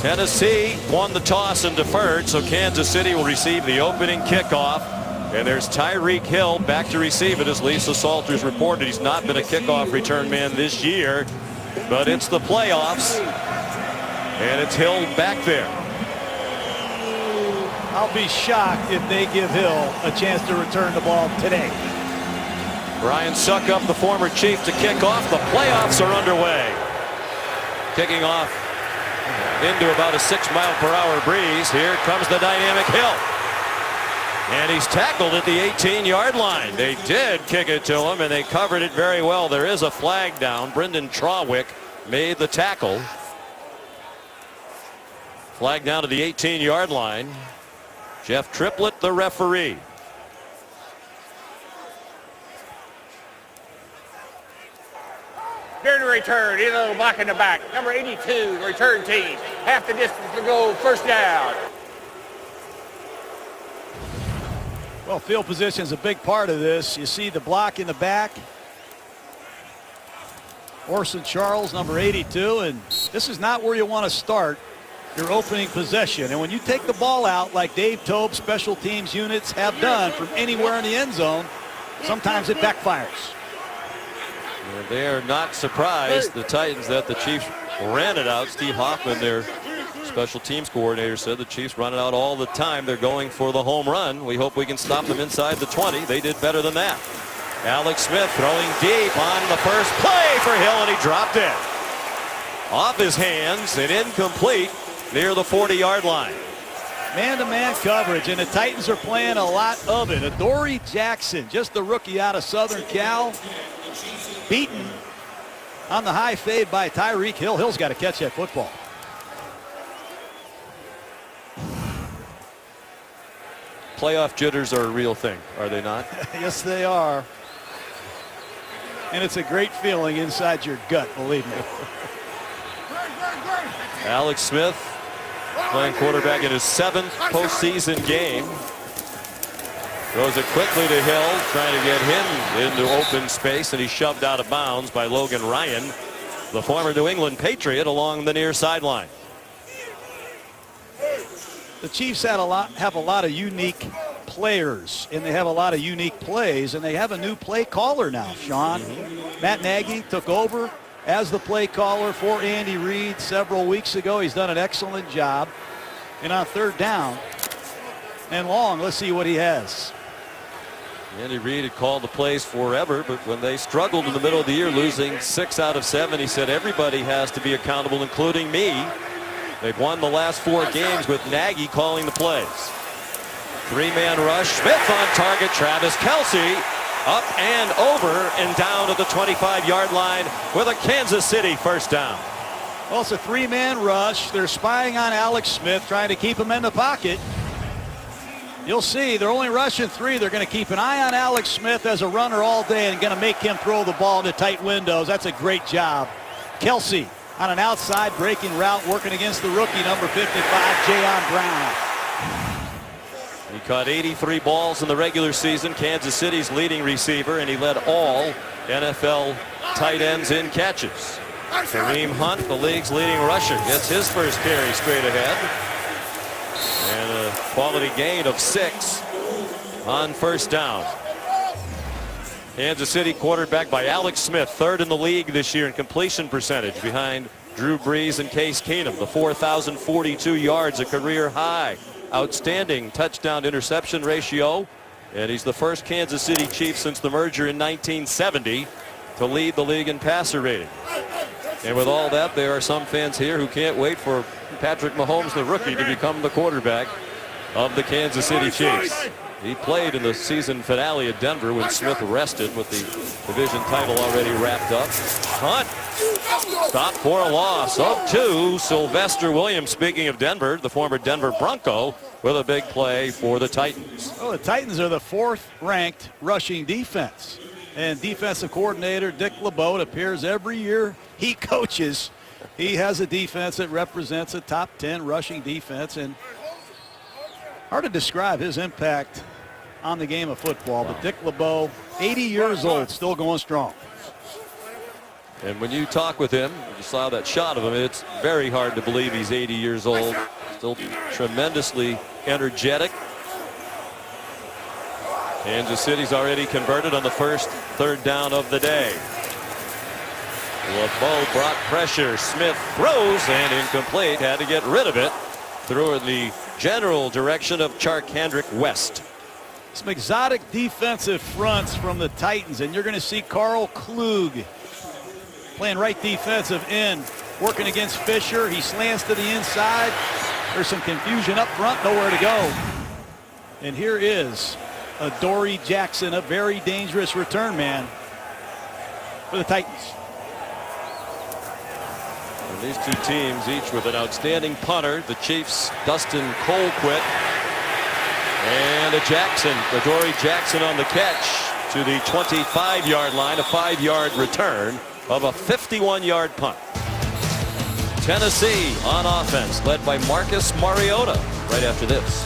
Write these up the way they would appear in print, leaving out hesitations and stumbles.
Tennessee won the toss and deferred, so Kansas City will receive the opening kickoff. And there's Tyreek Hill back to receive it, as Lisa Salters reported. He's not been a kickoff return man this year, but it's the playoffs, and it's Hill back there. I'll be shocked if they give Hill a chance to return the ball today. Brian Suckup, the former Chief, to kick off. The playoffs are underway. Kicking off into about a 6-mile-per-hour breeze. Here comes the dynamic Hill. And he's tackled at the 18-yard line. They did kick it to him, and they covered it very well. There is a flag down. Brendan Trawick made the tackle. Flag down to the 18-yard line. Jeff Triplett, the referee. During the return, either block in the back. Number 82, the return team. Half the distance to go, first down. Well, field position is a big part of this. You see the block in the back. Orson Charles, number 82, and this is not where you want to start your opening possession. And when you take the ball out like Dave Tobe special teams units have done from anywhere in the end zone, sometimes it backfires. They are not surprised, the Titans, that the Chiefs ran it out. Steve Hoffman, their special teams coordinator, said the Chiefs run it out all the time. They're going for the home run. We hope we can stop them inside the 20. They did better than that. Alex Smith throwing deep on the first play for Hill, and he dropped it. Off his hands and incomplete near the 40-yard line. Man-to-man coverage, and the Titans are playing a lot of it. Adoree Jackson, just the rookie out of Southern Cal, beaten on the high fade by Tyreek Hill. Hill's got to catch that football. Playoff jitters are a real thing, are they not? Yes, they are. And it's a great feeling inside your gut, believe me. Alex Smith playing quarterback in his 7th postseason game. Throws it quickly to Hill, trying to get him into open space, and he's shoved out of bounds by Logan Ryan, the former New England Patriot, along the near sideline. The Chiefs have a lot of unique players, and they have a lot of unique plays, and they have a new play caller now, Sean. Matt Nagy took over as the play caller for Andy Reid several weeks ago. He's done an excellent job. And on third down and long, let's see what he has. Andy Reid had called the plays forever, but when they struggled in the middle of the year, losing 6 out of 7, he said everybody has to be accountable, including me. They've won the last 4 games with Nagy calling the plays. 3-man rush. Smith on target. Travis Kelce up and over and down at the 25-yard line with a Kansas City first down. Well, it's a 3-man rush. They're spying on Alex Smith, trying to keep him in the pocket. You'll see they're only rushing 3. They're going to keep an eye on Alex Smith as a runner all day and going to make him throw the ball into tight windows. That's a great job. Kelce on an outside breaking route, working against the rookie, number 55, Jayon Brown. He caught 83 balls in the regular season, Kansas City's leading receiver, and he led all NFL tight ends in catches. Kareem Hunt, the league's leading rusher, gets his first carry straight ahead. And a quality gain of 6 on first down. Kansas City quarterbacked by Alex Smith, 3rd in the league this year in completion percentage, behind Drew Brees and Case Keenum. The 4,042 yards, a career high. Outstanding touchdown interception ratio, and he's the first Kansas City Chief since the merger in 1970 to lead the league in passer rating. And with all that, there are some fans here who can't wait for Patrick Mahomes, the rookie, to become the quarterback of the Kansas City Chiefs. He played in the season finale at Denver when Smith rested with the division title already wrapped up. Hunt stopped for a loss of 2. Sylvester Williams, speaking of Denver, the former Denver Bronco, with a big play for the Titans. Well, the Titans are the 4th-ranked rushing defense. And defensive coordinator Dick LeBeau, it appears every year he coaches, he has a defense that represents a top 10 rushing defense. And hard to describe his impact on the game of football, but Dick LeBeau, 80 years old, still going strong. And when you talk with him, you saw that shot of him, it's very hard to believe he's 80 years old. Still tremendously energetic. Kansas City's already converted on the first third down of the day. LeBeau brought pressure. Smith throws and incomplete. Had to get rid of it. Threw in the general direction of Charkandrick West. Some exotic defensive fronts from the Titans, and you're going to see Carl Klug playing right defensive end, working against Fisher. He slants to the inside. There's some confusion up front, nowhere to go. And here is Adoree Jackson, a very dangerous return man for the Titans. And these two teams, each with an outstanding punter. The Chiefs, Dustin Colquitt, and Adoree Jackson on the catch to the 25-yard line, a 5-yard return of a 51-yard punt. Tennessee on offense, led by Marcus Mariota. Right after this.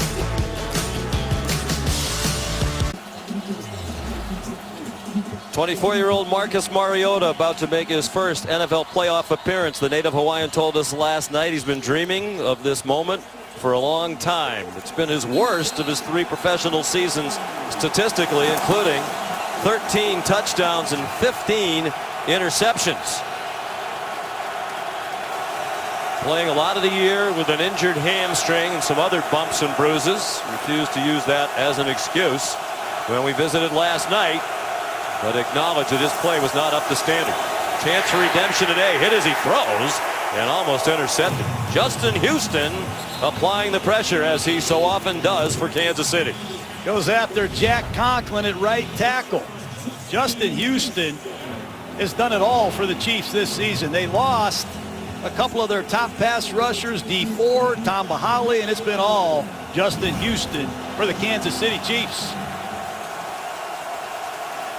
"24-year-old Marcus Mariota about to make his first NFL playoff appearance. The native Hawaiian told us last night he's been dreaming of this moment for a long time. It's been his worst of his 3 professional seasons statistically, including 13 touchdowns and 15 interceptions. Playing a lot of the year with an injured hamstring and some other bumps and bruises. Refused to use that as an excuse when we visited last night, but acknowledged that his play was not up to standard. Chance for redemption today. Hit as he throws and almost intercepted. Justin Houston applying the pressure, as he so often does for Kansas City. Goes after Jack Conklin at right tackle. Justin Houston has done it all for the Chiefs this season. They lost a couple of their top pass rushers, D4, Tom Bahali, and it's been all Justin Houston for the Kansas City Chiefs.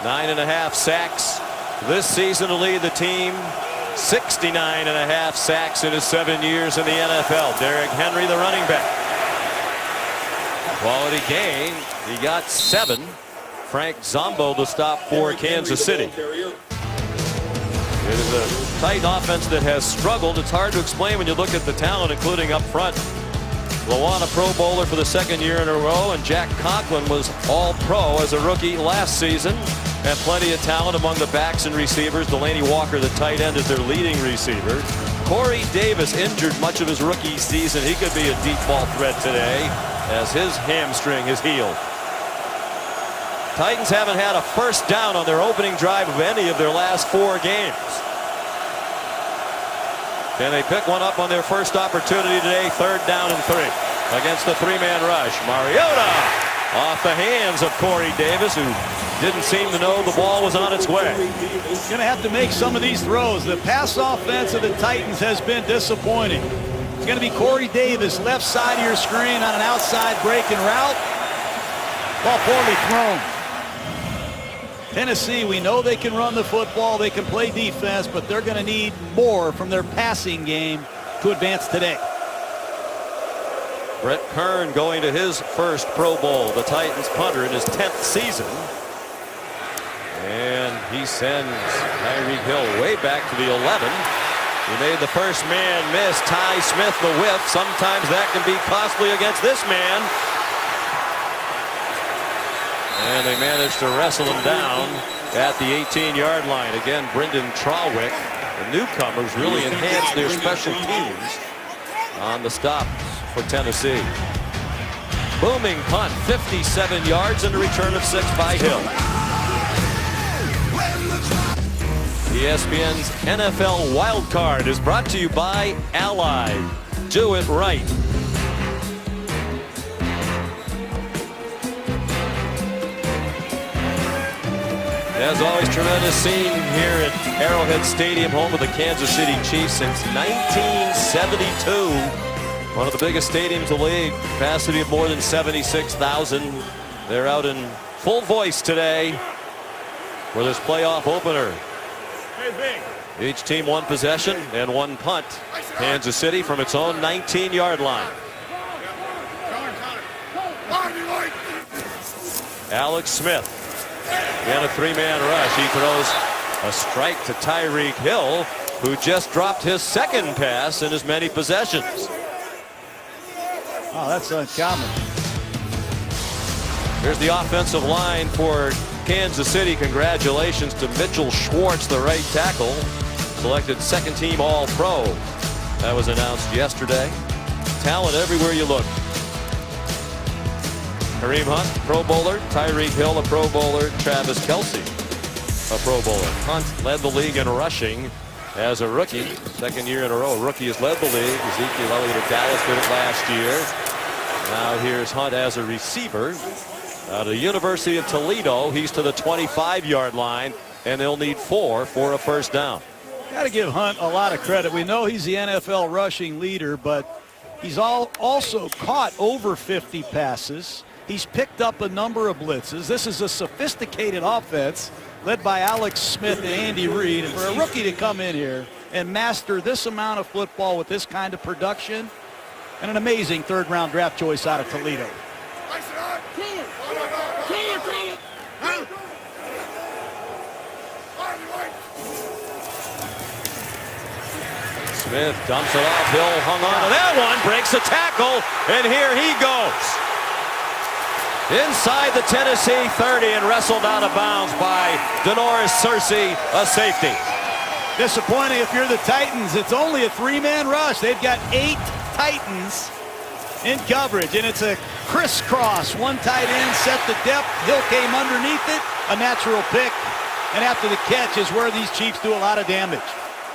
9.5 sacks this season to lead the team. 69.5 sacks in his 7 years in the NFL. Derrick Henry, the running back. Quality game. He got 7. Frank Zombo the stop for Kansas City. It is a Titan offense that has struggled. It's hard to explain when you look at the talent, including up front. Lawan, a Pro Bowler for the 2nd year in a row, and Jack Conklin was All-Pro as a rookie last season. And plenty of talent among the backs and receivers. Delaney Walker, the tight end, is their leading receiver. Corey Davis injured much of his rookie season. He could be a deep ball threat today as his hamstring is healed. Titans haven't had a first down on their opening drive of any of their last 4 games. Can they pick one up on their first opportunity today? 3rd down and 3 against the 3-man rush. Mariota off the hands of Corey Davis, who didn't seem to know the ball was on its way. He's going to have to make some of these throws. The pass offense of the Titans has been disappointing. It's going to be Corey Davis, left side of your screen on an outside breaking route. Ball poorly thrown. Tennessee, we know they can run the football, they can play defense, but they're going to need more from their passing game to advance today. Brett Kern going to his first Pro Bowl, the Titans punter in his 10th season. And he sends Tyreek Hill way back to the 11. He made the first man miss. Ty Smith the whiff. Sometimes that can be costly against this man. And they managed to wrestle him down at the 18-yard line. Again, Brendan Trawick, the newcomers, really enhanced their special teams on the stop for Tennessee. Booming punt, 57 yards, and a return of 6 by Hill. ESPN's NFL Wildcard is brought to you by Allied. Do it right. As always, tremendous scene here at Arrowhead Stadium, home of the Kansas City Chiefs since 1972. One of the biggest stadiums in the league, capacity of more than 76,000. They're out in full voice today for this playoff opener. Each team 1 possession and 1 punt. Kansas City from its own 19-yard line. Alex Smith. Again, a 3-man rush. He throws A strike to Tyreek Hill, who just dropped his second pass in as many possessions. Oh, that's uncommon. Here's the offensive line for Kansas City. Congratulations to Mitchell Schwartz, the right tackle, selected second team All-Pro. That was announced yesterday. Talent everywhere you look. Kareem Hunt, Pro Bowler. Tyreek Hill, a Pro Bowler. Travis Kelce, a Pro Bowler. Hunt led the league in rushing as a rookie. Second year in a row, a rookie has led the league. Ezekiel Elliott of Dallas did it last year. Now here's Hunt as a receiver. Out of the University of Toledo, he's to the 25-yard line, and they'll need 4 for a first down. Got to give Hunt a lot of credit. We know he's the NFL rushing leader, but he's also caught over 50 passes. He's picked up a number of blitzes. This is a sophisticated offense led by Alex Smith and Andy Reid. And for a rookie to come in here and master this amount of football with this kind of production, and an amazing third-round draft choice out of Toledo. Smith dumps it off. Hill hung on to that one, breaks a tackle, and here he goes. Inside the Tennessee 30 and wrestled out of bounds by Denoris Searcy, a safety. Disappointing if you're the Titans. It's only a 3-man rush. They've got 8 Titans in coverage, and it's a crisscross. One tight end set the depth. Hill came underneath it, a natural pick, and after the catch is where these Chiefs do a lot of damage.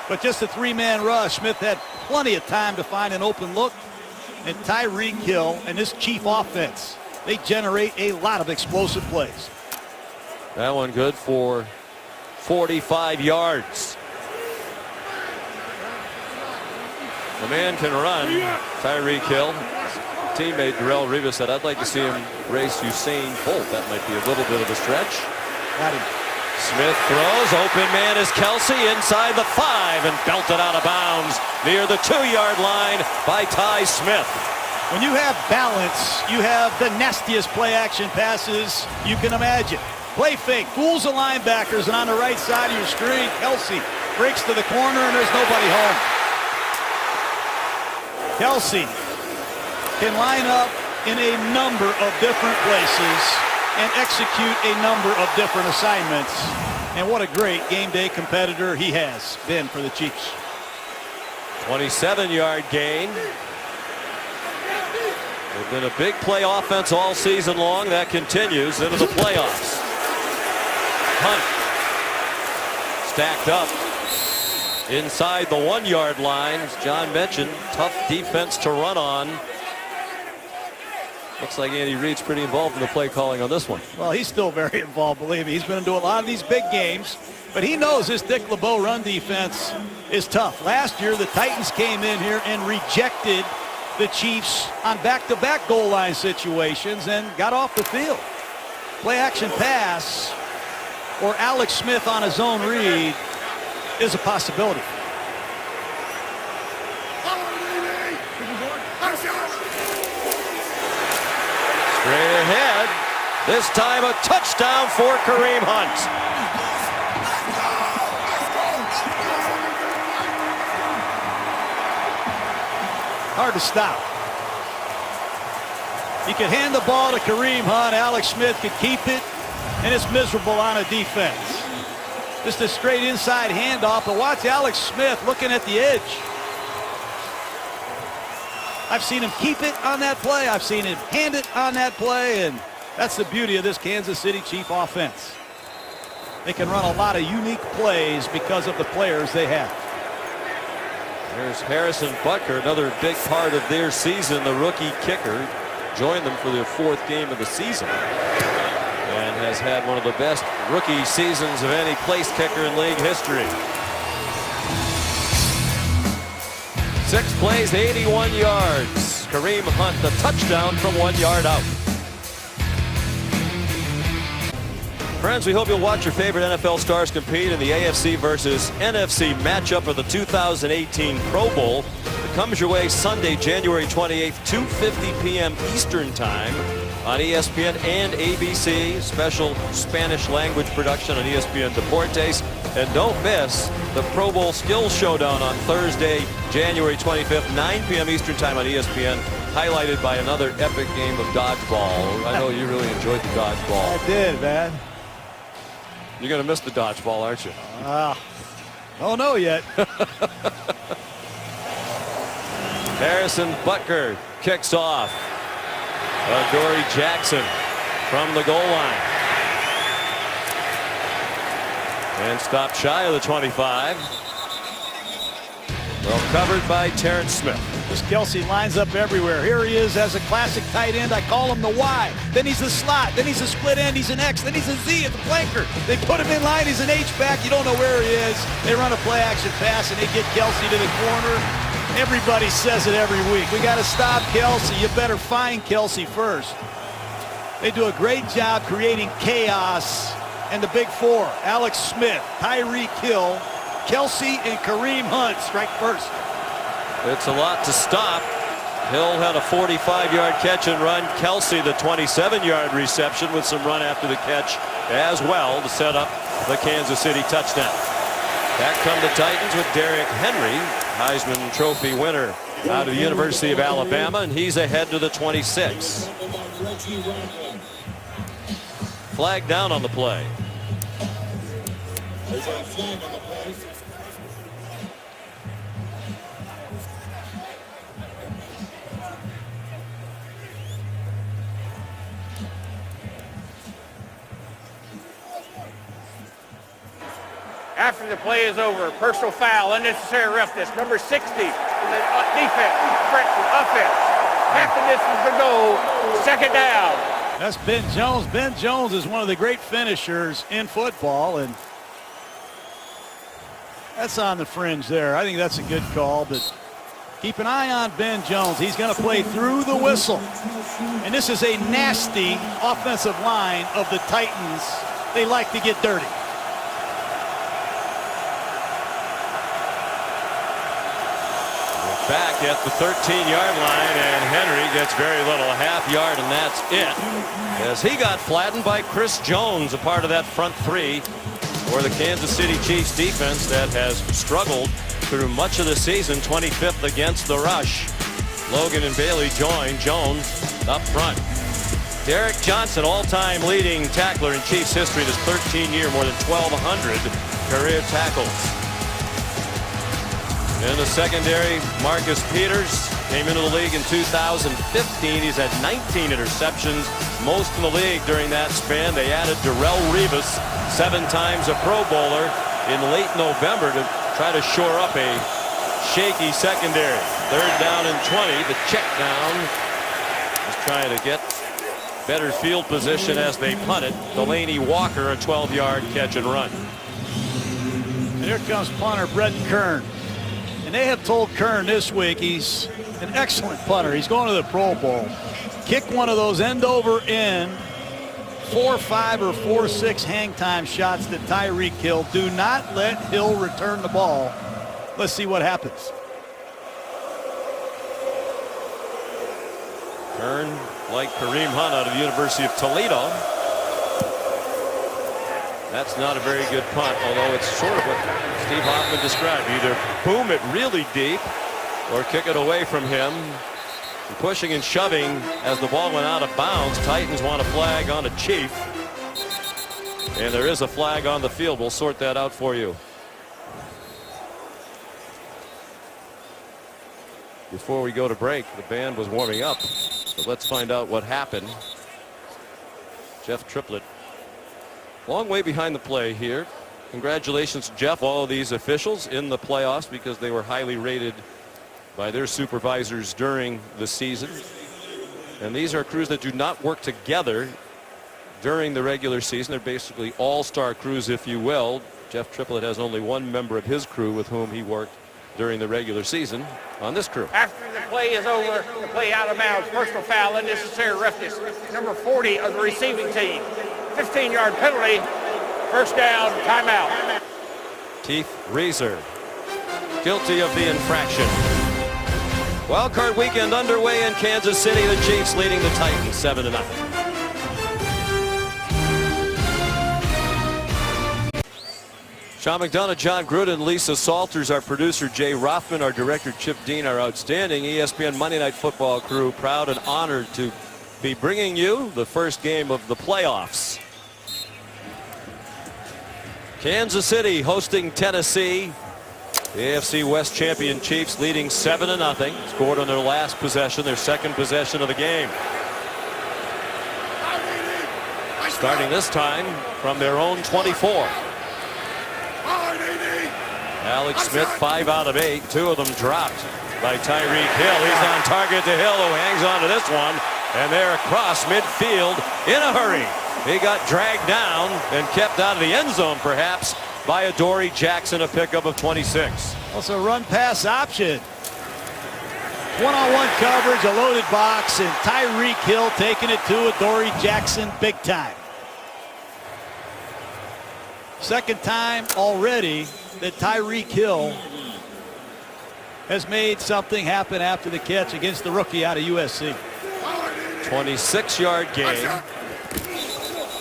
But just a 3-man rush. Smith had plenty of time to find an open look, and Tyreek Hill and this Chief offense, they generate a lot of explosive plays. That one good for 45 yards. The man can run. Tyreek Hill. Teammate Darrelle Revis said, I'd like to see him race Usain Bolt. That might be a little bit of a stretch. Got him. Smith throws. Open man is Kelce inside the 5 and belted out of bounds near the 2-yard line by Ty Smith. When you have balance, you have the nastiest play-action passes you can imagine. Play fake, fools the linebackers, and on the right side of your screen, Kelce breaks to the corner, and there's nobody home. Kelce can line up in a number of different places and execute a number of different assignments. And what a great game day competitor he has been for the Chiefs. 27-yard gain. They've been a big play offense all season long. That continues into the playoffs. Hunt stacked up inside the 1-yard line. As John mentioned, tough defense to run on. Looks like Andy Reid's pretty involved in the play calling on this one. Well, he's still very involved, believe me. He's been into a lot of these big games, but he knows this Dick LeBeau run defense is tough. Last year, the Titans came in here and rejected the Chiefs on back-to-back goal line situations and got off the field. Play action pass or Alex Smith on his own read is a possibility. Straight ahead. This time a touchdown for Kareem Hunt. Hard to stop. He could hand the ball to Kareem Hunt. Alex Smith could keep it, and it's miserable on a defense. Just a straight inside handoff, but watch Alex Smith looking at the edge. I've seen him keep it on that play. I've seen him hand it on that play, and that's the beauty of this Kansas City Chief offense. They can run a lot of unique plays because of the players they have. There's Harrison Butker, another big part of their season. The rookie kicker joined them for their 4th game of the season and has had one of the best rookie seasons of any place kicker in league history. 6 plays, 81 yards. Kareem Hunt, the touchdown from 1 yard out. Friends, we hope you'll watch your favorite NFL stars compete in the AFC versus NFC matchup of the 2018 Pro Bowl. It comes your way Sunday, January 28th, 2:50 p.m. Eastern Time on ESPN and ABC. Special Spanish language production on ESPN Deportes. And don't miss the Pro Bowl Skills Showdown on Thursday, January 25th, 9 p.m. Eastern Time on ESPN, highlighted by another epic game of dodgeball. I know you really enjoyed the dodgeball. I did, man. You're going to miss the dodgeball, aren't you? Don't know yet. Harrison Butker kicks off. Dory Jackson from the goal line. And stopped shy of the 25. Well covered by Terrence Smith. This Kelsey lines up everywhere. Here he is as a classic tight end. I call him the Y. Then he's a slot. Then he's a split end. He's an X. Then he's a Z at the flanker. They put him in line. He's an H-back. You don't know where he is. They run a play action pass and they get Kelsey to the corner. Everybody says it every week. We got to stop Kelsey. You better find Kelsey first. They do a great job creating chaos. And the big four, Alex Smith, Tyreek Hill, Kelsey, and Kareem Hunt strike first. It's a lot to stop. Hill had a 45-yard catch and run. Kelsey, the 27-yard reception with some run after the catch as well to set up the Kansas City touchdown. Back come the Titans with Derrick Henry, Heisman Trophy winner out of the University of Alabama, and he's ahead to the 26. Flag down on the play. After the play is over, personal foul, unnecessary roughness. Number 60 is an defense, offense. Half the distance to go, second down. That's Ben Jones. Ben Jones is one of the great finishers in football, and that's on the fringe there. I think that's a good call, but keep an eye on Ben Jones. He's going to play through the whistle. And this is a nasty offensive line of the Titans. They like to get dirty. Back at the 13-yard line, and Henry gets very little, a half yard, and that's it. As he got flattened by Chris Jones, a part of that front three for the Kansas City Chiefs defense that has struggled through much of the season, 25th against the rush. Logan and Bailey join Jones up front. Derek Johnson, all-time leading tackler in Chiefs history, this 13-year, more than 1,200 career tackles. In the secondary, Marcus Peters came into the league in 2015. He's had 19 interceptions, most in the league during that span. They added Darrelle Revis, 7 times a Pro Bowler, in late November to try to shore up a shaky secondary. Third down and 20. The check down is trying to get better field position as they punt it. Delaney Walker, a 12-yard catch and run. And here comes punter Brett Kern. And they have told Kern this week he's an excellent punter. He's going to the Pro Bowl. Kick one of those end-over-end 4-5 or 4-6 hang time shots that Tyreek Hill. Do not let Hill return the ball. Let's see what happens. Kern, like Kareem Hunt out of the University of Toledo. That's not a very good punt, although it's sort of what Steve Hoffman described. Either boom it really deep or kick it away from him. And pushing and shoving as the ball went out of bounds. Titans want a flag on a Chief. And there is a flag on the field. We'll sort that out for you. Before we go to break, the band was warming up. So let's find out what happened. Jeff Triplett. Long way behind the play here. Congratulations, Jeff, all of these officials in the playoffs because they were highly rated by their supervisors during the season. And these are crews that do not work together during the regular season. They're basically all-star crews, if you will. Jeff Triplett has only one member of his crew with whom he worked during the regular season on this crew. After the play is over, the play out of bounds, personal foul, unnecessary roughness. Number 40 of the receiving team. 15-yard penalty, first down, timeout. Keith Reeser, guilty of the infraction. Wildcard weekend underway in Kansas City. The Chiefs leading the Titans 7-0. Sean McDonough, John Gruden, Lisa Salters, our producer Jay Rothman, our director Chip Dean, our outstanding ESPN Monday Night Football crew, proud and honored to be bringing you the first game of the playoffs. Kansas City hosting Tennessee. The AFC West champion Chiefs leading 7-0. Scored on their last possession, their second possession of the game. Starting this time from their own 24. Alex Smith, 5 out of 8. 2 of them dropped by Tyreek Hill. He's on target to Hill, who hangs on to this one. And they're across midfield in a hurry. He got dragged down and kept out of the end zone, perhaps, by Adoree Jackson, a pickup of 26. Also run pass option. One-on-one coverage, a loaded box, and Tyreek Hill taking it to Adoree Jackson big time. Second time already that Tyreek Hill has made something happen after the catch against the rookie out of USC. 26-yard gain.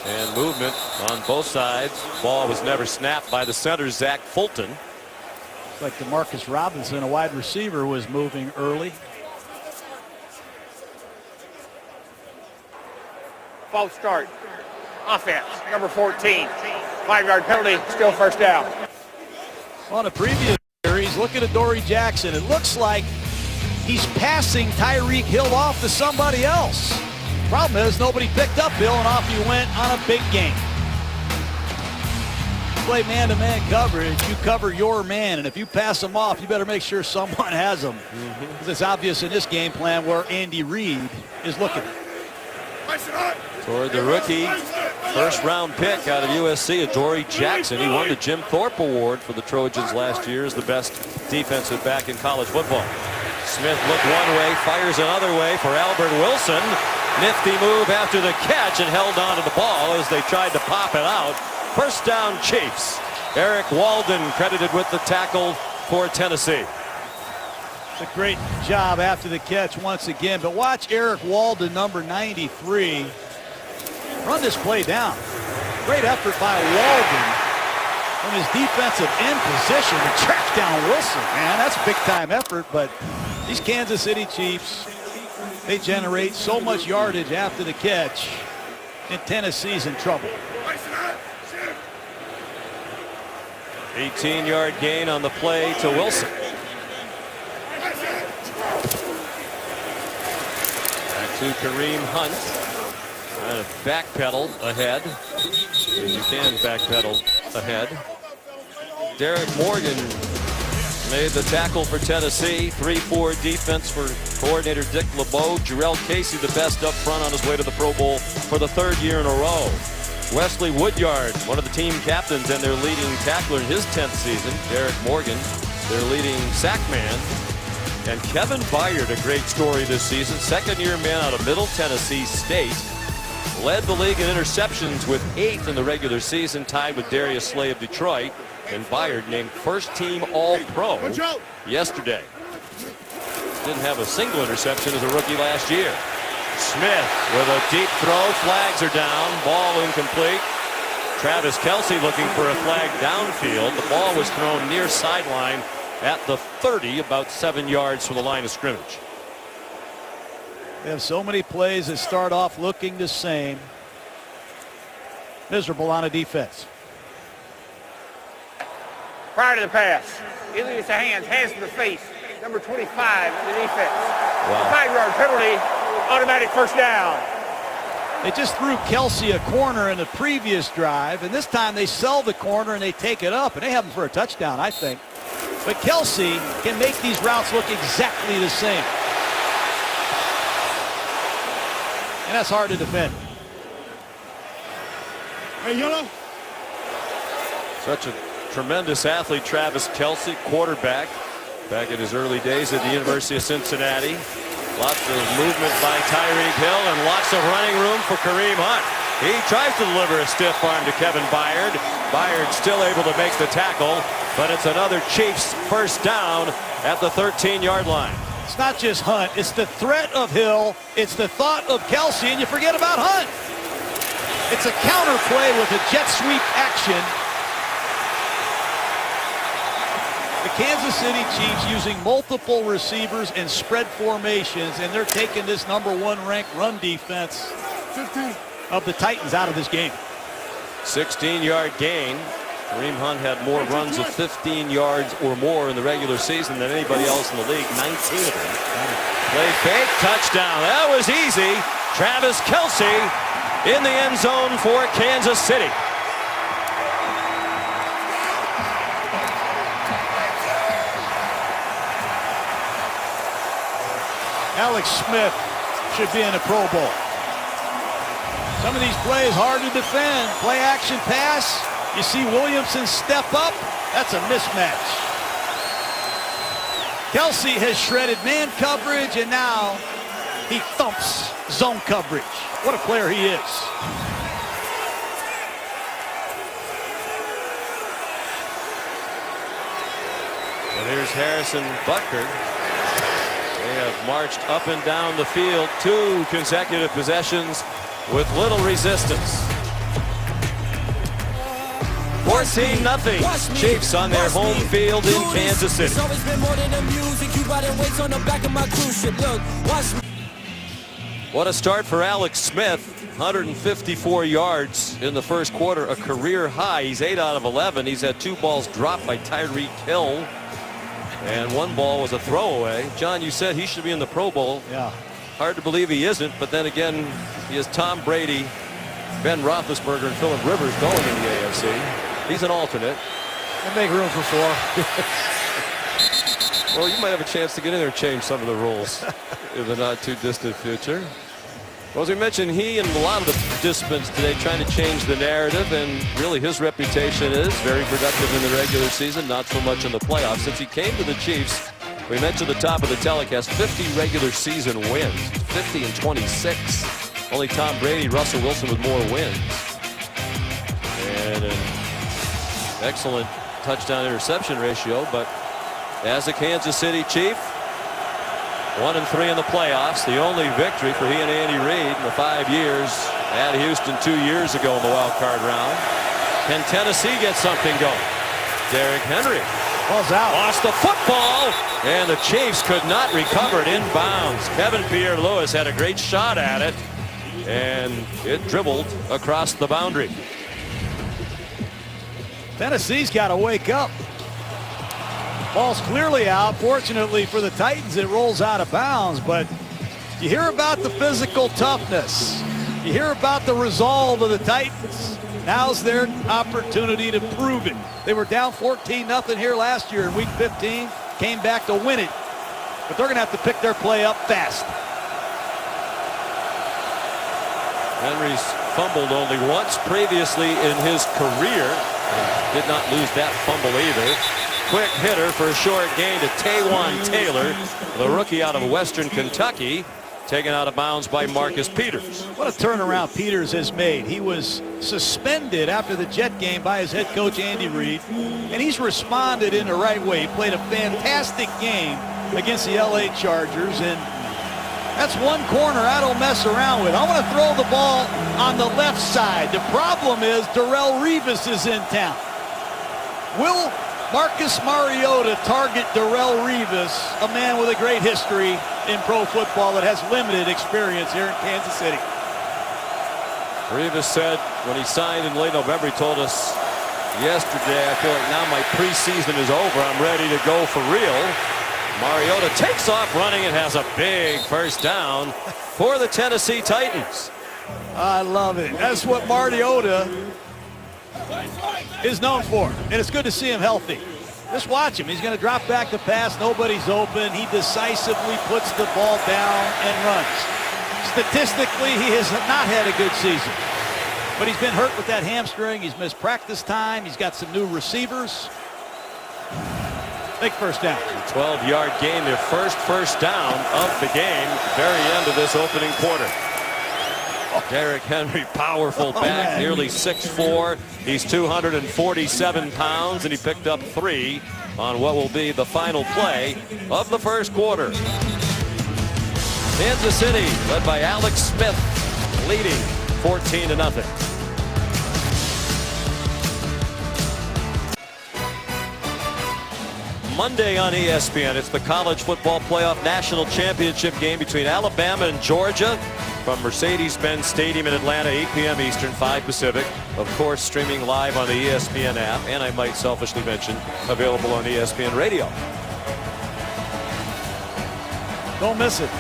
And movement on both sides. Ball was never snapped by the center, Zach Fulton. It's like DeMarcus Robinson, a wide receiver, was moving early. False start. Offense, number 14. 5-yard penalty, still first down. On a previous series, look at Adoree Jackson. It looks like he's passing Tyreek Hill off to somebody else. Problem is, nobody picked up Hill, and off he went on a big game. Play man-to-man coverage. You cover your man, and if you pass him off, you better make sure someone has him. Because it's obvious in this game plan where Andy Reid is looking. Toward the rookie, first-round pick out of USC, Adoree Jackson. He won the Jim Thorpe Award for the Trojans last year as the best defensive back in college football. Smith looked one way, fires another way for Albert Wilson. Nifty move after the catch and held on to the ball as they tried to pop it out. First down, Chiefs. Eric Walden credited with the tackle for Tennessee. It's a great job after the catch once again, but watch Eric Walden, number 93, run this play down. Great effort by Walden from his defensive end position to track down Wilson. Man, that's a big-time effort, but these Kansas City Chiefs, they generate so much yardage after the catch, and Tennessee's in trouble. 18-yard gain on the play to Wilson. Back to Kareem Hunt. Trying to backpedal ahead. You can backpedal ahead. Derek Morgan made the tackle for Tennessee. 3-4 defense for coordinator Dick LeBeau. Jarrell Casey, the best up front, on his way to the Pro Bowl for the 3rd year in a row. Wesley Woodyard, one of the team captains and their leading tackler in his 10th season. Derek Morgan, their leading sack man. And Kevin Byard, a great story this season. 2nd-year man out of Middle Tennessee State. Led the league in interceptions with 8 in the regular season, tied with Darius Slay of Detroit. And Byard named first-team All-Pro yesterday. Didn't have a single interception as a rookie last year. Smith with a deep throw. Flags are down. Ball incomplete. Travis Kelce looking for a flag downfield. The ball was thrown near sideline at the 30, about 7 yards from the line of scrimmage. They have so many plays that start off looking the same. Miserable on a defense. Prior to the pass, he leaves the hands to the face. Number 25 in the defense. Wow. 5-yard penalty, automatic first down. They just threw Kelce a corner in the previous drive, and this time they sell the corner and they take it up, and they have him for a touchdown, I think. But Kelce can make these routes look exactly the same. And that's hard to defend. Hey, yellow. Such a tremendous athlete, Travis Kelce, quarterback, back in his early days at the University of Cincinnati. Lots of movement by Tyreek Hill and lots of running room for Kareem Hunt. He tries to deliver a stiff arm to Kevin Byard. Byard still able to make the tackle, but it's another Chiefs first down at the 13-yard line. It's not just Hunt. It's the threat of Hill. It's the thought of Kelce, and you forget about Hunt. It's a counter play with a jet sweep action. The Kansas City Chiefs using multiple receivers and spread formations, and they're taking this #1 ranked run defense of the Titans out of this game. 16-yard gain. Kareem Hunt had more runs of 15 yards or more in the regular season than anybody else in the league, 19 of them. Play fake, touchdown. That was easy. Travis Kelce in the end zone for Kansas City. Alex Smith should be in a Pro Bowl. Some of these plays hard to defend. Play action pass. You see Williamson step up. That's a mismatch. Kelce has shredded man coverage, and now he thumps zone coverage. What a player he is. And here's Harrison Butker. They have marched up and down the field 2 consecutive possessions with little resistance. 14-0. Chiefs on their home field in Kansas City. What a start for Alex Smith. 154 yards in the first quarter, a career high. He's 8 out of 11. He's had 2 balls dropped by Tyreek Hill, and 1 ball was a throwaway. John, you said he should be in the Pro Bowl. Yeah. Hard to believe he isn't, but then again, he has Tom Brady, Ben Roethlisberger, and Phillip Rivers going in the AFC. He's an alternate. They make room for 4. Well, you might have a chance to get in there and change some of the rules in the not too distant future. Well, as we mentioned, he and a lot of the participants today trying to change the narrative, and really his reputation is very productive in the regular season, not so much in the playoffs. Since he came to the Chiefs, we mentioned at the top of the telecast, 50 regular season wins, 50 and 26. Only Tom Brady, Russell Wilson with more wins. And an excellent touchdown interception ratio, but as a Kansas City Chief, 1-3 in the playoffs, the only victory for he and Andy Reid in the 5 years at Houston 2 years ago in the wild card round. Can Tennessee get something going? Derrick Henry Ball's out. lost the football, and the Chiefs could not recover it inbounds. Kevin Pierre-Louis had a great shot at it, and it dribbled across the boundary. Tennessee's got to wake up. Ball's clearly out. Fortunately for the Titans, it rolls out of bounds, but you hear about the physical toughness. You hear about the resolve of the Titans. Now's their opportunity to prove it. They were down 14-0 here last year in week 15, came back to win it, but they're going to have to pick their play up fast. Henry's fumbled only once previously in his career, and did not lose that fumble either. Quick hitter for a short gain to Taywan Taylor, the rookie out of Western Kentucky, taken out of bounds by Marcus Peters. What a turnaround Peters has made. He was suspended after the Jet game by his head coach Andy Reid, and he's responded in the right way. He played a fantastic game against the LA Chargers, and that's one corner I don't mess around with. I want to throw the ball on the left side. The problem is Darrelle Revis is in town. Will Marcus Mariota target Darrelle Revis, a man with a great history in pro football that has limited experience here in Kansas City? Revis said when he signed in late November, he told us yesterday, I feel like now my preseason is over. I'm ready to go for real. Mariota takes off running and has a big first down for the Tennessee Titans. I love it. That's what Mariota is known for, and it's good to see him healthy. Just watch him. He's going to drop back the pass. Nobody's open. He decisively puts the ball down and runs. Statistically, he has not had a good season, but he's been hurt with that hamstring. He's missed practice time. He's got some new receivers. Big first down. 12-yard gain, their first down of the game, very end of this opening quarter. Derrick Henry, powerful back, man. nearly 6'4". He's 247 pounds, and he picked up 3 on what will be the final play of the first quarter. Kansas City, led by Alex Smith, leading 14-0. Monday on ESPN. It's the College Football Playoff National Championship game between Alabama and Georgia from Mercedes-Benz Stadium in Atlanta, 8 p.m. Eastern, 5 Pacific. Of course, streaming live on the ESPN app, and I might selfishly mention, available on ESPN Radio. Don't miss it.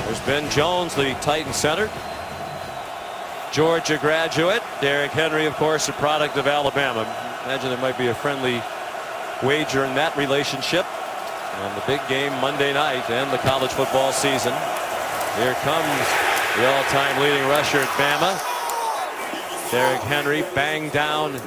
There's Ben Jones, the Titan center. Georgia graduate. Derrick Henry, of course, a product of Alabama. Imagine there might be a friendly wager in that relationship on the big game Monday night and the college football season. Here comes the all-time leading rusher at Bama. Derrick Henry banged down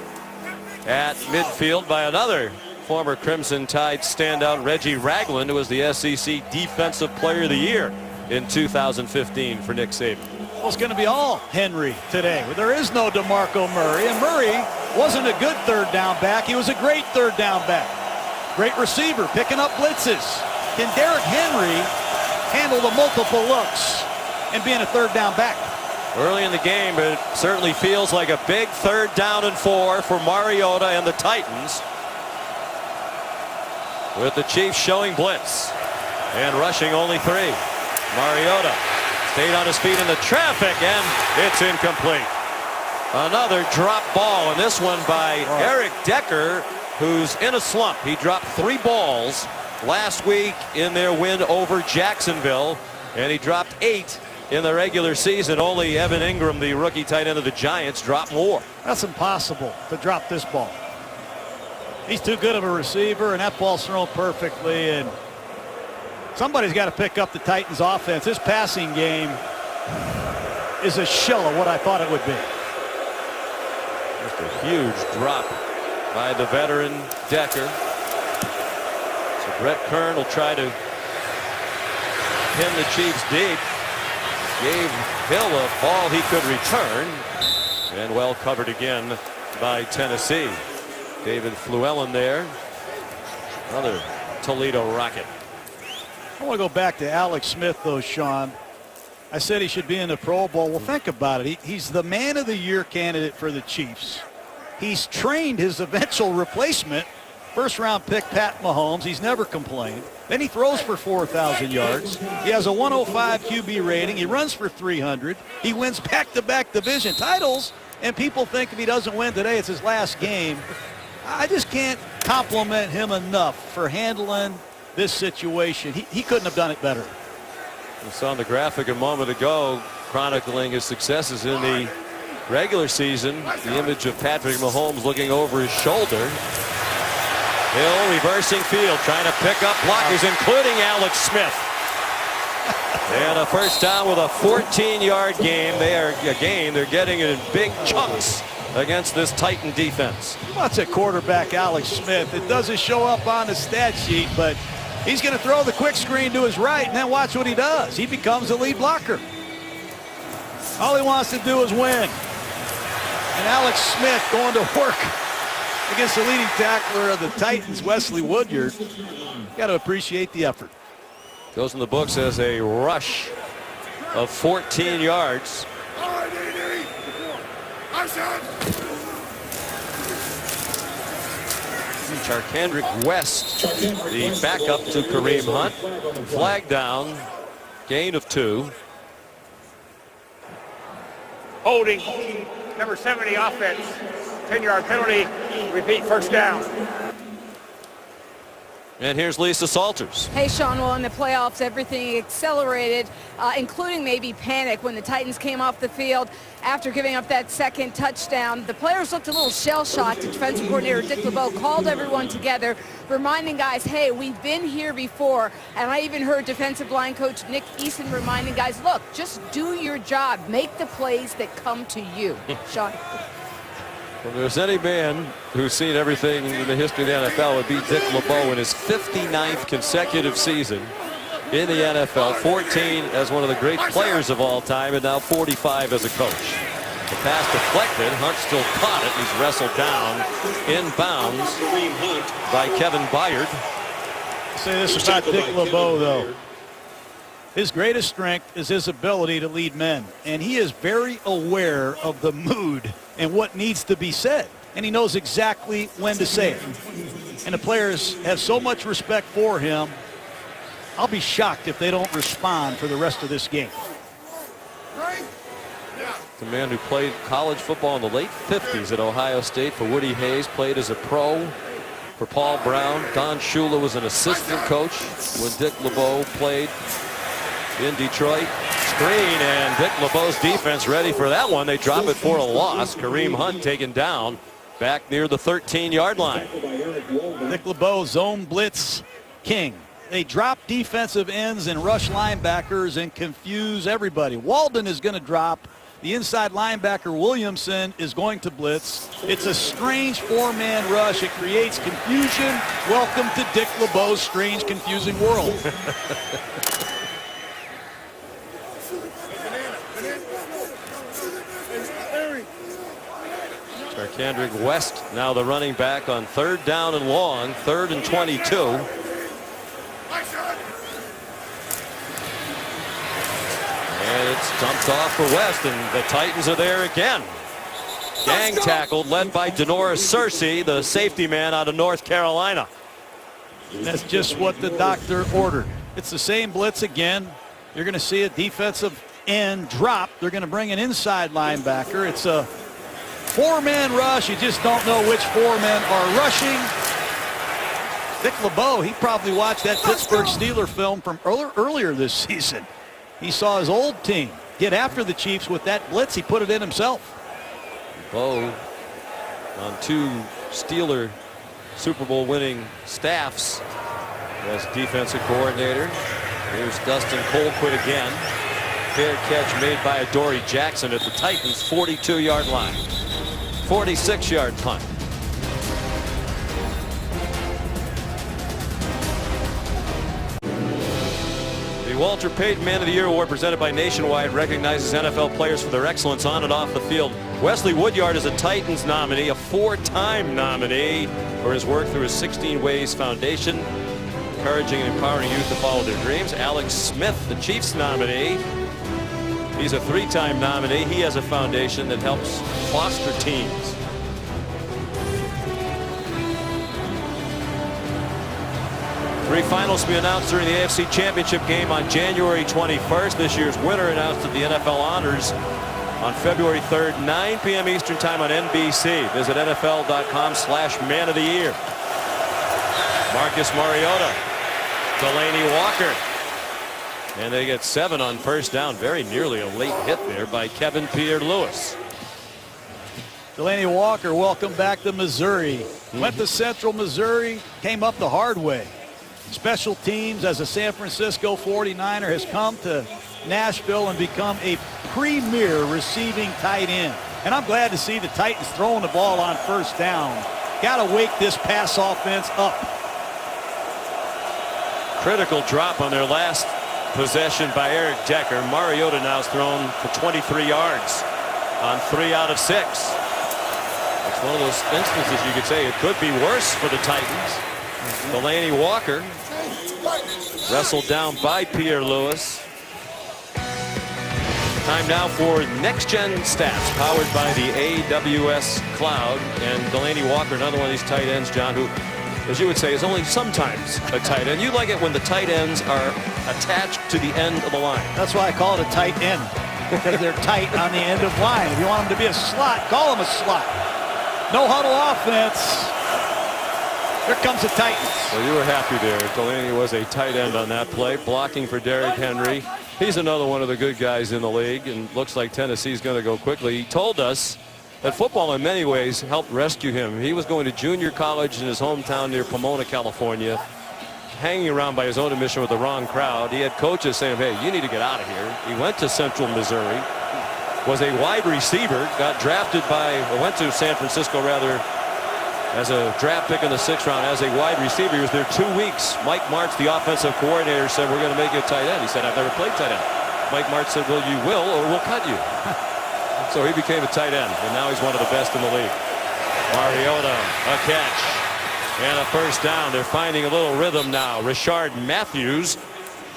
at midfield by another former Crimson Tide standout, Reggie Ragland, who was the SEC Defensive Player of the Year in 2015 for Nick Saban. Well, it's going to be all Henry today. There is no DeMarco Murray, and Murray wasn't a good third down back. He was a great third down back. Great receiver, picking up blitzes. Can Derrick Henry handle the multiple looks and being a third down back? Early in the game, it certainly feels like a big 3rd down and 4 for Mariota and the Titans, with the Chiefs showing blitz and rushing only 3. Mariota stayed on his feet in the traffic, and it's incomplete. Another drop ball, and this one by Eric Decker, who's in a slump. He dropped 3 balls last week in their win over Jacksonville, and he dropped 8 in the regular season. Only Evan Ingram, the rookie tight end of the Giants, dropped more. That's impossible to drop this ball. He's too good of a receiver, and that ball's thrown perfectly, and somebody's got to pick up the Titans offense. This passing game is a shell of what I thought it would be. Just a huge drop by the veteran Decker. So Brett Kern will try to pin the Chiefs deep. Gave Hill a ball he could return, and well covered again by Tennessee. David Fluellen there. Another Toledo Rocket. I want to go back to Alex Smith, though, Sean. I said he should be in the Pro Bowl. Well, think about it. He's the Man of the Year candidate for the Chiefs. He's trained his eventual replacement, first-round pick Pat Mahomes. He's never complained. Then he throws for 4,000 yards. He has a 105 QB rating. He runs for 300. He wins back-to-back division titles, and people think if he doesn't win today, it's his last game. I just can't compliment him enough for handling this situation. He couldn't have done it better. We saw on the graphic a moment ago chronicling his successes in the regular season, the image of Patrick Mahomes looking over his shoulder. Hill reversing field, trying to pick up blockers, including Alex Smith. And a first down with a 14-yard game. They're getting it in big chunks against this Titan defense. That's a quarterback, Alex Smith. It doesn't show up on the stat sheet, but he's going to throw the quick screen to his right, and then watch what he does. He becomes a lead blocker. All he wants to do is win. And Alex Smith going to work against the leading tackler of the Titans, Wesley Woodyard. Got to appreciate the effort. Goes in the books as a rush of 14 yards. Charkandrick West, the backup to Kareem Hunt. Flag down, gain of 2. Holding, number 70 offense, 10-yard penalty, repeat first down. And here's Lisa Salters. Hey, Sean, well, in the playoffs, everything accelerated, including maybe panic when the Titans came off the field after giving up that second touchdown. The players looked a little shell-shocked. Defensive coordinator Dick LeBeau called everyone together, reminding guys, hey, we've been here before. And I even heard defensive line coach Nick Eason reminding guys, look, just do your job. Make the plays that come to you. Sean. If there's any man who's seen everything in the history of the NFL, it would be Dick LeBeau in his 59th consecutive season in the NFL, 14 as one of the great players of all time, and now 45 as a coach. The pass deflected. Hunt still caught it. He's wrestled down inbounds by Kevin Byard. I'll say this about Dick LeBeau, though. His greatest strength is his ability to lead men, and he is very aware of the mood and what needs to be said, and he knows exactly when to say it. And the players have so much respect for him. I'll be shocked if they don't respond for the rest of this game. The man who played college football in the late 50s at Ohio State for Woody Hayes, played as a pro for Paul Brown. Don Shula was an assistant coach when Dick LeBeau played in Detroit. Screen, and Dick LeBeau's defense ready for that one. They drop it for a loss. Kareem Hunt taken down back near the 13-yard line. Dick LeBeau, zone blitz king. They drop defensive ends and rush linebackers and confuse everybody. Walden is going to drop. The inside linebacker Williamson is going to blitz. It's a strange four-man rush. It creates confusion. Welcome to Dick LeBeau's strange, confusing world. Kendrick West now the running back on 3rd down and long, 3rd and 22. And it's dumped off for West, and the Titans are there again. Gang tackled, led by Denoris Searcy, the safety man out of North Carolina. That's just what the doctor ordered. It's the same blitz again. You're going to see a defensive end drop. They're going to bring an inside linebacker. It's a four-man rush. You just don't know which four men are rushing. Dick LeBeau, he probably watched that Pittsburgh Steelers film from earlier this season. He saw his old team get after the Chiefs with that blitz. He put it in himself. LeBeau on 2 Steeler Super Bowl winning staffs as defensive coordinator. Here's Dustin Colquitt again. Fair catch made by Adoree Jackson at the Titans' 42-yard line. 46-yard punt. The Walter Payton Man of the Year Award, presented by Nationwide, recognizes NFL players for their excellence on and off the field. Wesley Woodyard is a Titans nominee, a 4-time nominee for his work through his 16 Ways Foundation, encouraging and empowering youth to follow their dreams. Alex Smith, the Chiefs nominee. He's a 3-time nominee. He has a foundation that helps foster teams. Three finals to be announced during the AFC Championship game on January 21st. This year's winner announced at the NFL Honors on February 3rd, 9 p.m. Eastern Time on NBC. Visit NFL.com/Man of the Year. Marcus Mariota, Delaney Walker. And they get 7 on first down. Very nearly a late hit there by Kevin Pierre-Louis. Delaney Walker, welcome back to Missouri. Went to Central Missouri, came up the hard way. Special teams as a San Francisco 49er has come to Nashville and become a premier receiving tight end. And I'm glad to see the Titans throwing the ball on first down. Got to wake this pass offense up. Critical drop on their last possession by Eric Decker. Mariota now is thrown for 23 yards on 3 out of 6. It's one of those instances you could say it could be worse for the Titans. Delaney Walker wrestled down by Pierre-Louis. Time now for Next Gen Stats, powered by the AWS Cloud. And Delaney Walker, another one of these tight ends, John, who, as you would say, is only sometimes a tight end. You like it when the tight ends are attached to the end of the line. That's why I call it a tight end, because they're tight on the end of line. If you want them to be a slot, call them a slot. No huddle offense. Here comes the Titans. Well, you were happy there. Delaney was a tight end on that play, blocking for Derrick Henry. He's another one of the good guys in the league, and looks like Tennessee's going to go quickly. He told us that football in many ways helped rescue him. He was going to junior college in his hometown near Pomona, California, hanging around by his own admission with the wrong crowd. He had coaches saying, hey, you need to get out of here. He went to Central Missouri, was a wide receiver, got drafted went to San Francisco rather, as a draft pick in the 6th round as a wide receiver. He was there 2 weeks. Mike Martz, the offensive coordinator, said, we're going to make you a tight end. He said, I've never played tight end. Mike Martz said, well, you will, or we'll cut you. So he became a tight end, and now he's one of the best in the league. Mariota, a catch, and a first down. They're finding a little rhythm now. Rashard Matthews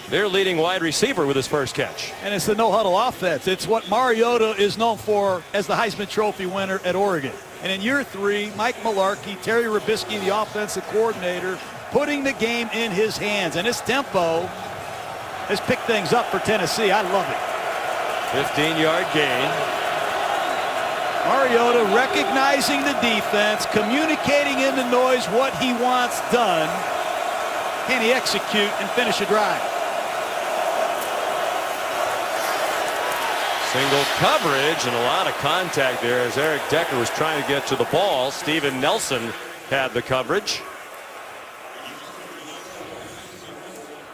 their leading wide receiver with his first catch. And it's the no-huddle offense. It's what Mariota is known for as the Heisman Trophy winner at Oregon. And in year 3, Mike Mularkey, Terry Robisky, the offensive coordinator, putting the game in his hands. And his tempo has picked things up for Tennessee. I love it. 15-yard gain. Mariota recognizing the defense, communicating in the noise what he wants done. Can he execute and finish a drive? Single coverage and a lot of contact there as Eric Decker was trying to get to the ball. Steven Nelson had the coverage.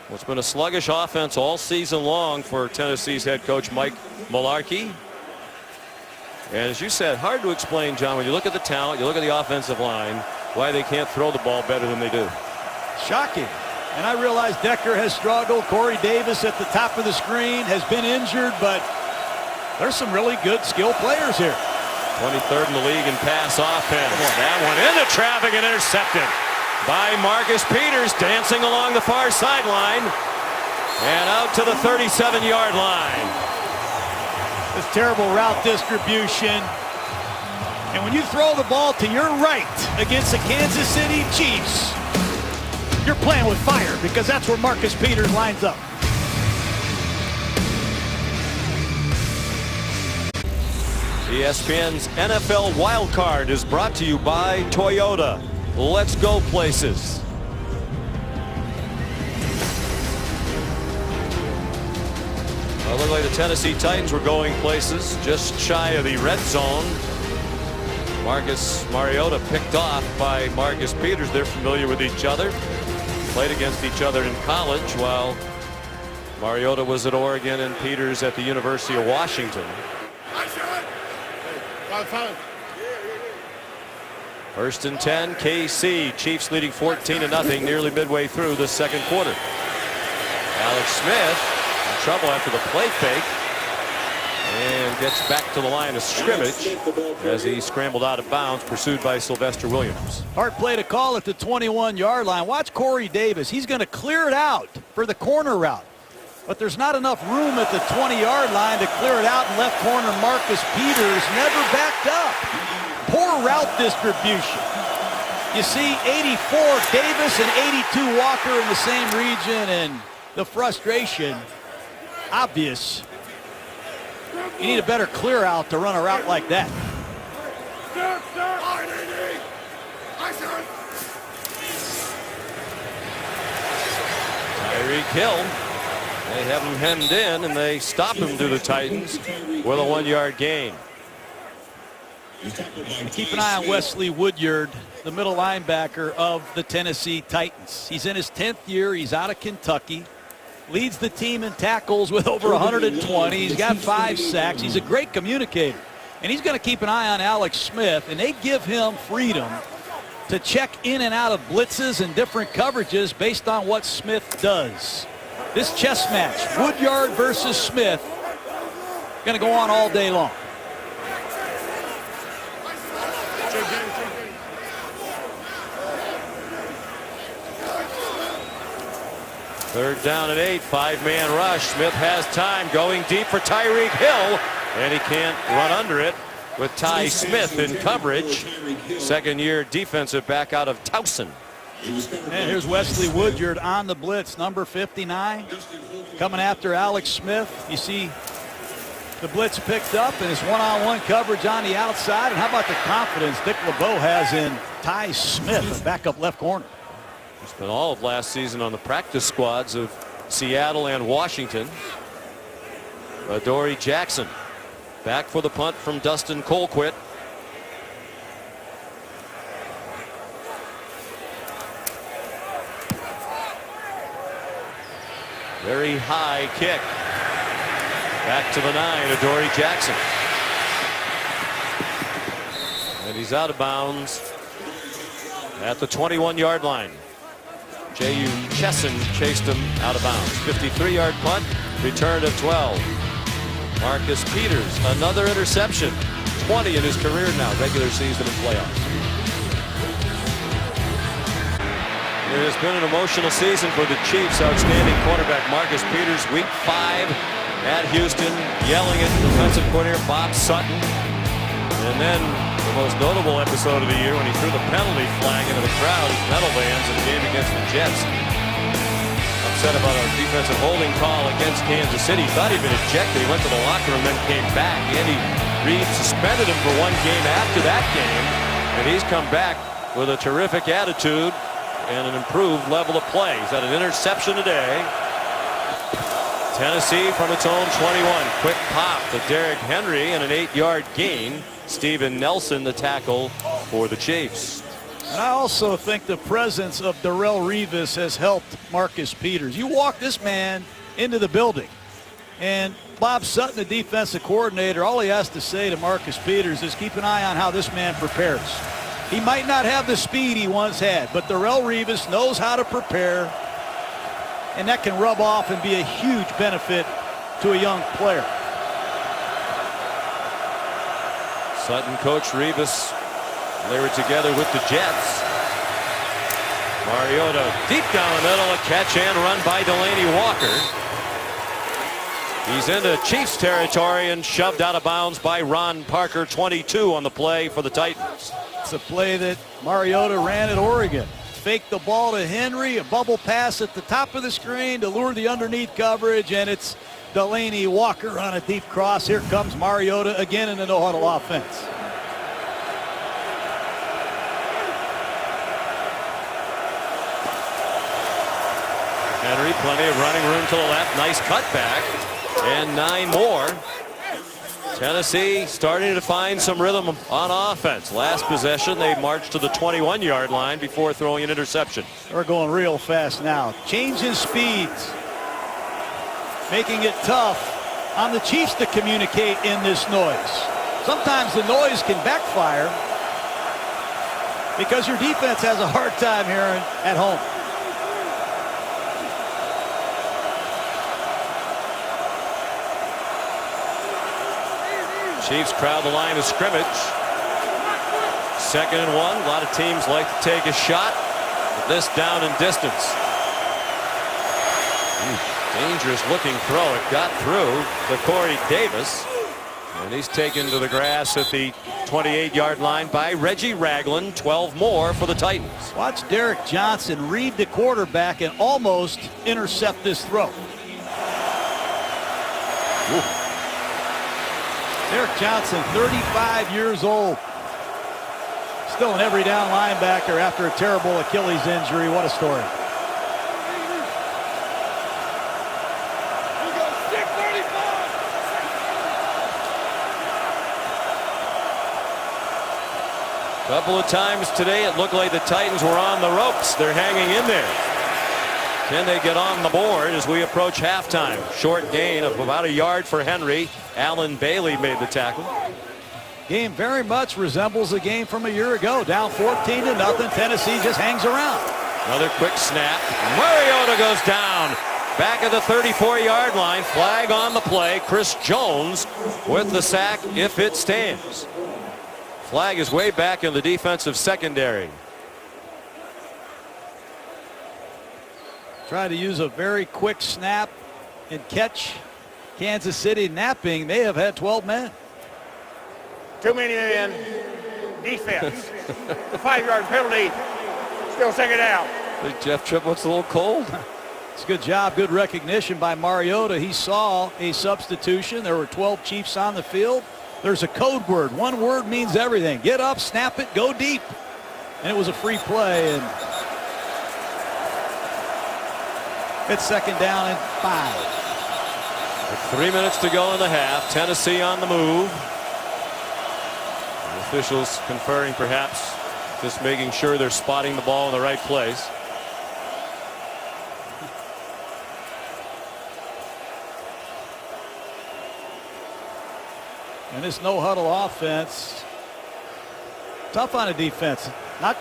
Well, it's been a sluggish offense all season long for Tennessee's head coach Mike Mularkey. And as you said, hard to explain, John, when you look at the talent, you look at the offensive line, why they can't throw the ball better than they do. Shocking. And I realize Decker has struggled. Corey Davis at the top of the screen has been injured, but there's some really good skill players here. 23rd in the league in pass offense. That one into traffic and intercepted by Marcus Peters, dancing along the far sideline and out to the 37-yard line. This terrible route distribution. And when you throw the ball to your right against the Kansas City Chiefs, you're playing with fire because that's where Marcus Peters lines up. ESPN's NFL Wildcard is brought to you by Toyota. Let's go places. Well, it looked like the Tennessee Titans were going places just shy of the red zone. Marcus Mariota picked off by Marcus Peters. They're familiar with each other. Played against each other in college while Mariota was at Oregon and Peters at the University of Washington. First and 10, KC. Chiefs leading 14-0 nearly midway through the second quarter. Alex Smith in trouble after the play fake and gets back to the line of scrimmage as he scrambled out of bounds, pursued by Sylvester Williams. Hard play to call at the 21-yard line. Watch Corey Davis. He's going to clear it out for the corner route. But there's not enough room at the 20-yard line to clear it out, and left corner Marcus Peters never backed up. Poor route distribution. You see 84 Davis and 82 Walker in the same region, and the frustration obvious. You need a better clear out to run a route like that. Tyreek Hill. They have him hemmed in, and they stop him to the Titans with a 1-yard gain. Keep an eye on Wesley Woodyard, the middle linebacker of the Tennessee Titans. He's in his 10th year. He's out of Kentucky. Leads the team in tackles with over 120. He's got 5 sacks. He's a great communicator. And he's going to keep an eye on Alex Smith, and they give him freedom to check in and out of blitzes and different coverages based on what Smith does. This chess match, Woodyard versus Smith, going to go on all day long. Third down and 8, 5-man rush. Smith has time, going deep for Tyreek Hill, and he can't run under it with Ty Smith in coverage. Second-year defensive back out of Towson. And here's Wesley Woodyard on the blitz, number 59, coming after Alex Smith. You see the blitz picked up and his one-on-one coverage on the outside. And how about the confidence Dick LeBeau has in Ty Smith, a backup left corner. He spent all of last season on the practice squads of Seattle and Washington. Adoree Jackson back for the punt from Dustin Colquitt. Very high kick. Back to the 9, Adoree Jackson. And he's out of bounds at the 21-yard line. J.U. Chesson chased him out of bounds. 53-yard punt, return of 12. Marcus Peters, another interception. 20 in his career now, regular season and playoffs. It has been an emotional season for the Chiefs. Outstanding quarterback Marcus Peters, week 5 at Houston, yelling at defensive coordinator Bob Sutton. And then the most notable episode of the year when he threw the penalty flag into the crowd at Meadowlands in the game against the Jets. Upset about a defensive holding call against Kansas City. Thought he'd been ejected. He went to the locker room, then came back. Andy Reid suspended him for 1 game after that game. And he's come back with a terrific attitude and an improved level of play. He's had an interception today. Tennessee from its own 21. Quick pop to Derrick Henry and an 8-yard gain. Steven Nelson the tackle for the Chiefs. And I also think the presence of Darrelle Revis has helped Marcus Peters. You walk this man into the building, and Bob Sutton, the defensive coordinator, all he has to say to Marcus Peters is keep an eye on how this man prepares. He might not have the speed he once had, but Darrelle Revis knows how to prepare, and that can rub off and be a huge benefit to a young player. Sutton coached Revis. They were together with the Jets. Mariota deep down the middle, a catch and run by Delaney Walker. He's into Chiefs territory and shoved out of bounds by Ron Parker. 22 on the play for the Titans. It's a play that Mariota ran at Oregon. Faked the ball to Henry, a bubble pass at the top of the screen to lure the underneath coverage, and it's Delaney Walker on a deep cross. Here comes Mariota again in the no-huddle offense. Henry, plenty of running room to the left. Nice cutback. And 9 more. Tennessee starting to find some rhythm on offense. Last possession, they marched to the 21-yard line before throwing an interception. We're going real fast now. Changing speeds. Making it tough on the Chiefs to communicate in this noise. Sometimes the noise can backfire because your defense has a hard time here at home. Chiefs crowd the line of scrimmage. 2nd and 1. A lot of teams like to take a shot. But this down and distance. Dangerous looking throw. It got through to Corey Davis. And he's taken to the grass at the 28-yard line by Reggie Ragland. 12 more for the Titans. Watch Derek Johnson read the quarterback and almost intercept this throw. Ooh. Derek Johnson, 35 years old. Still an every down linebacker after a terrible Achilles injury. What a story. Couple of times today it looked like the Titans were on the ropes. They're hanging in there. Can they get on the board as we approach halftime? Short gain of about 1 yard for Henry. Allen Bailey made the tackle. Game very much resembles a game from a year ago. Down 14-0. Tennessee just hangs around. Another quick snap. Mariota goes down. Back at the 34-yard line. Flag on the play. Chris Jones with the sack if it stands. Flag is way back in the defensive secondary. Try to use a very quick snap and catch. Kansas City napping. They have had 12 men. Too many men. Defense. 5-yard penalty. Still 2nd down. I think Jeff Triplett's a little cold. It's a good job. Good recognition by Mariota. He saw a substitution. There were 12 Chiefs on the field. There's a code word. One word means everything. Get up, snap it, go deep. And it was a free play. And it's 2nd down and 5. With 3 minutes to go in the half. Tennessee on the move. The officials conferring, perhaps just making sure they're spotting the ball in the right place. And this no-huddle offense, tough on a defense. Not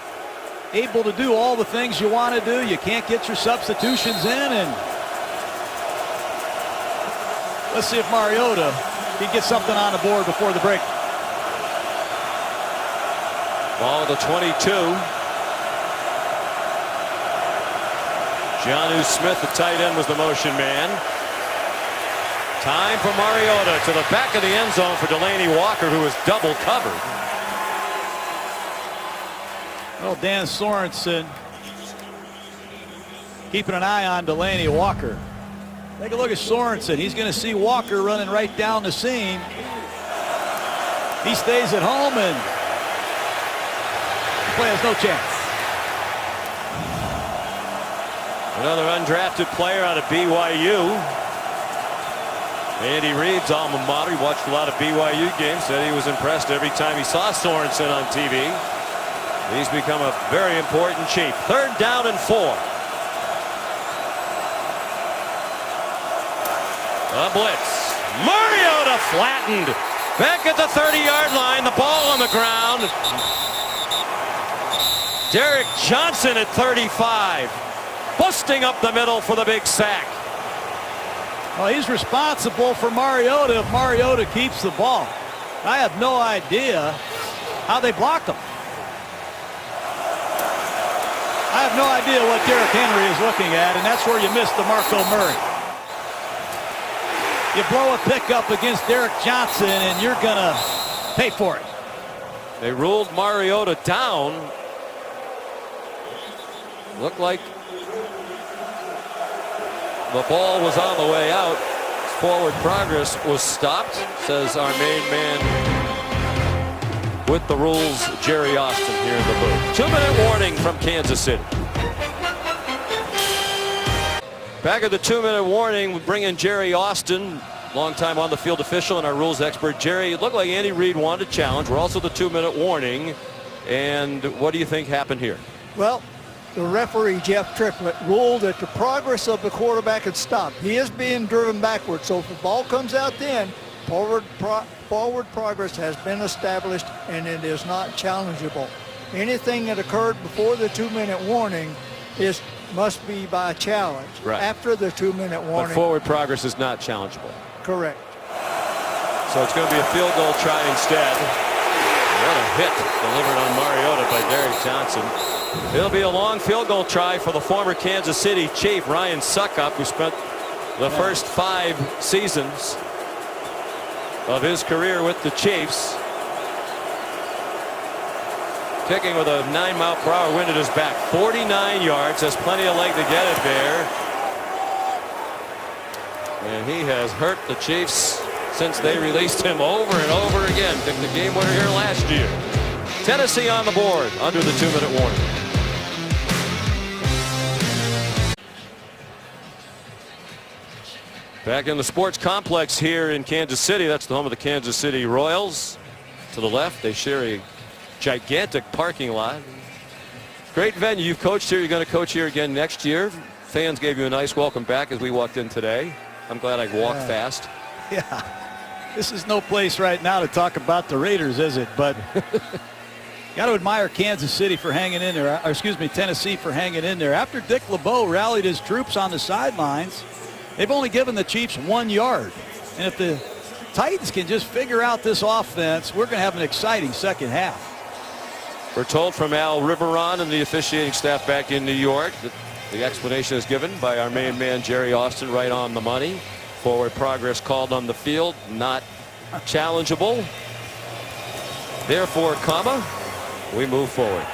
able to do all the things you want to do. You can't get your substitutions in. And let's see if Mariota can get something on the board before the break. Ball to 22. Jonnu Smith, the tight end, was the motion man. Time for Mariota to the back of the end zone for Delaney Walker, who is double covered. Well, Dan Sorensen keeping an eye on Delaney Walker. Take a look at Sorensen. He's going to see Walker running right down the seam. He stays at home, and the play has no chance. Another undrafted player out of BYU. Andy Reid's alma mater. He watched a lot of BYU games. Said he was impressed every time he saw Sorensen on TV. He's become a very important Chief. 3rd down and 4. A blitz. Mariota flattened. Back at the 30-yard line. The ball on the ground. Derek Johnson at 35. Busting up the middle for the big sack. Well, he's responsible for Mariota if Mariota keeps the ball. I have no idea how they blocked him. I have no idea what Derrick Henry is looking at, and that's where you missed DeMarco Murray. You blow a pickup against Derek Johnson, and you're going to pay for it. They ruled Mariota down. Looked like the ball was on the way out. Forward progress was stopped, says our main man with the rules, Jerry Austin, here in the booth. 2-minute warning from Kansas City. Back at the 2-minute warning, we bring in Jerry Austin, longtime on the field official and our rules expert. Jerry, it looked like Andy Reid wanted a challenge. We're also the 2-minute warning. And what do you think happened here? Well, the referee, Jeff Triplett, ruled that the progress of the quarterback had stopped. He is being driven backwards, so if the ball comes out then, forward progress has been established and it is not challengeable. Anything that occurred before the 2-minute warning must be by challenge. Right. After the 2-minute warning. But forward progress is not challengeable. Correct. So it's going to be a field goal try instead. What a hit delivered on Mariota by Derek Johnson. It'll be a long field goal try for the former Kansas City Chief, Ryan Suckup, who spent the first 5 seasons of his career with the Chiefs. Kicking with a 9-mile-per-hour wind at his back. 49 yards, has plenty of leg to get it there. And he has hurt the Chiefs since they released him over and over again. Took the game winner here last year. Tennessee on the board under the 2-minute warning. Back in the sports complex here in Kansas City. That's the home of the Kansas City Royals. To the left, they share a gigantic parking lot. Great venue. You've coached here. You're going to coach here again next year. Fans gave you a nice welcome back as we walked in today. I'm glad I walked fast. Yeah. This is no place right now to talk about the Raiders, is it? But got to admire Kansas City for hanging in there. Or excuse me, Tennessee for hanging in there. After Dick LeBeau rallied his troops on the sidelines, they've only given the Chiefs 1 yard. And if the Titans can just figure out this offense, we're going to have an exciting second half. We're told from Al Riveron and the officiating staff back in New York that the explanation is given by our main man Jerry Austin, right on the money. Forward progress called on the field, not challengeable. Therefore, we move forward.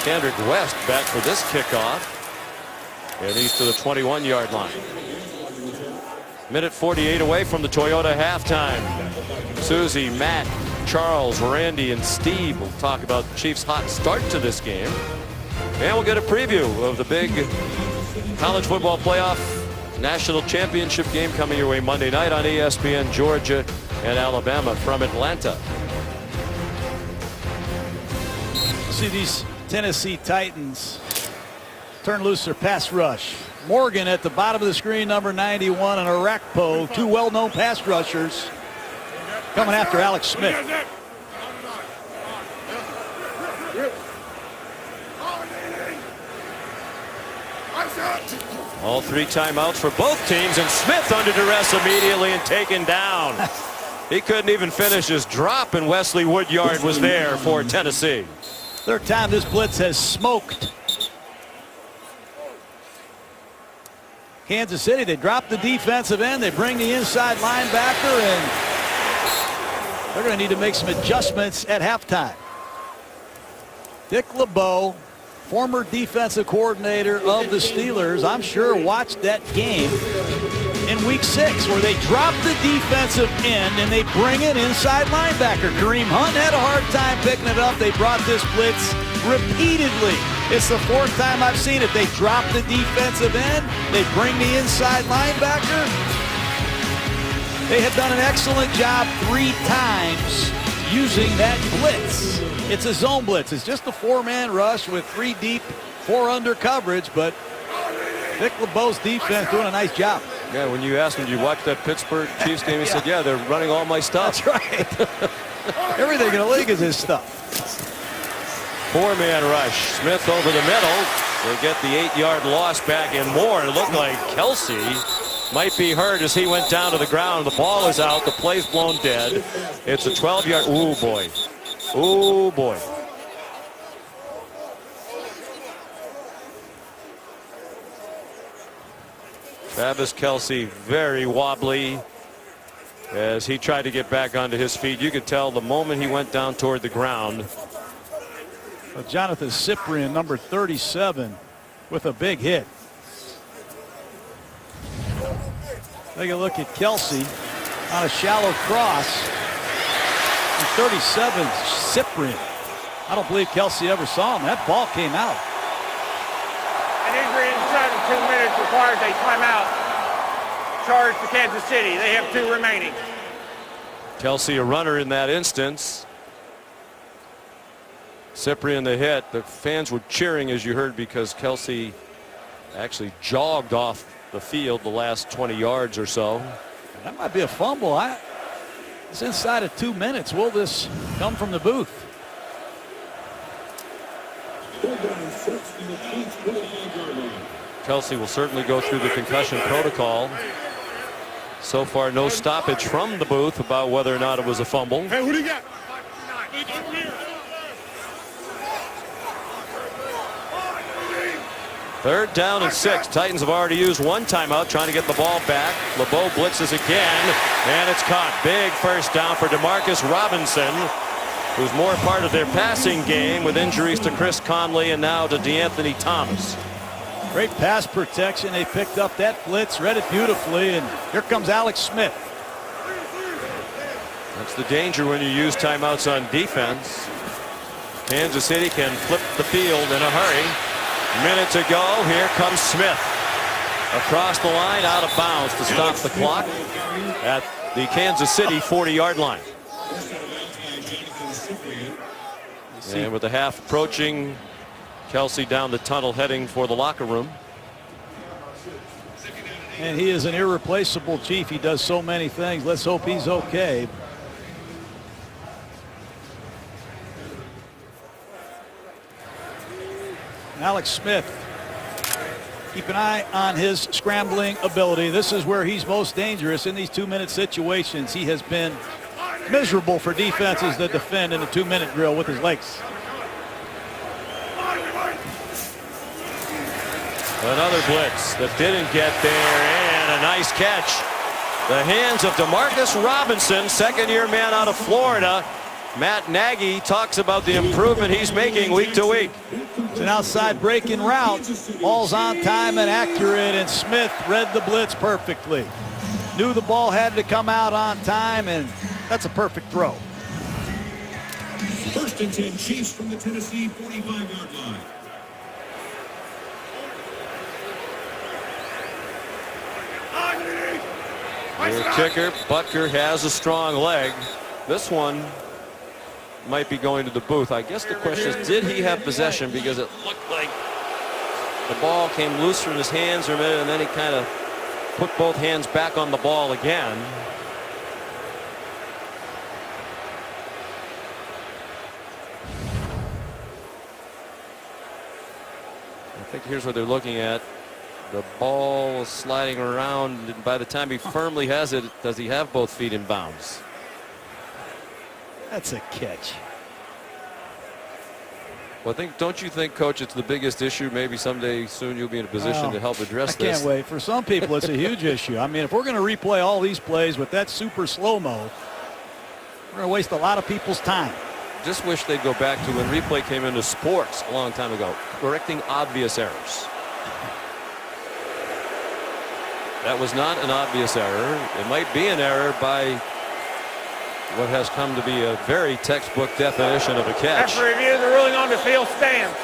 Kendrick West back for this kickoff. And he's to the 21-yard line. Minute 48 away from the Toyota halftime. Susie, Matt, Charles, Randy, and Steve will talk about the Chiefs' hot start to this game. And we'll get a preview of the big college football playoff national championship game coming your way Monday night on ESPN, Georgia and Alabama from Atlanta. See these Tennessee Titans turn loose their pass rush. Morgan at the bottom of the screen, number 91, and Arakpo, 2 well-known pass rushers coming after Alex Smith. All 3 timeouts for both teams, and Smith under duress immediately and taken down. He couldn't even finish his drop, and Wesley Woodyard was there for Tennessee. Third time this blitz has smoked Kansas City. They drop the defensive end. They bring the inside linebacker, and they're going to need to make some adjustments at halftime. Dick LeBeau, former defensive coordinator of the Steelers, I'm sure watched that game in week 6 where they drop the defensive end and they bring in inside linebacker. Kareem Hunt had a hard time picking it up. They brought this blitz repeatedly. It's the 4th time I've seen it. They drop the defensive end. They bring the inside linebacker. They have done an excellent job 3 times using that blitz. It's a zone blitz. It's just a 4-man rush with 3 deep, 4 under coverage, but Dick LeBeau's defense doing a nice job. Yeah, when you asked him, did you watch that Pittsburgh Chiefs game? He said, yeah, they're running all my stuff. That's right. Everything in the league is his stuff. 4-man rush. Smith over the middle. They get the 8-yard loss back and more. It looked like Kelsey might be hurt as he went down to the ground. The ball is out. The play's blown dead. It's a 12-yard. Ooh, boy. Ooh, boy. Travis Kelsey very wobbly as he tried to get back onto his feet. You could tell the moment he went down toward the ground. Well, Jonathan Cyprien, number 37, with a big hit. Take a look at Kelsey on a shallow cross. And 37, Cyprien. I don't believe Kelsey ever saw him. That ball came out. An injury inside of 2 minutes requires a timeout. Charge to Kansas City. They have 2 remaining. Kelsey a runner in that instance. Cyprien the hit. The fans were cheering, as you heard, because Kelsey actually jogged off the field the last 20 yards or so. That might be a fumble. It's inside of 2 minutes. Will this come from the booth? Kelsey will certainly go through the concussion protocol. So far, no stoppage from the booth about whether or not it was a fumble. Hey, who do you got? Third down and 6. Titans have already used 1 timeout trying to get the ball back. LeBeau blitzes again, and it's caught. Big first down for Demarcus Robinson, who's more part of their passing game with injuries to Chris Conley and now to DeAnthony Thomas. Great pass protection. They picked up that blitz, read it beautifully, and here comes Alex Smith. That's the danger when you use timeouts on defense. Kansas City can flip the field in a hurry. Minute to go. Here comes Smith across the line, out of bounds to stop the clock at the Kansas City 40-yard line. And with the half approaching, Kelsey down the tunnel heading for the locker room. And he is an irreplaceable Chief. He does so many things. Let's hope he's okay. Alex Smith, keep an eye on his scrambling ability. This is where he's most dangerous in these 2-minute situations. He has been miserable for defenses that defend in a 2-minute drill with his legs. Another blitz that didn't get there, and a nice catch. The hands of Demarcus Robinson, second-year man out of Florida. Matt Nagy talks about the improvement he's making week to week. It's an outside breaking route. Ball's on time and accurate, and Smith read the blitz perfectly. Knew the ball had to come out on time, and that's a perfect throw. First and 10, Chiefs from the Tennessee 45-yard line. Your kicker, Butker, has a strong leg. This one might be going to the booth. I guess the question is, did he have possession? Because it looked like the ball came loose from his hands for a minute, and then he kind of put both hands back on the ball again. I think here's what they're looking at. The ball sliding around, and by the time he firmly has it, does he have both feet in bounds? That's a catch. Well, don't you think, Coach, it's the biggest issue? Maybe someday soon you'll be in a position to help address this. I can't wait. For some people, it's a huge issue. I mean, if we're going to replay all these plays with that super slow-mo, we're going to waste a lot of people's time. Just wish they'd go back to when replay came into sports a long time ago, correcting obvious errors. That was not an obvious error. It might be an error by what has come to be a very textbook definition of a catch. After review, the ruling on the field stands.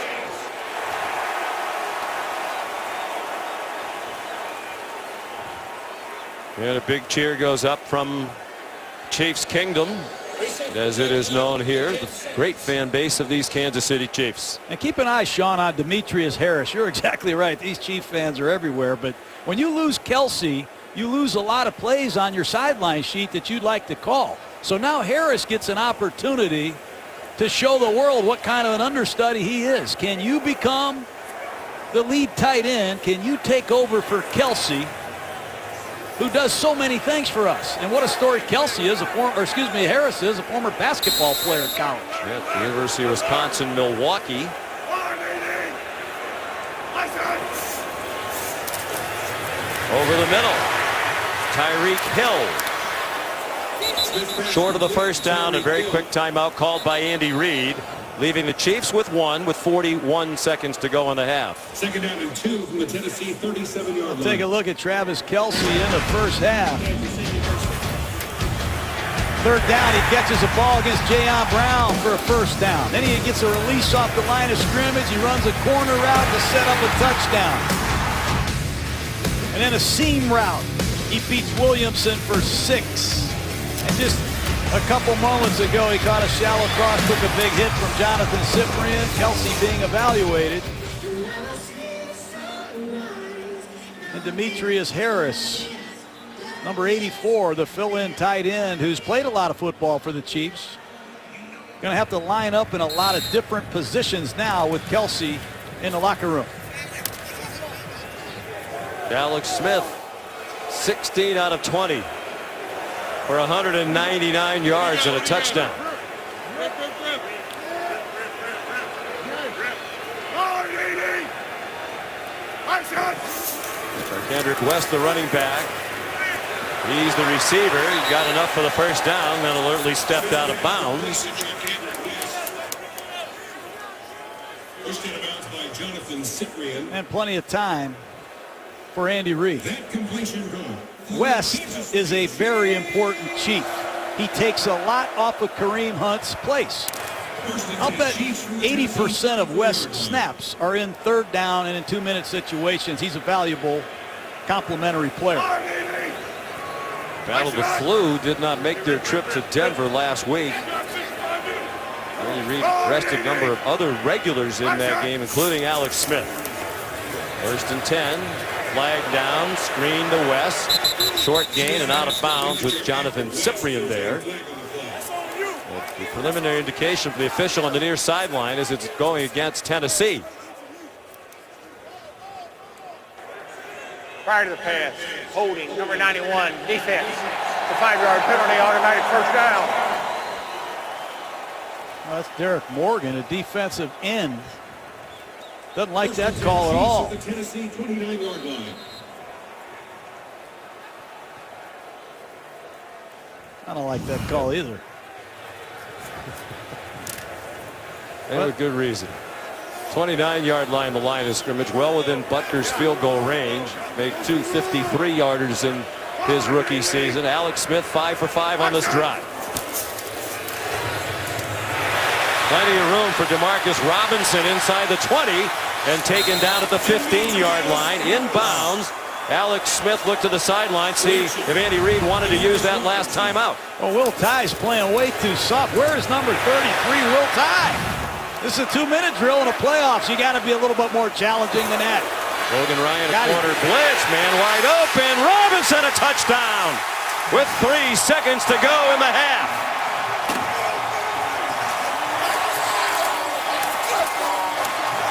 And a big cheer goes up from Chiefs Kingdom, as it is known here, the great fan base of these Kansas City Chiefs. And keep an eye, Sean, on Demetrius Harris. You're exactly right. These Chief fans are everywhere. But when you lose Kelsey, you lose a lot of plays on your sideline sheet that you'd like to call. So now Harris gets an opportunity to show the world what kind of an understudy he is. Can you become the lead tight end? Can you take over for Kelsey, who does so many things for us? And what a story Harris is, a former basketball player in college. Yeah, the University of Wisconsin, Milwaukee. Over the middle, Tyreek Hill. Short of the first down, a very quick timeout called by Andy Reid, leaving the Chiefs with 1 with 41 seconds to go in the half. Second down and 2 from the Tennessee 37-yard line. Take a look at Travis Kelce in the first half. Third down, he catches a ball against Jayon Brown for a first down. Then he gets a release off the line of scrimmage. He runs a corner route to set up a touchdown. And then a seam route. He beats Williamson for 6. And just a couple moments ago, he caught a shallow cross, took a big hit from Jonathan Cyprien. Kelce being evaluated. And Demetrius Harris, number 84, the fill-in tight end, who's played a lot of football for the Chiefs. Going to have to line up in a lot of different positions now with Kelce in the locker room. Alex Smith, 16 out of 20 for 199 yards and a touchdown. Kendrick West, the running back. He's the receiver. He got enough for the first down, then alertly stepped out of bounds. Pushed out of bounds by Jonathan Cyprien. And plenty of time for Andy Reid. That completion goal. West is a very important Chief. He takes a lot off of Kareem Hunt's place. I'll bet 80% of West's snaps are in third down and in 2-minute situations. He's a valuable complementary player. Battle of the Flu did not make their trip to Denver last week. Andy Reid rested a number of other regulars in that game, including Alex Smith. First and 10. Flag down, screen to West, short gain and out of bounds with Jonathan Cyprien there. The preliminary indication from the official on the near sideline is it's going against Tennessee. Prior to the pass, holding, number 91, defense. The 5-yard penalty, automatic first down. Well, that's Derek Morgan, a defensive end. Doesn't like that call at all. The Tennessee 29-yard line. I don't like that call either. And with good reason. 29-yard line, the line of scrimmage, well within Butker's field goal range. Made 2 53-yarders in his rookie season. Alex Smith 5 for 5 on this drive. Plenty of room for DeMarcus Robinson inside the 20 and taken down at the 15-yard line. Inbounds. Alex Smith looked to the sideline, see if Andy Reid wanted to use that last timeout. Well, Will Tye's playing way too soft. Where is number 33, Will Tye? This is a 2-minute drill in the playoffs. You got to be a little bit more challenging than that. Logan Ryan, a corner blitz, man wide open. Robinson, a touchdown with 3 seconds to go in the half.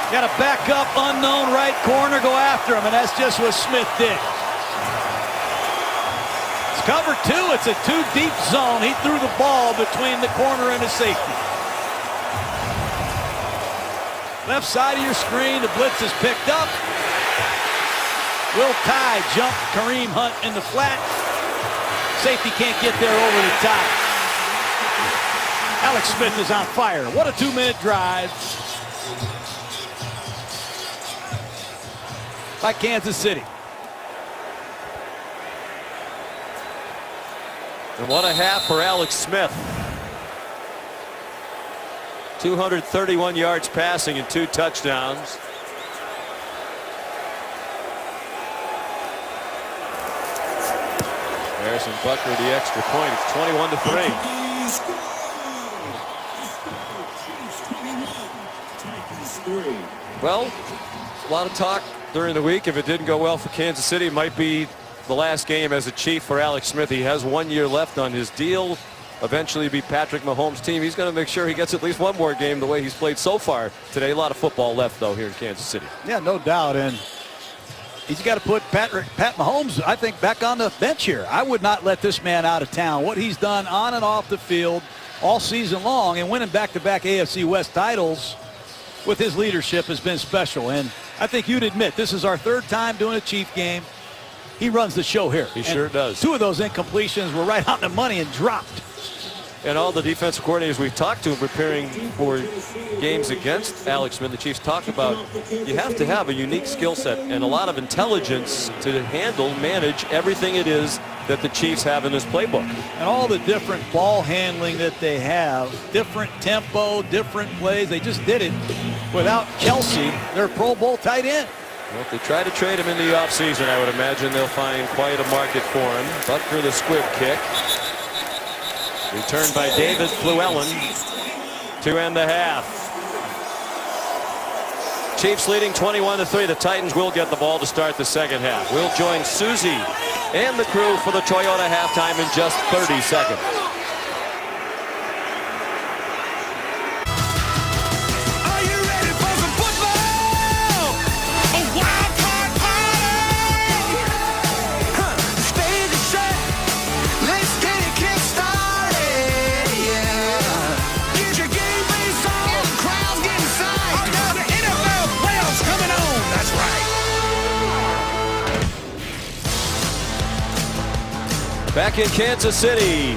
Got to back up, unknown right corner, go after him, and that's just what Smith did. It's cover 2. It's a 2-deep zone. He threw the ball between the corner and the safety. Left side of your screen, the blitz is picked up. Will Tye jump Kareem Hunt in the flat. Safety can't get there over the top. Alex Smith is on fire. What a 2-minute drive by Kansas City. And what a half for Alex Smith. 231 yards passing and 2 touchdowns. Harrison Butker the extra point. It's 21-3. Well, a lot of talk during the week. If it didn't go well for Kansas City, it might be the last game as a Chief for Alex Smith. He has 1 year left on his deal. Eventually be Patrick Mahomes' team. He's going to make sure he gets at least one more game the way he's played so far today. A lot of football left, though, here in Kansas City. Yeah, no doubt. And he's got to put Pat Mahomes, I think, back on the bench here. I would not let this man out of town. What he's done on and off the field all season long and winning back-to-back AFC West titles with his leadership has been special. And I think you'd admit this is our 3rd time doing a Chief game. He runs the show here. He sure does. 2 of those incompletions were right on the money and dropped. And all the defensive coordinators we've talked to preparing for games against Alex Smith, the Chiefs talk about you have to have a unique skill set and a lot of intelligence to manage everything it is that the Chiefs have in this playbook. And all the different ball handling that they have, different tempo, different plays. They just did it without Kelsey, their Pro Bowl tight end. Well, if they try to trade him in the offseason, I would imagine they'll find quite a market for him. Butker the squib kick. Returned by David Fluellen to end the half. Chiefs leading 21-3. The Titans will get the ball to start the second half. We'll join Susie and the crew for the Toyota halftime in just 30 seconds. Are you ready for some football? A wildcard party! Stage is set. Let's get it kick-started, yeah. Get your game face on. The crowd's getting psyched. Oh, now the NFL playoffs coming on. That's right. Back in Kansas City.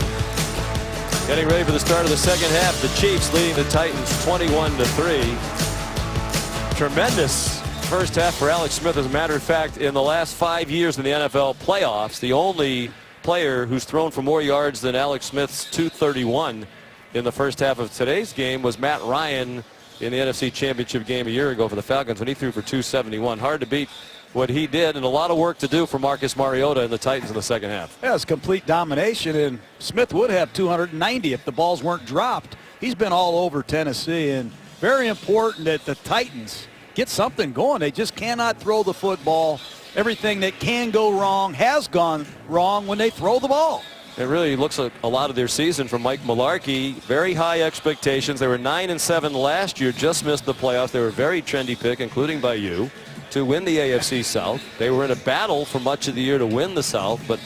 Getting ready for the start of the second half. The Chiefs leading the Titans 21-3. Tremendous first half for Alex Smith. As a matter of fact, in the last 5 years in the NFL playoffs, the only player who's thrown for more yards than Alex Smith's 231 in the first half of today's game was Matt Ryan in the NFC Championship game a year ago for the Falcons when he threw for 271. Hard to beat what he did, and a lot of work to do for Marcus Mariota and the Titans in the second half. Yeah, it's complete domination, and Smith would have 290 if the balls weren't dropped. He's been all over Tennessee, and very important that the Titans get something going. They just cannot throw the football. Everything that can go wrong has gone wrong when they throw the ball. It really looks like a lot of their season from Mike Mularkey. Very high expectations. They were 9-7 last year, just missed the playoffs. They were a very trendy pick, including by you, to win the AFC South. They were in a battle for much of the year to win the South, but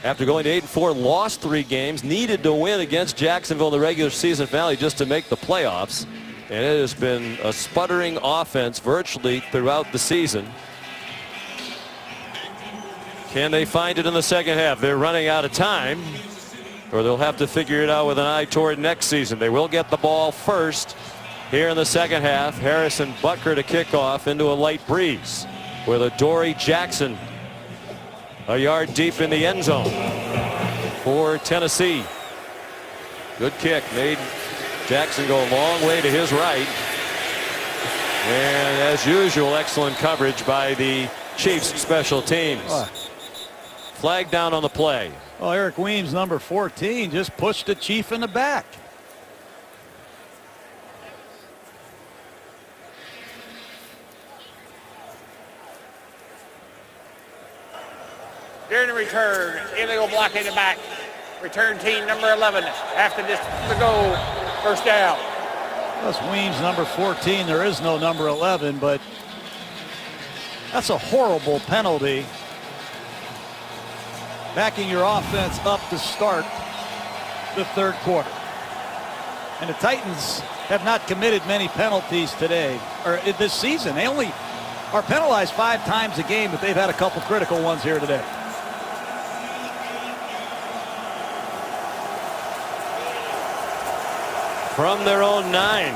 after going to 8-4, lost 3 games, needed to win against Jacksonville in the regular season finale just to make the playoffs. And it has been a sputtering offense virtually throughout the season. Can they find it in the second half? They're running out of time, or they'll have to figure it out with an eye toward next season. They will get the ball first here in the second half. Harrison Butker to kick off into a light breeze with a Dory Jackson a yard deep in the end zone for Tennessee. Good kick. Made Jackson go a long way to his right. And as usual, excellent coverage by the Chiefs special teams. Flag down on the play. Well, Eric Weems, number 14, just pushed the Chief in the back. During the return, illegal block in the back. Return team number 11. After this to go, first down. That's Weems, number 14. There is no number 11, but that's a horrible penalty. Backing your offense up to start the third quarter. And the Titans have not committed many penalties today, or this season. They only are penalized 5 times a game, but they've had a couple critical ones here today. From their own 9.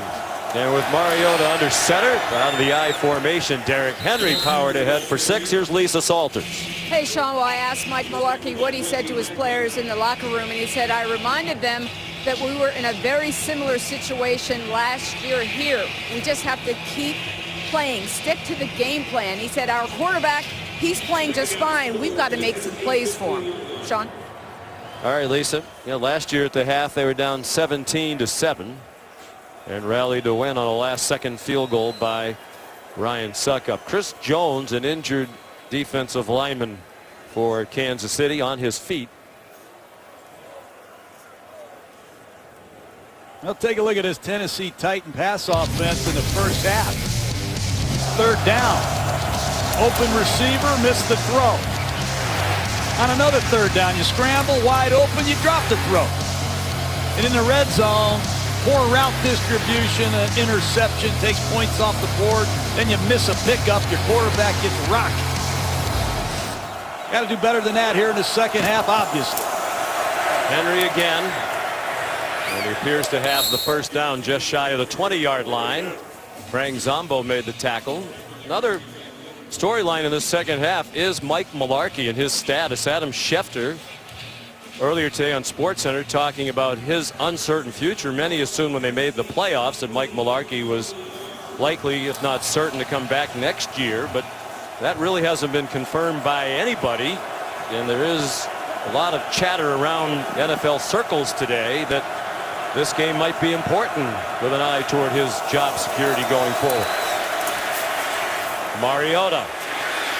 And with Mariota under center, out of the I formation, Derrick Henry powered ahead for 6. Here's Lisa Salters. Hey, Sean, well, I asked Mike Mularkey what he said to his players in the locker room, and he said, I reminded them that we were in a very similar situation last year here. We just have to keep playing, stick to the game plan. He said, our quarterback, he's playing just fine. We've got to make some plays for him. Sean? All right, Lisa. Last year at the half, they were down 17-7 and rallied to win on a last-second field goal by Ryan Suckup. Chris Jones, an injured defensive lineman for Kansas City, on his feet. Now take a look at this Tennessee Titan pass offense in the first half. 3rd down. Open receiver, missed the throw. On another 3rd down, you scramble, wide open, you drop the throw. And in the red zone, poor route distribution, an interception takes points off the board, then you miss a pickup, your quarterback gets rocked. Got to do better than that here in the second half, obviously. Henry again. And he appears to have the first down just shy of the 20-yard line. Frank Zombo made the tackle. Another storyline in the second half is Mike Mularkey and his status. Adam Schefter earlier today on SportsCenter talking about his uncertain future. Many assumed when they made the playoffs that Mike Mularkey was likely, if not certain, to come back next year. But that really hasn't been confirmed by anybody. And there is a lot of chatter around NFL circles today that this game might be important with an eye toward his job security going forward. Mariota,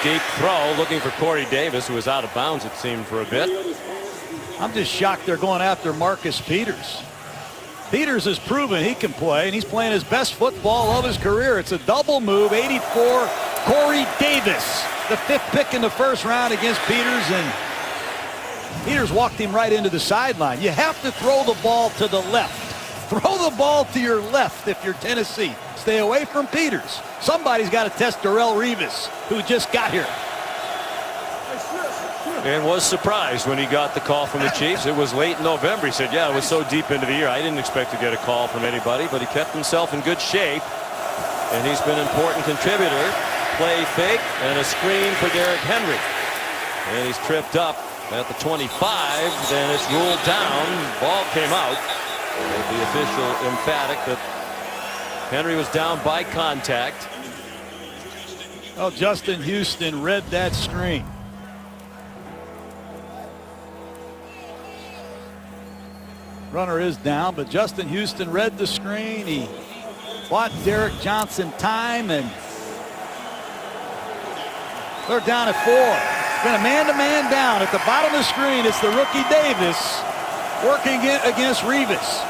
deep throw, looking for Corey Davis, who was out of bounds, it seemed, for a bit. I'm just shocked they're going after Marcus Peters. Peters has proven he can play, and he's playing his best football of his career. It's a double move, 84, Corey Davis, the 5th pick in the first round against Peters, and Peters walked him right into the sideline. You have to throw the ball to the left. Throw the ball to your left if you're Tennessee. Stay away from Peters. Somebody's got to test Darrelle Revis, who just got here. And was surprised when he got the call from the Chiefs. It was late in November. He said, yeah, it was so deep into the year, I didn't expect to get a call from anybody, but he kept himself in good shape. And he's been an important contributor. Play fake and a screen for Derrick Henry. And he's tripped up at the 25, then it's ruled down. Ball came out. The official emphatic that Henry was down by contact. Oh, Justin Houston read that screen. Runner is down, but Justin Houston read the screen. He bought Derek Johnson time, and they're down at 4. Been a man-to-man down at the bottom of the screen. It's the rookie Davis working against Revis.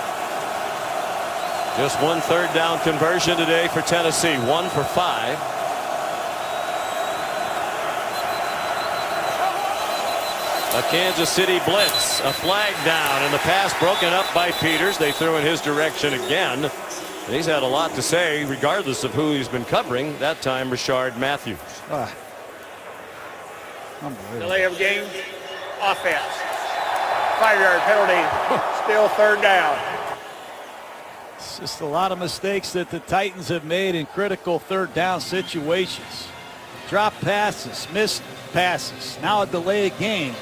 Just 1 3rd down conversion today for Tennessee. 1 for 5. A Kansas City blitz, a flag down, and the pass broken up by Peters. They threw in his direction again. And he's had a lot to say regardless of who he's been covering. That time Rashard Matthews. Delay of game, offense. 5-yard penalty, still 3rd down. It's just a lot of mistakes that the Titans have made in critical 3rd down situations. Drop passes, missed passes, now a delay of game.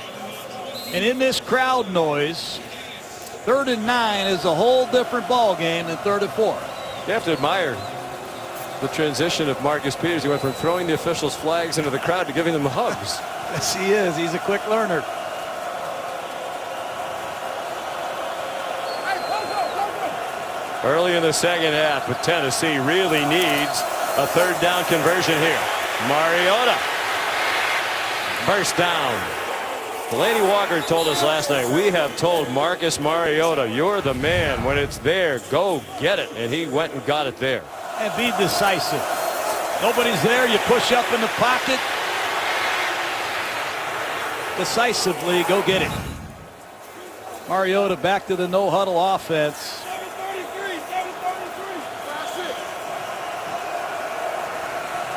And in this crowd noise, 3rd and 9 is a whole different ball game than 3rd and 4. You have to admire the transition of Marcus Peters. He went from throwing the officials' flags into the crowd to giving them hugs. Yes, he is. He's a quick learner. Early in the second half, but Tennessee really needs a 3rd down conversion here. Mariota. First down. Delaney Walker told us last night, we have told Marcus Mariota, you're the man. When it's there, go get it. And he went and got it there. And be decisive. Nobody's there. You push up in the pocket. Decisively, go get it. Mariota back to the no-huddle offense.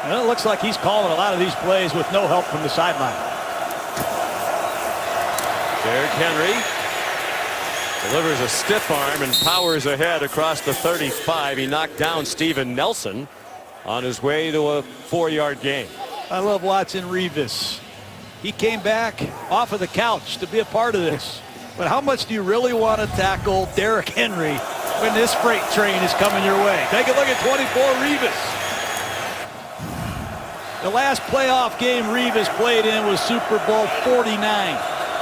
Well, it looks like he's calling a lot of these plays with no help from the sideline. Derrick Henry delivers a stiff arm and powers ahead across the 35. He knocked down Steven Nelson on his way to a 4-yard gain. I love watching Revis. He came back off of the couch to be a part of this. But how much do you really want to tackle Derrick Henry when this freight train is coming your way? Take a look at 24 Revis. The last playoff game Revis played in was Super Bowl 49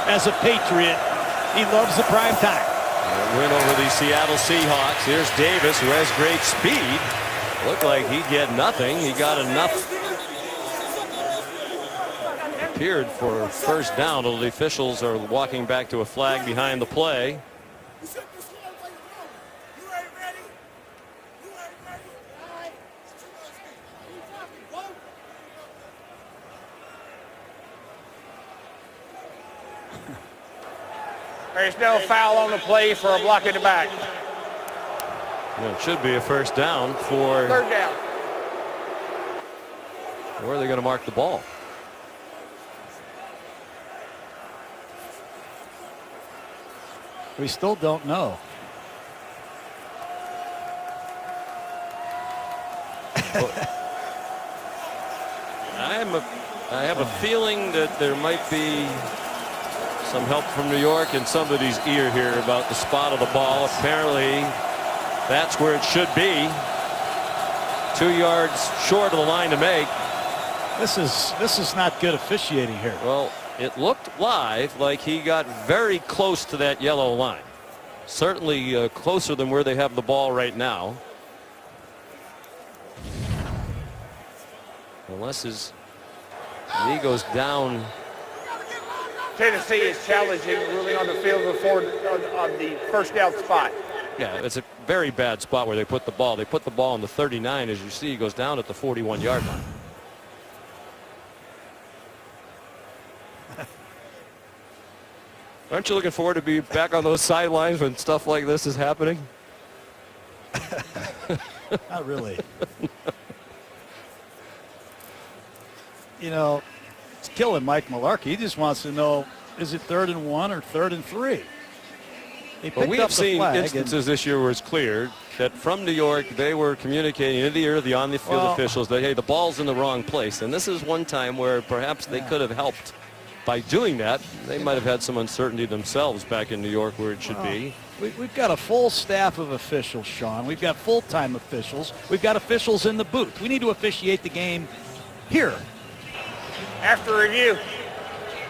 as a Patriot. He loves the prime time. Win over the Seattle Seahawks. Here's Davis, who has great speed. Looked like he'd get nothing. He got enough. Appeared for first down, although the officials are walking back to a flag behind the play. There's no foul on the play for a block in the back. Well, it should be a first down for. Third down. Where are they going to mark the ball? We still don't know. I have a feeling that there might be some help from New York in somebody's ear here about the spot of the ball. Apparently, that's where it should be. 2 yards short of the line to make. This is not good officiating here. Well, it looked live like he got very close to that yellow line. Certainly closer than where they have the ball right now. Unless his knee goes down. Tennessee is challenging ruling on the field before on the first down spot. Yeah, it's a very bad spot where they put the ball. They put the ball on the 39. As you see, he goes down at the 41-yard line. Aren't you looking forward to be back on those sidelines when stuff like this is happening? Not really. You know, it's killing Mike Mularkey. He just wants to know, is it 3rd and 1 or 3rd and 3? Well, we have seen instances this year where it's clear that from New York they were communicating in the ear of the on-the-field officials that, hey, the ball's in the wrong place. And this is one time where perhaps they could have helped by doing that. They might have had some uncertainty themselves back in New York where it should be. We've got a full staff of officials, Sean. We've got full-time officials. We've got officials in the booth. We need to officiate the game here. After review,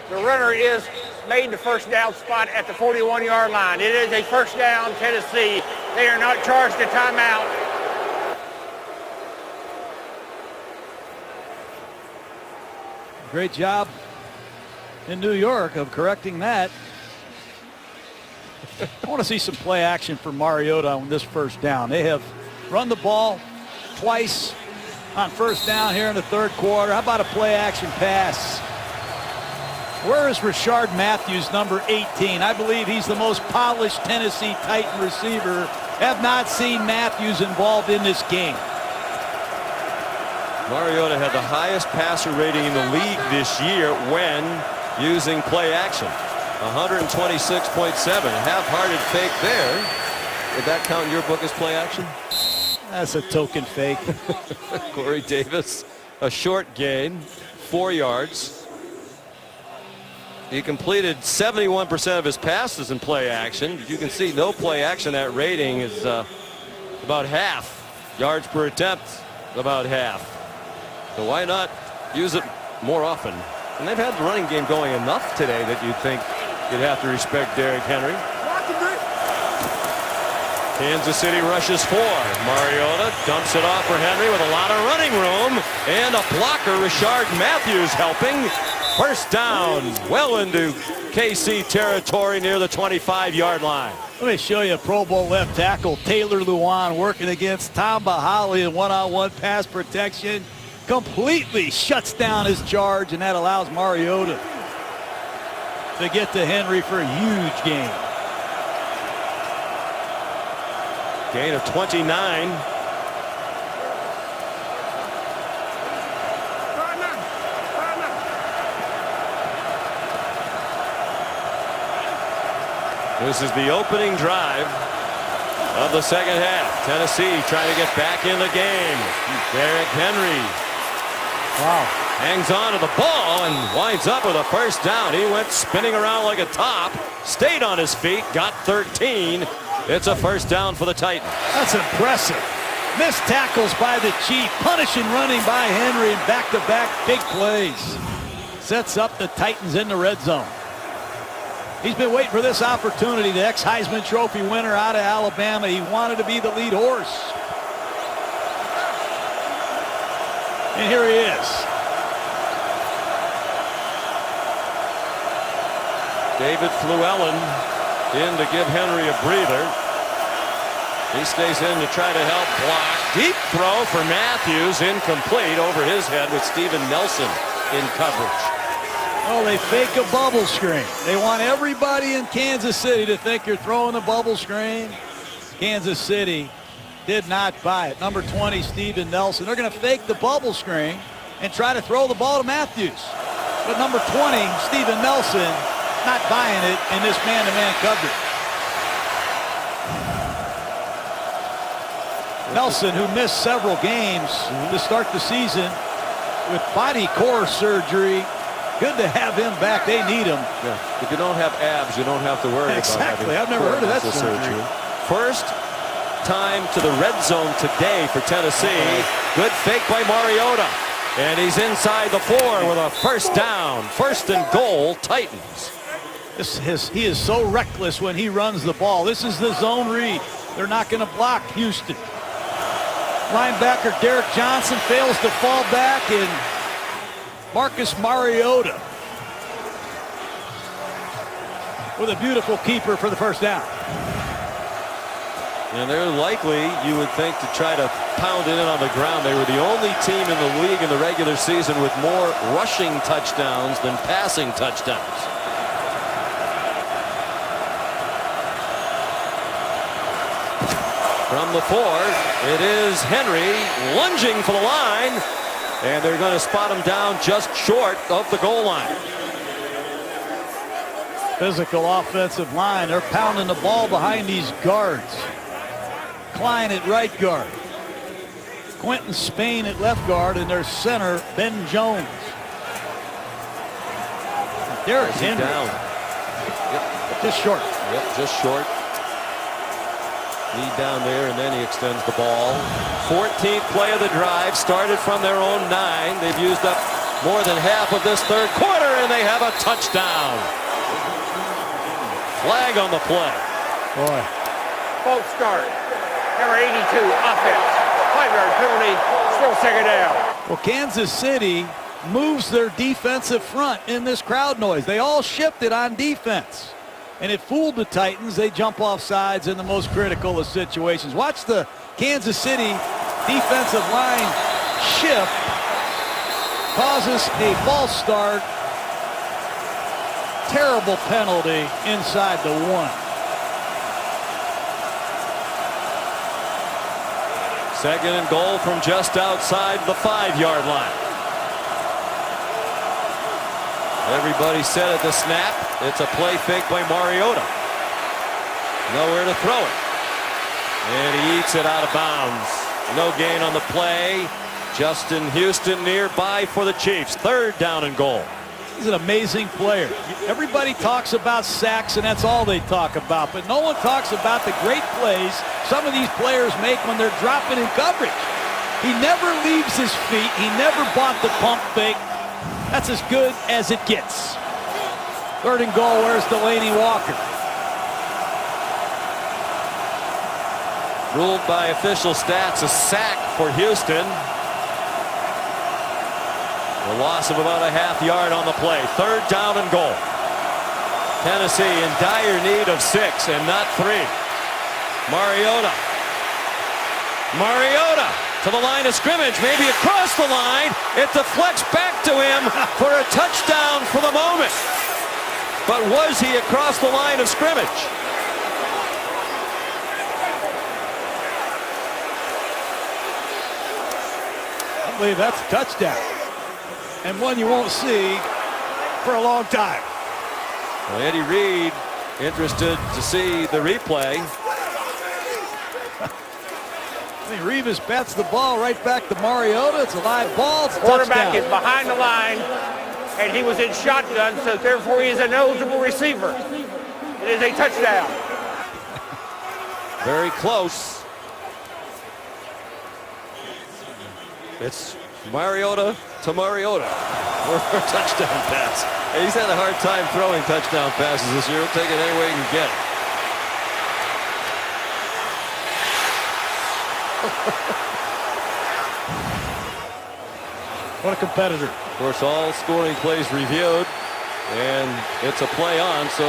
the runner is made the first down spot at the 41-yard line. It is a first down, Tennessee. They are not charged a timeout. Great job in New York of correcting that. I want to see some play action for Mariota on this first down. They have run the ball twice on first down here in the third quarter. How about a play action pass? Where is Rashard Matthews, number 18? I believe he's the most polished Tennessee Titan receiver. Have not seen Matthews involved in this game. Mariota had the highest passer rating in the league this year when using play action. 126.7. Half-hearted fake there. Would that count in your book as play action? That's a token fake. Corey Davis, a short gain, 4 yards. He completed 71% of his passes in play action. You can see no play action. That rating is about half. Yards per attempt, about half. So why not use it more often? And they've had the running game going enough today that you'd think you'd have to respect Derrick Henry. Kansas City rushes 4. Mariota dumps it off for Henry with a lot of running room. And a blocker, Rashard Matthews, helping. First down, well into KC territory near the 25-yard line. Let me show you a Pro Bowl left tackle, Taylor Lewan, working against Tamba Holly in one-on-one pass protection. Completely shuts down his charge, and that allows Mariota to get to Henry for a huge gain. Gain of 29. This is the opening drive of the second half. Tennessee trying to get back in the game. Derrick Henry. Wow. Hangs on to the ball and winds up with a first down. He went spinning around like a top, stayed on his feet, got 13. It's a first down for the Titans. That's impressive. Missed tackles by the Chief, punishing running by Henry, and back-to-back big plays. Sets up the Titans in the red zone. He's been waiting for this opportunity. The ex-Heisman Trophy winner out of Alabama. He wanted to be the lead horse. And here he is. David Fluellen in to give Henry a breather. He stays in to try to help block. Deep throw for Matthews, incomplete, over his head with Steven Nelson in coverage. Oh, they fake a bubble screen. They want everybody in Kansas City to think you're throwing a bubble screen. Kansas City did not buy it. Number 20, Steven Nelson. They're going to fake the bubble screen and try to throw the ball to Matthews. But number 20, Steven Nelson, not buying it in this man-to-man coverage. Nelson, who missed several games to start the season with body core surgery. Good to have him back. They need him. Yeah. If you don't have abs, you don't have to worry about having. Exactly. I've never heard of that surgery. First time to the red zone today for Tennessee. Good fake by Mariota. And he's inside the 4 with a first down. First and goal, Titans. He is so reckless when he runs the ball. This is the zone read. They're not going to block Houston. Linebacker Derek Johnson fails to fall back, and Marcus Mariota with a beautiful keeper for the first down. And they're likely, you would think, to try to pound it in on the ground. They were the only team in the league in the regular season with more rushing touchdowns than passing touchdowns. From the 4, it is Henry lunging for the line, and they're going to spot him down just short of the goal line. Physical offensive line. They're pounding the ball behind these guards. Klein at right guard. Quentin Spain at left guard, and their center, Ben Jones. Derrick Henry. Down. Yep. Just short. Yep, just short. Lead down there, and then he extends the ball. 14th play of the drive, started from their own 9. They've used up more than half of this third quarter, and they have a touchdown. Flag on the play. Boy. False start. Number 82, offense. 5-yard penalty, still second down. Well, Kansas City moves their defensive front in this crowd noise. They all shifted on defense. And it fooled the Titans. They jump off sides in the most critical of situations. Watch the Kansas City defensive line shift. Causes a false start. Terrible penalty inside the 1. Second and goal from just outside the 5-yard line. Everybody said at the snap, it's a play fake by Mariota. Nowhere to throw it. And he eats it out of bounds. No gain on the play. Justin Houston nearby for the Chiefs. Third down and goal. He's an amazing player. Everybody talks about sacks, and that's all they talk about. But no one talks about the great plays some of these players make when they're dropping in coverage. He never leaves his feet. He never bought the pump fake. That's as good as it gets. Third and goal, where's Delaney Walker? Ruled by official stats a sack for Houston. A loss of about a half yard on the play. Third down and goal. Tennessee in dire need of 6 and not 3. Mariota. Mariota to the line of scrimmage, maybe across the line. It deflects back to him for a touchdown for the moment. But was he across the line of scrimmage? I believe that's a touchdown. And one you won't see for a long time. Well, Andy Reid interested to see the replay. I mean, Rivas bats the ball right back to Mariota. It's a live ball. It's a Quarterback touchdown. is behind the line, and he was in shotgun, so therefore he is an eligible receiver. It is a touchdown. Very close. It's Mariota to Mariota for a touchdown pass. And he's had a hard time throwing touchdown passes this year. He'll take it any way he can get it. What a competitor. Of course, all scoring plays reviewed, and it's a play on. So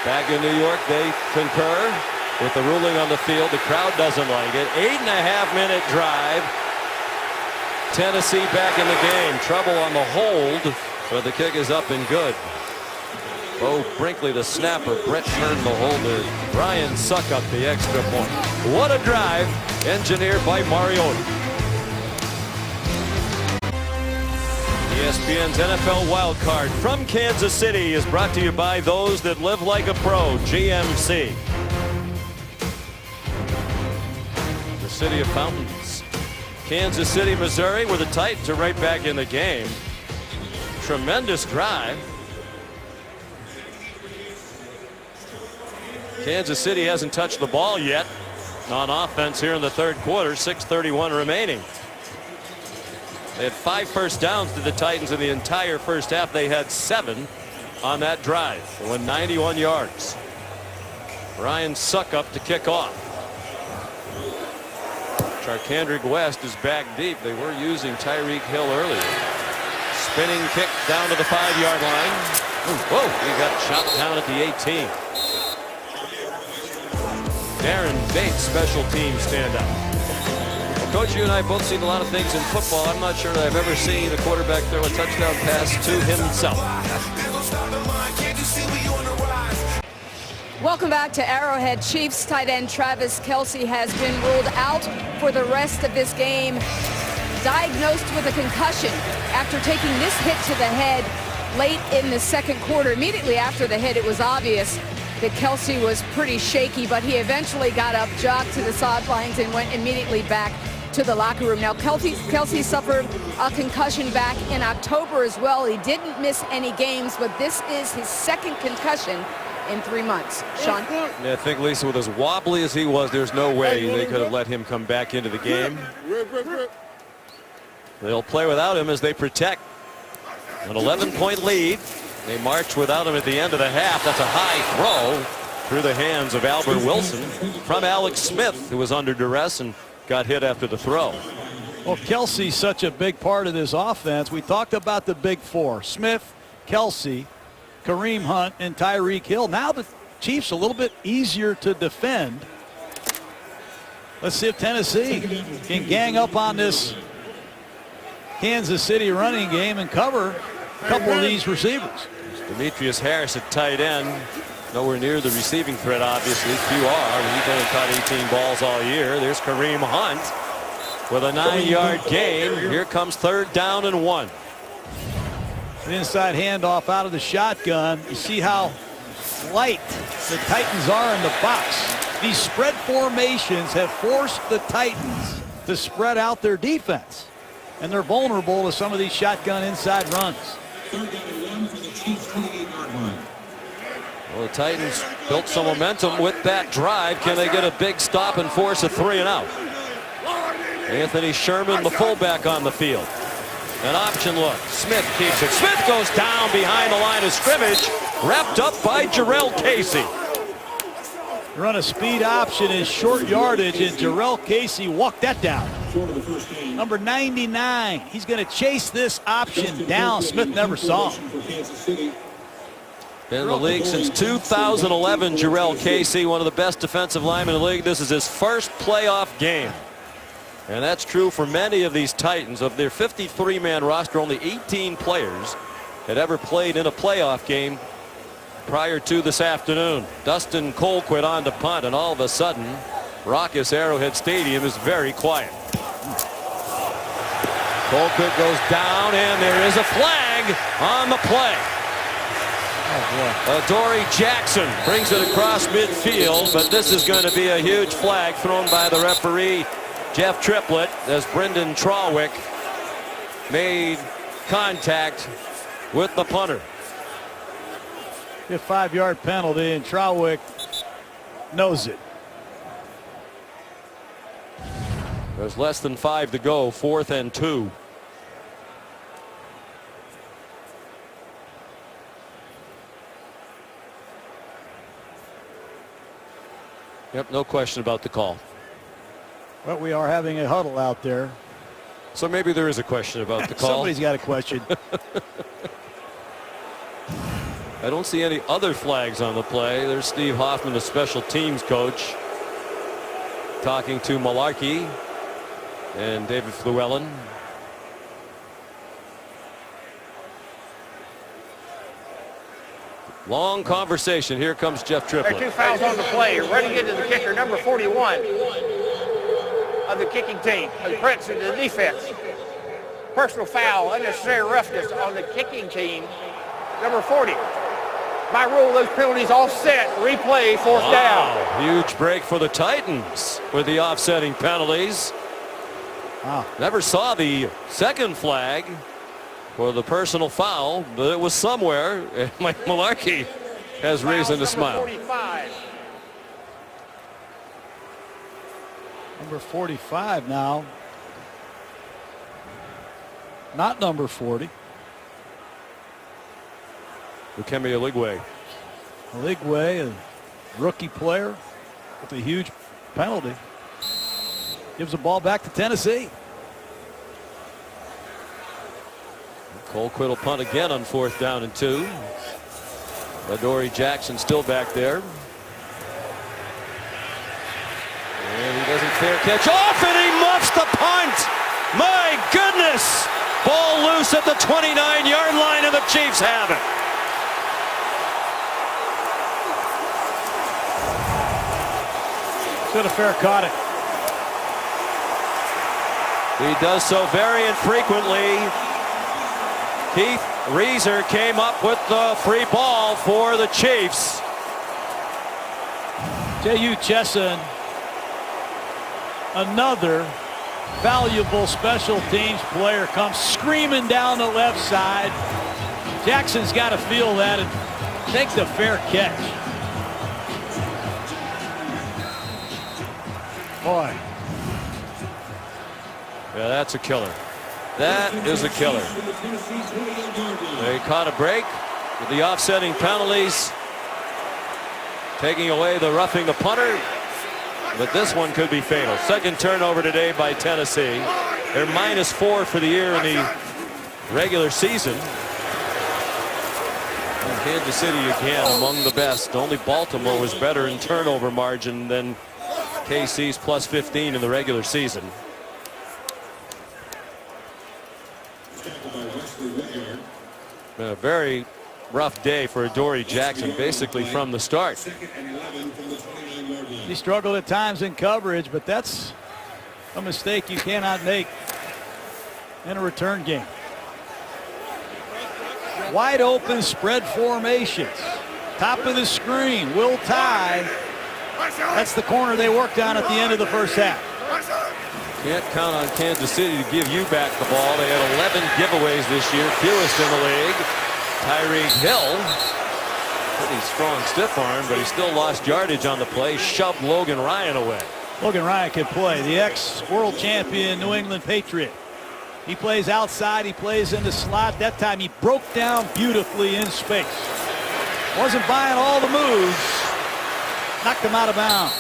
back in New York, they concur with the ruling on the field. The crowd doesn't like it. 8.5-minute drive. Tennessee back in the game. Trouble on the hold, but the kick is up and good. Bo Brinkley, the snapper. Brett Kern, the holder. Ryan Suckup, the extra point. What a drive engineered by Mariota. ESPN's NFL Wildcard from Kansas City is brought to you by those that live like a pro, GMC. The city of fountains. Kansas City, Missouri, where the Titans are right back in the game. Tremendous drive. Kansas City hasn't touched the ball yet on offense here in the third quarter. 6:31 remaining. They had 5 first downs to the Titans in the entire first half. They had 7 on that drive. They went 91 yards. Ryan Suckup to kick off. Charkandrick West is back deep. They were using Tyreek Hill earlier. Spinning kick down to the 5-yard line. Whoa, he got chopped down at the 18. Aaron Bates, special teams standout. Well, Coach, you and I both seen a lot of things in football. I'm not sure that I've ever seen a quarterback throw a touchdown pass to himself. Welcome back to Arrowhead. Chiefs tight end Travis Kelce has been ruled out for the rest of this game. Diagnosed with a concussion after taking this hit to the head late in the second quarter. Immediately after the hit, it was obvious that Kelce was pretty shaky, but he eventually got up, jogged to the sidelines, and went immediately back to the locker room. Now, Kelce suffered a concussion back in October as well. He didn't miss any games, but this is his second concussion in 3 months. Sean? Yeah, I think, Lisa, with as wobbly as he was, there's no way they could have let him come back into the game. They'll play without him as they protect an 11-point lead. They march without him at the end of the half. That's a high throw through the hands of Albert Wilson from Alex Smith, who was under duress and got hit after the throw. Well, Kelce's such a big part of this offense. We talked about the big four: Smith, Kelce, Kareem Hunt, and Tyreek Hill. Now the Chiefs a little bit easier to defend. Let's see if Tennessee can gang up on this Kansas City running game and cover a couple of these receivers. Demetrius Harris at tight end. Nowhere near the receiving threat, obviously. Few are. He's only caught 18 balls all year. There's Kareem Hunt with a 9-yard gain. Here comes 3rd down and 1. An inside handoff out of the shotgun. You see how light the Titans are in the box. These spread formations have forced the Titans to spread out their defense, and they're vulnerable to some of these shotgun inside runs. 3rd down and 1 for the Chiefs 28-yard line. Well, the Titans built some momentum with that drive. Can they get a big stop and force a 3-and-out? Anthony Sherman, the fullback, on the field. An option look. Smith keeps it. Smith goes down behind the line of scrimmage. Wrapped up by Jarrell Casey. Run a speed option in short yardage, and Jarrell Casey walked that down. Number 99. He's going to chase this option down. Smith never saw him. Been in the league since 2011, Jarrell Casey, one of the best defensive linemen in the league. This is his first playoff game. And that's true for many of these Titans. Of their 53-man roster, only 18 players had ever played in a playoff game prior to this afternoon. Dustin Colquitt on to punt, and all of a sudden, raucous Arrowhead Stadium is very quiet. Colquitt goes down, and there is a flag on the play. Adoree Jackson brings it across midfield, but this is going to be a huge flag thrown by the referee, Jeff Triplett, as Brendan Trawick made contact with the punter. A 5-yard penalty, and Trawick knows it. There's less than 5 to go, 4th and 2. Yep, no question about the call. But we are having a huddle out there. So maybe there is a question about the call. Somebody's got a question. I don't see any other flags on the play. There's Steve Hoffman, the special teams coach, talking to Malarkey and David Llewellyn. Long conversation. Here comes Jeff Triplett. There are 2 fouls on the play. Running into the kicker, number 41 of the kicking team. The Prince in the defense. Personal foul, unnecessary roughness on the kicking team, number 40. By rule, those penalties offset. Replay, 4th down. Huge break for the Titans with the offsetting penalties. Wow. Never saw the second flag for the personal foul, but it was somewhere. And Mike Malarkey has reason to smile. 45. Number 45 now. Not number 40. Ukemi Oligwe. Oligwe, a rookie player with a huge penalty. Gives the ball back to Tennessee. Colquitt will punt again on 4th down and 2. Adoree Jackson still back there. And he doesn't fair catch off, and he muffs the punt. My goodness. Ball loose at the 29-yard line, and the Chiefs have it. Should have fair caught it. He does so very infrequently. Keith Reeser came up with the free ball for the Chiefs. J.U. Chesson, another valuable special teams player, comes screaming down the left side. Jackson's got to feel that and take the fair catch. Boy. Yeah, that's a killer. That is a killer. They caught a break with the offsetting penalties, taking away the roughing the punter, but this one could be fatal. Second turnover today by Tennessee. They're -4 for the year in the regular season. And Kansas City again among the best. Only Baltimore was better in turnover margin than KC's +15 in the regular season. A very rough day for Adoree Jackson, basically from the start. He struggled at times in coverage, but that's a mistake you cannot make in a return game. Wide open spread formations. Top of the screen, Will Tye. That's the corner they worked on at the end of the first half. Can't count on Kansas City to give you back the ball. They had 11 giveaways this year, fewest in the league. Tyreek Hill, pretty strong stiff arm, but he still lost yardage on the play, shoved Logan Ryan away. Logan Ryan can play, the ex-world champion New England Patriot. He plays outside, he plays in the slot. That time he broke down beautifully in space. Wasn't buying all the moves. Knocked him out of bounds.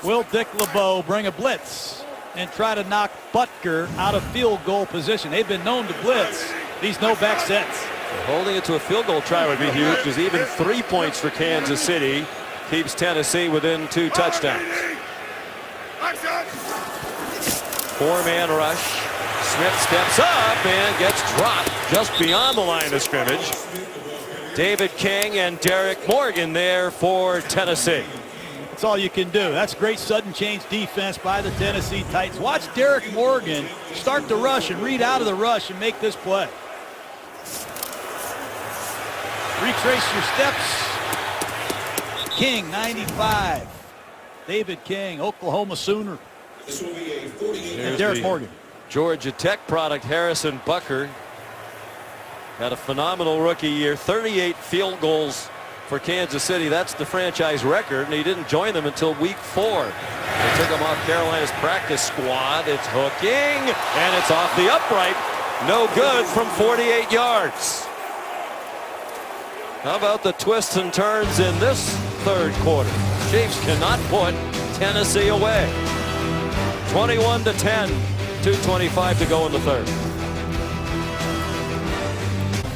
Will Dick LeBeau bring a blitz and try to knock Butker out of field goal position? They've been known to blitz these no-back sets. Holding it to a field goal try would be huge, because even 3 points for Kansas City keeps Tennessee within 2 touchdowns. 4-man rush. Smith steps up and gets dropped just beyond the line of scrimmage. David King and Derek Morgan there for Tennessee. That's all you can do. That's great sudden change defense by the Tennessee Titans. Watch Derek Morgan start the rush and read out of the rush and make this play. Retrace your steps. King, 95. David King, Oklahoma Sooner. This will be a 48. And Derek Morgan. Georgia Tech product Harrison Bucker had a phenomenal rookie year. 38 field goals for Kansas City. That's the franchise record, and he didn't join them until week 4. They took him off Carolina's practice squad. It's hooking, and it's off the upright. No good from 48 yards. How about the twists and turns in this third quarter? Chiefs cannot put Tennessee away. 21-10, 2:25 to go in the third.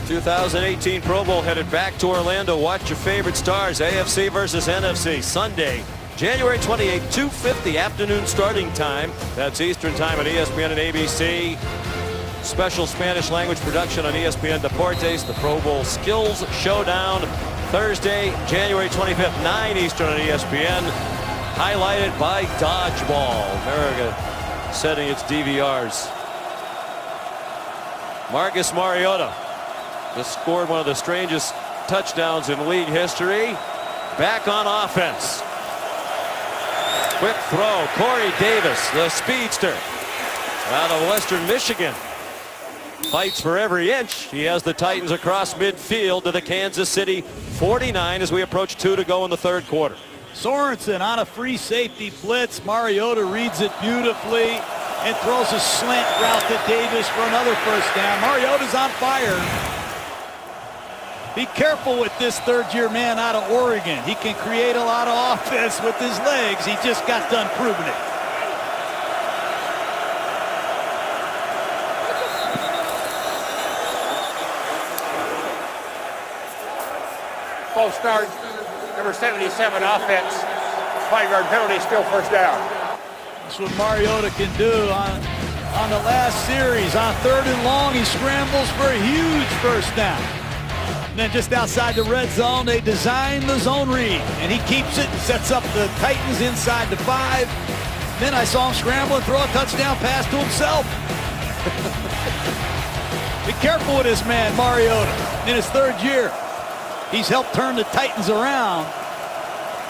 2018 Pro Bowl headed back to Orlando. Watch your favorite stars. AFC versus NFC Sunday, January 28, 2:50 afternoon starting time. That's Eastern time on ESPN and ABC. Special Spanish language production on ESPN Deportes. The Pro Bowl Skills Showdown, Thursday, January 25th, 9 Eastern on ESPN. Highlighted by Dodgeball. America setting its DVRs. Marcus Mariota just scored one of the strangest touchdowns in league history. Back on offense. Quick throw. Corey Davis, the speedster out of Western Michigan. Fights for every inch. He has the Titans across midfield to the Kansas City 49 as we approach 2 to go in the third quarter. Sorensen on a free safety blitz. Mariota reads it beautifully and throws a slant route to Davis for another first down. Mariota's on fire. Be careful with this third-year man out of Oregon. He can create a lot of offense with his legs. He just got done proving it. False start, number 77 offense. 5-yard penalty, still first down. That's what Mariota can do on the last series. On 3rd and long, he scrambles for a huge first down. And then just outside the red zone, they design the zone read. And he keeps it, sets up the Titans inside the 5. Then I saw him scramble and throw a touchdown pass to himself. Be careful with this man, Mariota, in his 3rd year. He's helped turn the Titans around.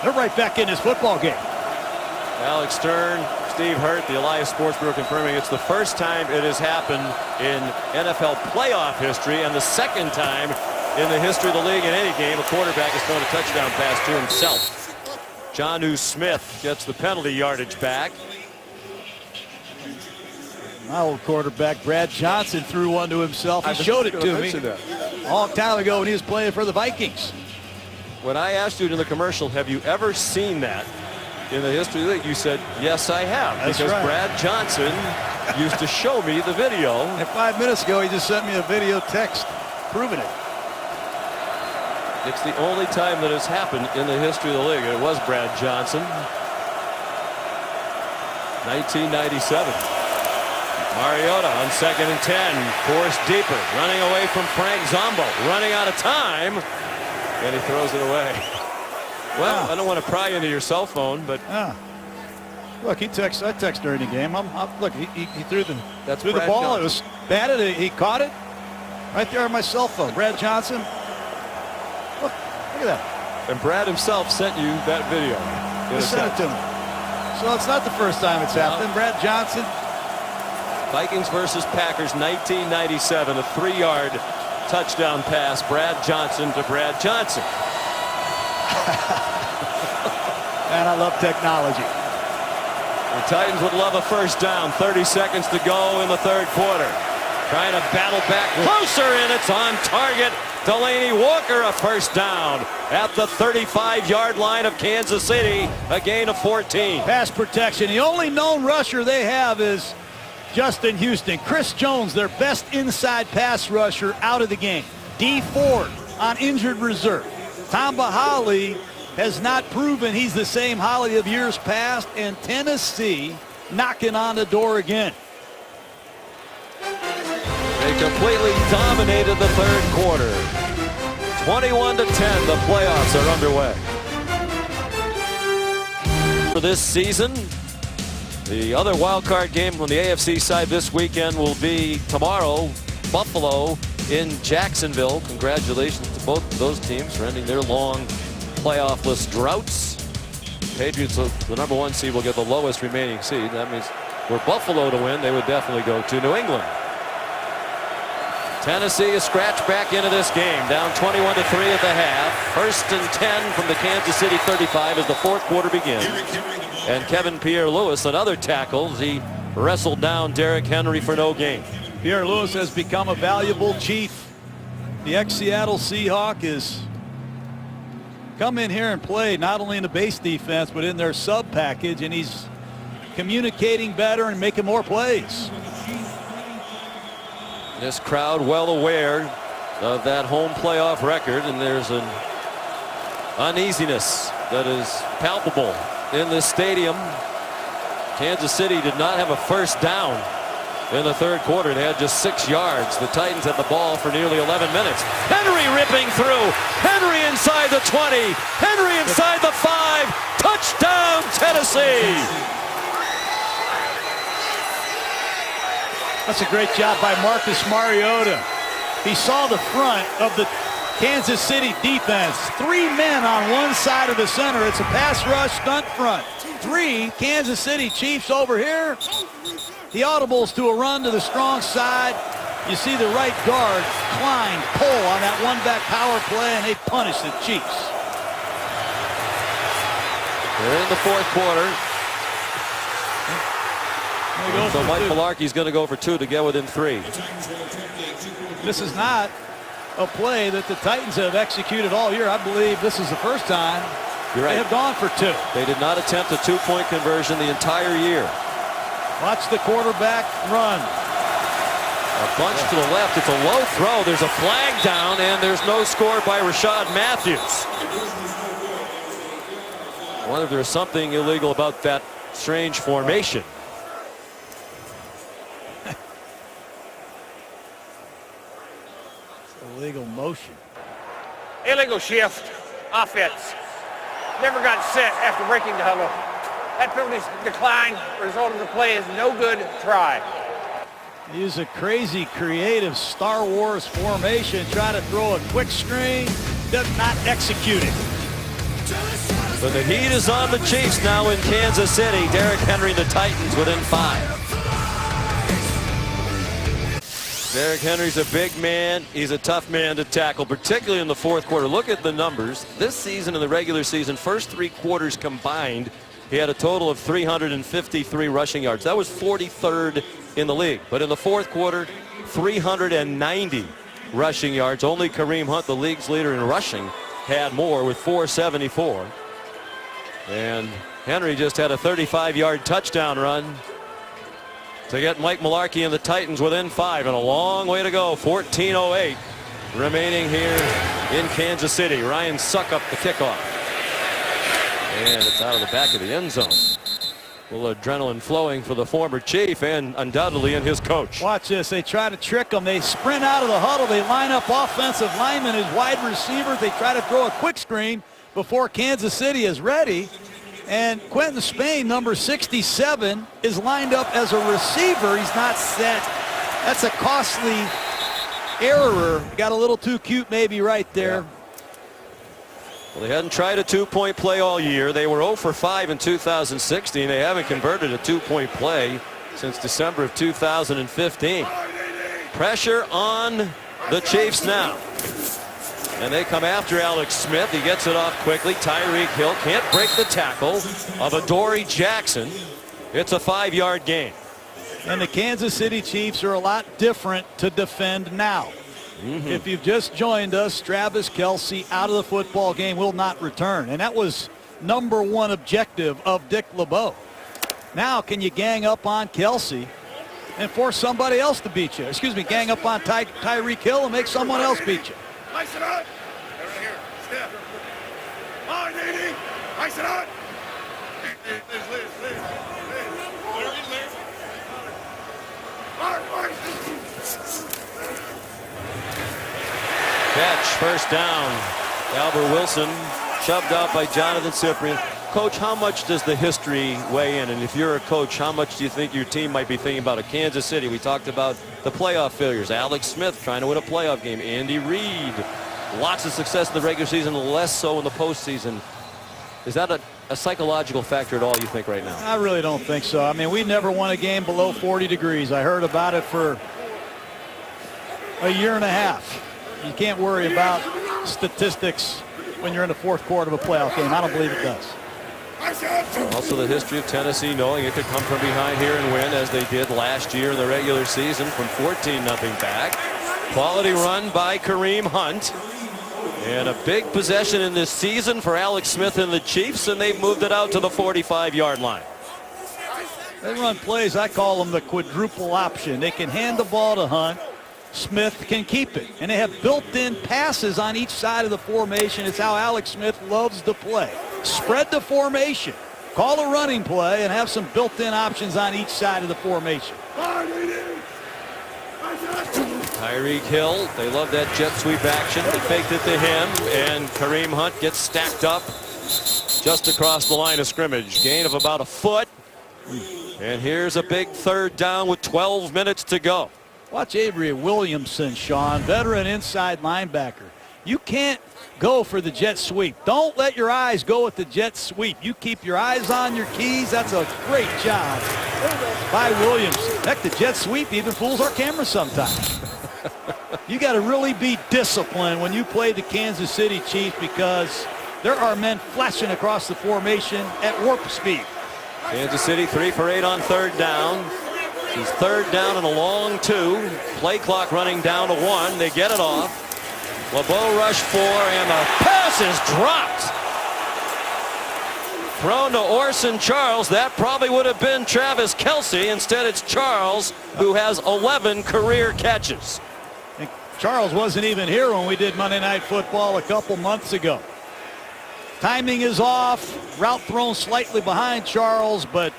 They're right back in this football game. Alex Stern, Steve Hurt, the Elias Sports Bureau confirming it's the first time it has happened in NFL playoff history and the second time in the history of the league in any game a quarterback has thrown a touchdown pass to himself. Jonnu Smith gets the penalty yardage back. My old quarterback, Brad Johnson, threw one to himself. He showed it to me a long time ago when he was playing for the Vikings. When I asked you in the commercial, have you ever seen that in the history of the league, you said, yes, I have. That's because right. Brad Johnson used to show me the video. And 5 minutes ago, he just sent me a video text proving it. It's the only time that has happened in the history of the league. It was Brad Johnson. 1997. Mariota on 2nd and 10. Forced deeper. Running away from Frank Zombo. Running out of time. And he throws it away. Well, I don't want to pry into your cell phone, but look, I text during the game. Look, he threw the That's threw the Brad ball. Johnson. It was batted. He caught it right there on my cell phone. Brad Johnson. Look at that. And Brad himself sent you that video. He sent it to me. So it's not the first time it's happened. Brad Johnson. Vikings versus Packers, 1997, a 3-yard touchdown pass. Brad Johnson to Brad Johnson. And I love technology. The Titans would love a first down. 30 seconds to go in the third quarter. Trying to battle back closer, and it's on target. Delaney Walker, a first down at the 35-yard line of Kansas City. A gain of 14. Pass protection. The only known rusher they have is Justin Houston. Chris Jones, their best inside pass rusher, out of the game. D. Ford on injured reserve. Tamba Hali has not proven he's the same Hali of years past, and Tennessee knocking on the door again. They completely dominated the third quarter. 21-10, the playoffs are underway. For this season, the other wild card game on the AFC side this weekend will be tomorrow, Buffalo in Jacksonville. Congratulations to both those teams are ending their long playoff-less droughts. Patriots, the number 1 seed, will get the lowest remaining seed. That means were Buffalo to win, they would definitely go to New England. Tennessee is scratched back into this game, down 21-3 at the half. 1st and 10 from the Kansas City 35 as the 4th quarter begins. And Kevin Pierre-Louis, another tackle. He wrestled down Derrick Henry for no gain. Pierre-Louis has become a valuable Chief. The ex-Seattle Seahawk is come in here and play not only in the base defense but in their sub package, and he's communicating better and making more plays. This crowd well aware of that home playoff record, and there's an uneasiness that is palpable in this stadium. Kansas City did not have a first down in the 3rd quarter. They had just 6 yards. The Titans had the ball for nearly 11 minutes. Henry ripping through. Henry inside the 20. Henry inside the 5. Touchdown, Tennessee. That's a great job by Marcus Mariota. He saw the front of the Kansas City defense. 3 men on one side of the center. It's a pass rush stunt front. 3 Kansas City Chiefs over here. The audibles to a run to the strong side. You see the right guard, Klein, pull on that one-back power play, and they punish the Chiefs. They're in the 4th quarter. So Mike Mularkey's going to go for 2 to get within 3. This is not a play that the Titans have executed all year. I believe this is the first time You're right. they have gone for 2. They did not attempt a 2-point conversion the entire year. Watch the quarterback run. A bunch to the left. It's a low throw. There's a flag down, and there's no score by Rashad Matthews. I wonder if there's something illegal about that strange formation. Illegal motion. Illegal shift. Offense. Never got set after breaking the huddle. That penalty's decline. Result of the play is no good try. Use a crazy creative Star Wars formation. Try to throw a quick screen. Does not execute it. But the heat is on the Chiefs now in Kansas City. Derrick Henry and the Titans within 5. Derrick Henry's a big man. He's a tough man to tackle, particularly in the 4th quarter. Look at the numbers. This season and the regular season, first 3 quarters combined, he had a total of 353 rushing yards. That was 43rd in the league. But in the 4th quarter, 390 rushing yards. Only Kareem Hunt, the league's leader in rushing, had more with 474. And Henry just had a 35-yard touchdown run to get Mike Mularkey and the Titans within 5, and a long way to go. 14:08 remaining here in Kansas City. Ryan Suckup the kickoff, and it's out of the back of the end zone. A little adrenaline flowing for the former Chief and undoubtedly in his coach. Watch this. They try to trick him. They sprint out of the huddle. They line up offensive linemen as wide receivers. They try to throw a quick screen before Kansas City is ready. And Quentin Spain, number 67, is lined up as a receiver. He's not set. That's a costly error. Got a little too cute maybe right there. Yeah. Well, they hadn't tried a 2-point play all year. They were 0 for 5 in 2016. They haven't converted a 2-point play since December of 2015. Pressure on the Chiefs now. And they come after Alex Smith. He gets it off quickly. Tyreek Hill can't break the tackle of Adoree Jackson. It's a 5-yard gain. And the Kansas City Chiefs are a lot different to defend now. If you've just joined us, Travis Kelce out of the football game, will not return. And that was number 1 objective of Dick LeBeau. Now can you gang up on Kelce and force somebody else to beat you? Excuse me, gang up on Tyreek Hill and make someone else beat you. Ice it out. Right here. Step. On, DD. Ice it out. Liz. Mark. Catch, first down. Albert Wilson shoved out by Jonathan Cyprien. Coach, how much does the history weigh in? And if you're a coach, how much do you think your team might be thinking about a Kansas City? We talked about the playoff failures. Alex Smith trying to win a playoff game. Andy Reid lots of success in the regular season, less so in the postseason. Is that a psychological factor at all, you think, right now? I really don't think so. I mean, we never won a game below 40 degrees. I heard about it for a year and a half. You can't worry about statistics when you're in the fourth quarter of a playoff game. I don't believe it does. Also the history of Tennessee knowing it could come from behind here and win, as they did last year in the regular season from 14-0 back. Quality run by Kareem Hunt. And a big possession in this season for Alex Smith and the Chiefs, and they've moved it out to the 45-yard line. They run plays, I call them the quadruple option. They can hand the ball to Hunt. Smith can keep it. And they have built-in passes on each side of the formation. It's how Alex Smith loves to play. Spread the formation. Call a running play and have some built-in options on each side of the formation. Tyreek Hill, they love that jet sweep action. They faked it to him, and Kareem Hunt gets stacked up just across the line of scrimmage. Gain of about a foot. And here's a big third down with 12 minutes to go. Watch Avery Williamson, Sean, veteran inside linebacker. You can't go for the jet sweep. Don't let your eyes go at the jet sweep. You keep your eyes on your keys. That's a great job by Williamson. Heck, the jet sweep even fools our camera sometimes. You got to really be disciplined when you play the Kansas City Chiefs, because there are men flashing across the formation at warp speed. Kansas City 3 for 8 on third down. It's third down and a long 2. Play clock running down to 1. They get it off. LeBeau rushed 4, and the pass is dropped. Thrown to Orson Charles. That probably would have been Travis Kelce. Instead, it's Charles, who has 11 career catches. And Charles wasn't even here when we did Monday Night Football a couple months ago. Timing is off. Route thrown slightly behind Charles, but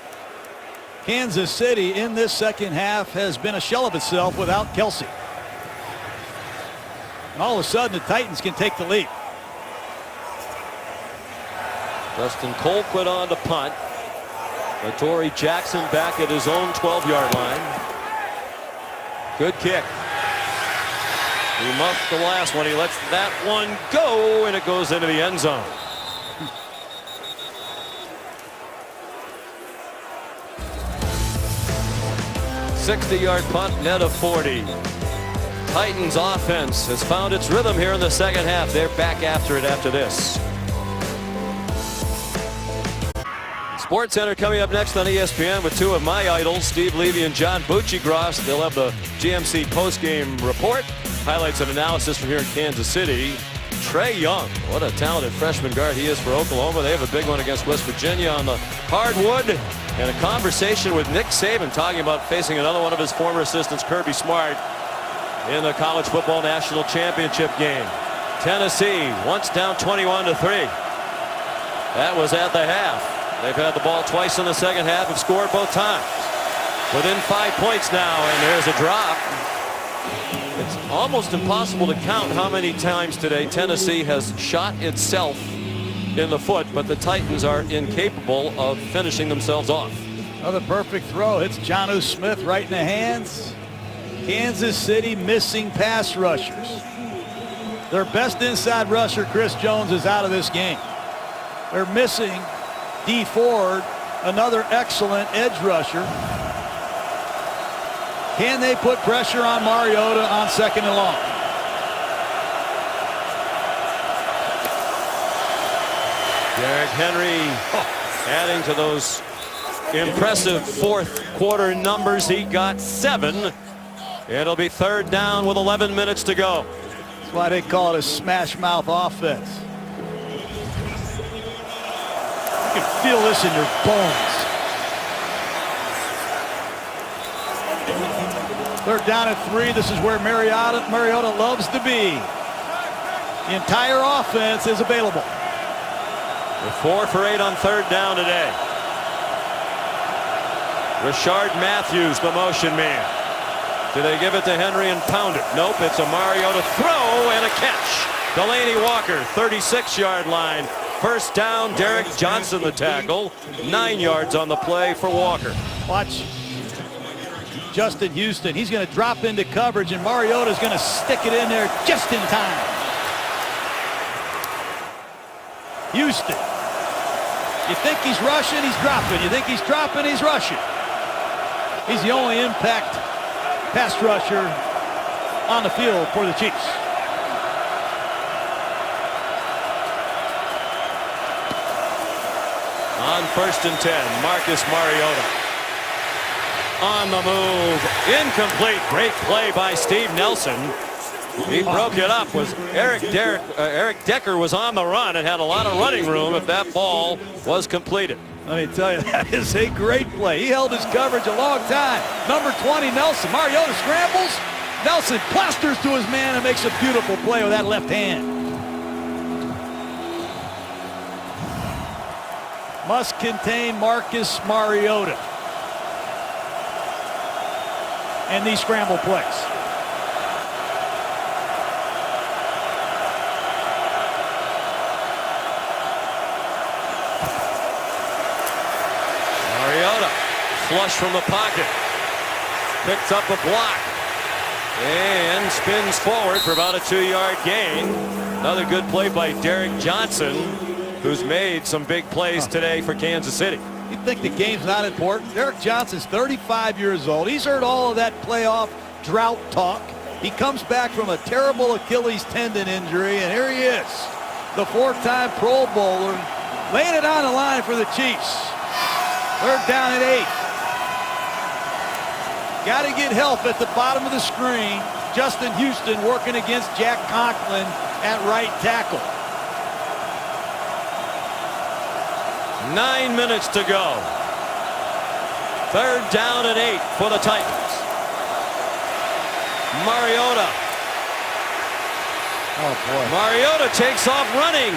Kansas City in this second half has been a shell of itself without Kelce. And all of a sudden, the Titans can take the lead. Dustin Colquitt on to punt. Torrey Jackson back at his own 12-yard line. Good kick. He muffed the last one. He lets that one go, and it goes into the end zone. '60-yard punt, net of 40. Titans offense has found its rhythm here in the second half. They're back after it after this. Sports Center coming up next on ESPN with 2 of my idols, Steve Levy and John Buccigross. They'll have the GMC postgame report, highlights and analysis from here in Kansas City. Trey Young, what a talented freshman guard he is for Oklahoma. They have a big one against West Virginia on the hardwood, and a conversation with Nick Saban talking about facing another one of his former assistants, Kirby Smart, in the college football national championship game. Tennessee once down 21-3. That was at the half. They've had the ball twice in the second half and scored both times. Within 5 points now, and there's a drop. It's almost impossible to count how many times today Tennessee has shot itself in the foot, but the Titans are incapable of finishing themselves off. Another perfect throw. Hits Jonnu Smith right in the hands. Kansas City missing pass rushers. Their best inside rusher, Chris Jones, is out of this game. They're missing D. Ford, another excellent edge rusher. Can they put pressure on Mariota on second and long? Derrick Henry adding to those impressive fourth quarter numbers. He got 7. It'll be third down with 11 minutes to go. That's why they call it a smash mouth offense. You can feel this in your bones. Third down at 3. This is where Mariota loves to be. The entire offense is available. We're 4 for 8 on third down today. Rashard Matthews, the motion man. Do they give it to Henry and pound it? Nope, it's a Mariota throw and a catch. Delaney Walker, 36-yard line. First down, Derek Johnson the tackle. 9 yards on the play for Walker. Watch Justin Houston. He's going to drop into coverage, and Mariota's going to stick it in there just in time. Houston. You think he's rushing, he's dropping. You think he's dropping, he's rushing. He's the only impact pass rusher on the field for the Chiefs. On 1st and 10, Marcus Mariota. On the move, incomplete. Great play by Steve Nelson. He broke it up. Was Eric Decker was on the run and had a lot of running room if that ball was completed. Let me tell you, that is a great play. He held his coverage a long time. Number 20, Nelson. Mariota scrambles. Nelson plasters to his man and makes a beautiful play with that left hand. Must contain Marcus Mariota. And these scramble plays. Mariota, flush from the pocket. Picks up a block. And spins forward for about a 2-yard gain. Another good play by Derek Johnson, who's made some big plays today for Kansas City. You think the game's not important? Derek Johnson's 35 years old. He's heard all of that playoff drought talk. He comes back from a terrible Achilles tendon injury, and here he is, the 4-time Pro Bowler, laying it on the line for the Chiefs. 3rd down and 8. Got to get help at the bottom of the screen. Justin Houston working against Jack Conklin at right tackle. 9 minutes to go. 3rd down and 8 for the Titans. Mariota. Oh, boy. Mariota takes off running.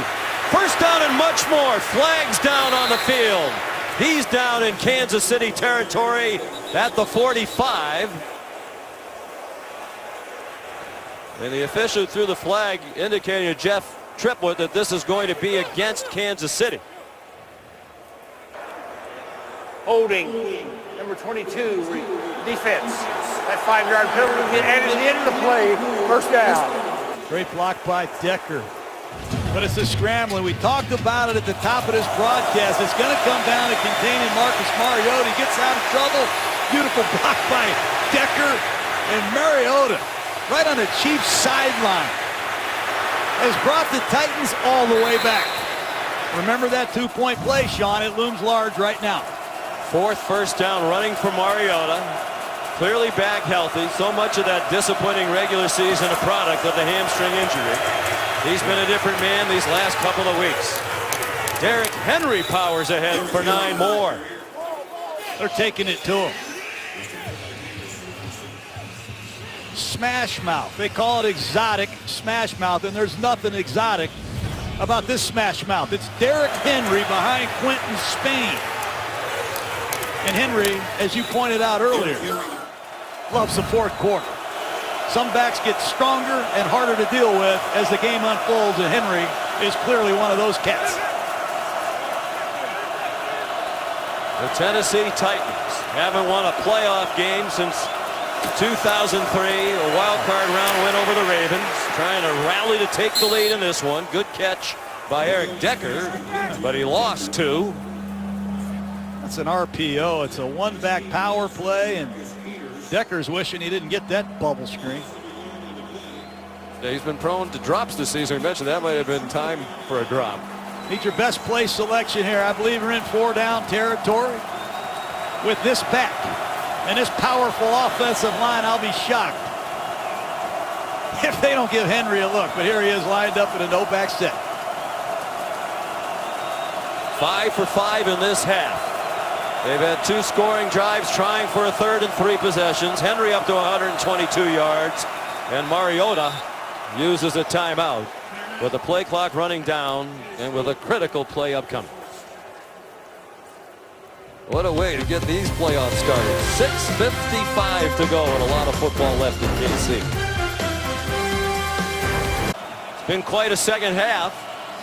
1st down and much more. Flags down on the field. He's down in Kansas City territory at the 45. And the official threw the flag indicating to Jeff Triplett that this is going to be against Kansas City. Holding, number 22, defense. That 5-yard penalty will get added to the end of the play. 1st down. Great block by Decker. But it's a scrambling. We talked about it at the top of this broadcast. It's going to come down to containing Marcus Mariota. He gets out of trouble. Beautiful block by Decker. And Mariota, right on the Chiefs sideline, has brought the Titans all the way back. Remember that 2-point play, Sean. It looms large right now. 4th 1st down running for Mariota. Clearly back healthy. So much of that disappointing regular season a product of the hamstring injury. He's been a different man these last couple of weeks. Derrick Henry powers ahead for 9 more. They're taking it to him. Smash mouth. They call it exotic smash mouth, and there's nothing exotic about this smash mouth. It's Derrick Henry behind Quentin Spain. And Henry, as you pointed out earlier, loves the 4th quarter. Some backs get stronger and harder to deal with as the game unfolds, and Henry is clearly one of those cats. The Tennessee Titans haven't won a playoff game since 2003. A wild card round win over the Ravens. Trying to rally to take the lead in this one. Good catch by Eric Decker, but he lost 2. That's an RPO. It's a 1-back power play, and Decker's wishing he didn't get that bubble screen. Yeah, he's been prone to drops this season. We mentioned that might have been time for a drop. Need your best play selection here. I believe we're in 4-down territory. With this back and this powerful offensive line, I'll be shocked if they don't give Henry a look. But here he is lined up in a no-back set. 5 for 5 in this half. They've had 2 scoring drives trying for a 3rd and 3 possessions. Henry up to 122 yards. And Mariota uses a timeout with the play clock running down and with a critical play upcoming. What a way to get these playoffs started. 6:55 to go and a lot of football left in KC. It's been quite a second half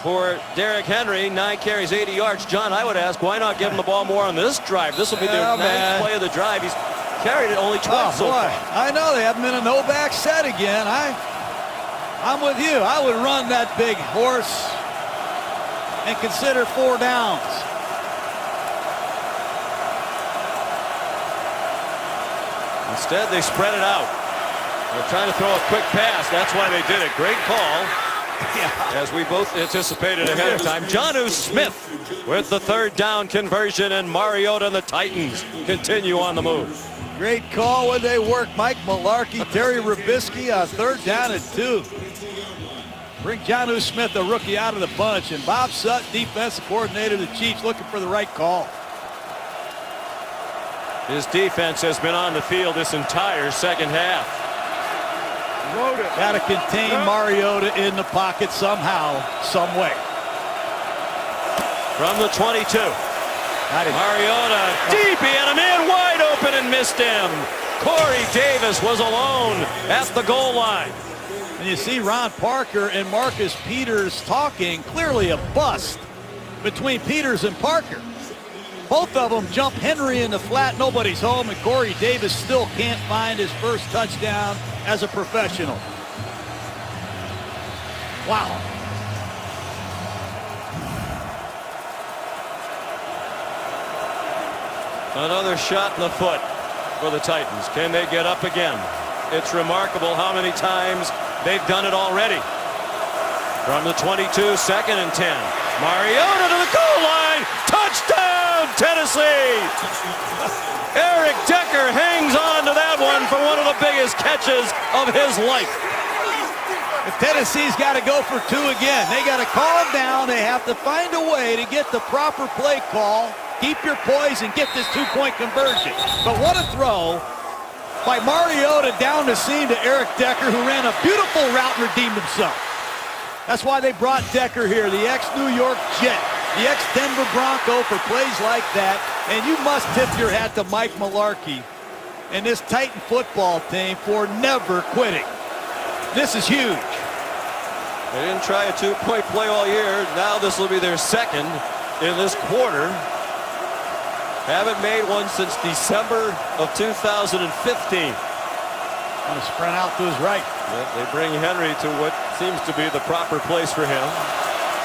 for Derrick Henry. 9 carries, 80 yards. John, I would ask, why not give him the ball more on this drive? This will be their 9th play of the drive. He's carried it only twice so far. I know they haven't been a no-back set again. I'm with you. I would run that big horse and consider 4 downs. Instead, they spread it out. They're trying to throw a quick pass. That's why they did it. Great call. As we both anticipated ahead of time. Jonnu Smith with the 3rd down conversion, and Mariota and the Titans continue on the move. Great call when they work Mike Mularkey, Terry Rubisky on 3rd down and 2. Bring Jonnu Smith, the rookie, out of the bunch, and Bob Sutton, defensive coordinator of the Chiefs, looking for the right call. His defense has been on the field this entire second half. Got to contain Mariota in the pocket somehow, some way. From the 22. Mariota deep, he had a man wide open and missed him. Corey Davis was alone at the goal line. And you see Ron Parker and Marcus Peters talking, clearly a bust between Peters and Parker. Both of them jump Henry in the flat, nobody's home, and Corey Davis still can't find his first touchdown as a professional. Wow. Another shot in the foot for the Titans. Can they get up again? It's remarkable how many times they've done it already. From the 22, 2nd and 10. Mariota to the goal line. Touchdown, Tennessee. Eric Decker hangs on to that one for one of the biggest catches of his life. If Tennessee's got to go for 2 again. They got to calm down. They have to find a way to get the proper play call. Keep your poise and get this 2-point conversion. But what a throw by Mariota down the seam to Eric Decker, who ran a beautiful route and redeemed himself. That's why they brought Decker here, the ex-New York Jet, the ex-Denver Bronco, for plays like that. And you must tip your hat to Mike Mularkey and this Titan football team for never quitting. This is huge. They didn't try a 2-point play all year. Now this will be their 2nd in this quarter. Haven't made one since December of 2015. On a sprint out to his right. Yep, they bring Henry to what seems to be the proper place for him.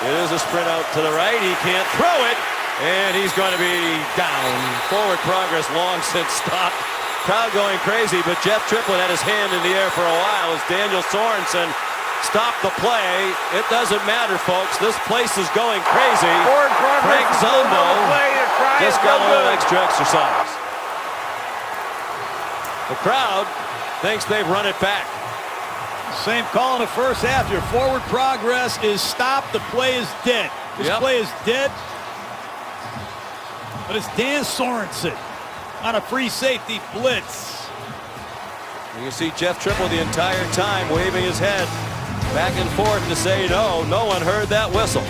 It is a sprint out to the right. He can't throw it, and he's going to be down. Forward progress long since stopped. Crowd going crazy, but Jeff Triplett had his hand in the air for a while as Daniel Sorensen stopped the play. It doesn't matter, folks. This place is going crazy. Frank Zombo just got a little extra exercise. The crowd thinks they've run it back. Same call in the first half. Your forward progress is stopped. The play is dead. This play is dead. But it's Dan Sorensen on a free safety blitz. You can see Jeff Triplett the entire time waving his head back and forth to say no. No one heard that whistle.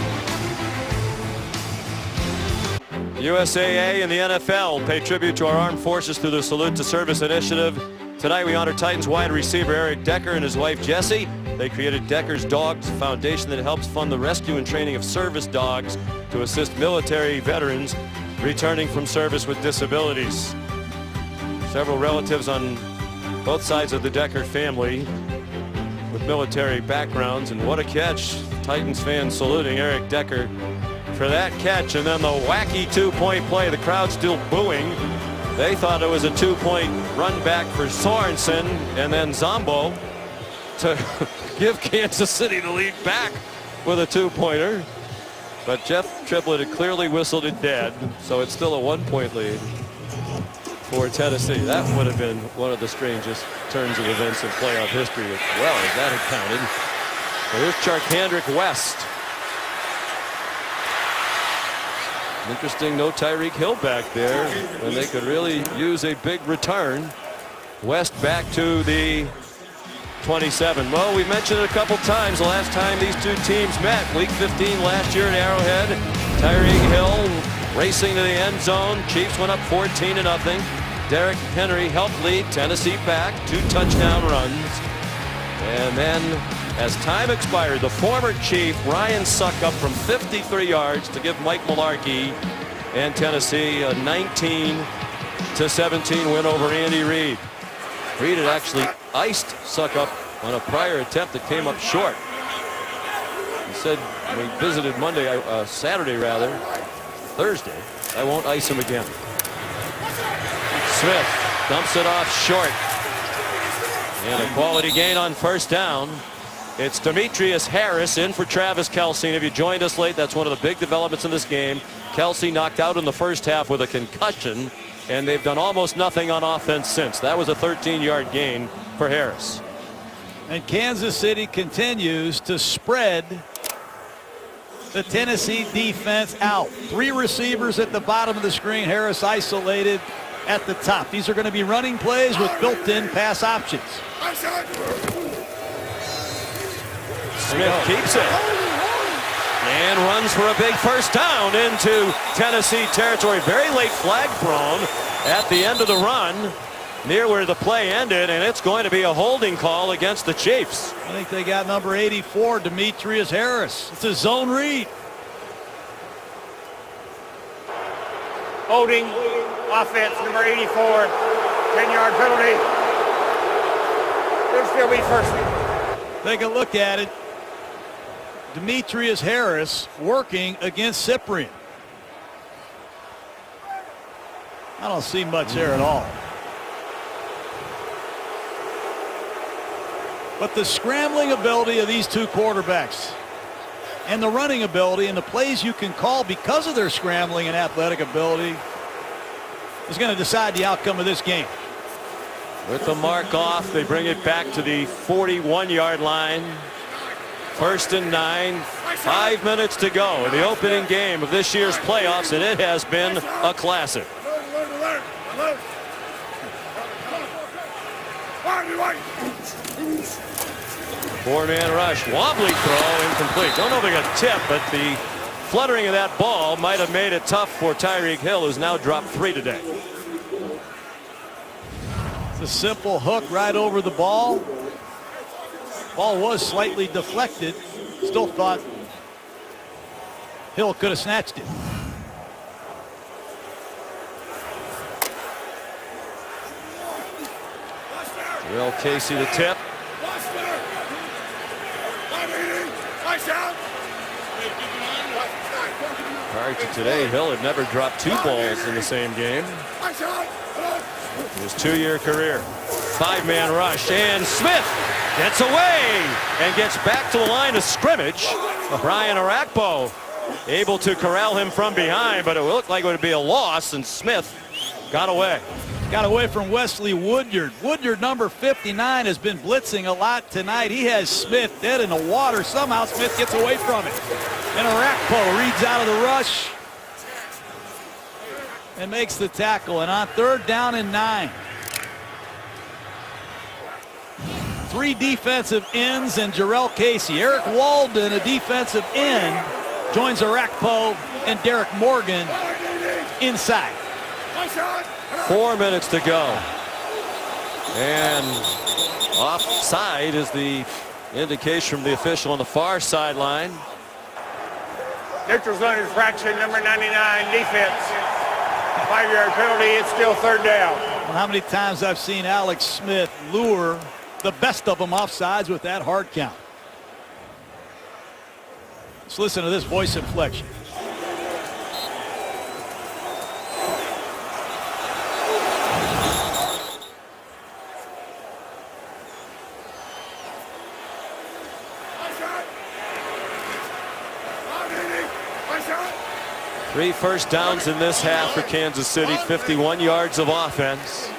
USAA and the NFL pay tribute to our armed forces through the Salute to Service initiative. Tonight we honor Titans wide receiver Eric Decker and his wife Jessie. They created Decker's Dogs, a foundation that helps fund the rescue and training of service dogs to assist military veterans returning from service with disabilities. Several relatives on both sides of the Decker family with military backgrounds, and what a catch. Titans fans saluting Eric Decker for that catch, and then the wacky 2-point play. The crowd still booing. They thought it was a 2-point run back for Sorensen, and then Zombo to give Kansas City the lead back with a 2-pointer. But Jeff Triplett had clearly whistled it dead, so it's still a 1-point lead for Tennessee. That would have been one of the strangest turns of events in playoff history as well, as that had counted. Well, here's Charkandrick West. Interesting, no Tyreek Hill back there when they could really use a big return. West back to the 27. Well, we mentioned it a couple times. The last time these two teams met, Week 15 last year at Arrowhead. Tyreek Hill racing to the end zone. Chiefs went up 14-0. Derrick Henry helped lead Tennessee back. 2 touchdown runs. And then as time expired, the former Chief Ryan Suckup from 53 yards to give Mike Mularkey and Tennessee a 19-17 win over Andy Reid. Reid had actually iced Suckup on a prior attempt that came up short. And said we visited Saturday rather, Thursday, I won't ice him again. Smith dumps it off short. And a quality gain on first down. It's Demetrius Harris in for Travis Kelce. And if you joined us late, that's one of the big developments in this game. Kelce knocked out in the first half with a concussion, and they've done almost nothing on offense since. That was a 13-yard gain for Harris. And Kansas City continues to spread the Tennessee defense out. 3 receivers at the bottom of the screen. Harris isolated at the top. These are going to be running plays with built-in pass options. Smith keeps it and runs for a big first down into Tennessee territory. Very late flag thrown at the end of the run near where the play ended, and it's going to be a holding call against the Chiefs. I think they got number 84, Demetrius Harris. It's a zone read. Holding offense, number 84, 10-yard penalty. It'll still be first. Take a look at it. Demetrius Harris working against Cyprian. I don't see much there at all. But the scrambling ability of these two quarterbacks and the running ability and the plays you can call because of their scrambling and athletic ability is going to decide the outcome of this game. With the mark off, they bring it back to the 41-yard line. 1st and 9. 5 minutes to go in the opening game of this year's playoffs, and it has been a classic. Four-man rush, wobbly throw, incomplete. Don't know if they got tipped, but the fluttering of that ball might have made it tough for Tyreek Hill, who's now dropped 3 today. It's a simple hook right over the ball. Ball was slightly deflected. Still thought Hill could have snatched it. Will Casey the tip. Prior to today, Hill had never dropped 2 balls in the same game. His 2-year career. 5-man rush, and Smith gets away and gets back to the line of scrimmage. Brian Arakpo able to corral him from behind, but it looked like it would be a loss, and Smith got away. Got away from Wesley Woodyard. Woodyard, number 59, has been blitzing a lot tonight. He has Smith dead in the water. Somehow Smith gets away from it. And Arakpo reads out of the rush and makes the tackle. And on 3rd down and 9. 3 defensive ends and Jarrell Casey. Eric Walden, a defensive end, joins Arakpo and Derek Morgan inside. 4 minutes to go. And offside is the indication from the official on the far sideline. Neutral zone infraction, number 99, defense. 5-yard penalty, it's still 3rd down. Well, how many times I've seen Alex Smith lure the best of them offsides with that hard count. Let's listen to this voice inflection. Three first downs in this half for Kansas City. 51 yards of offense.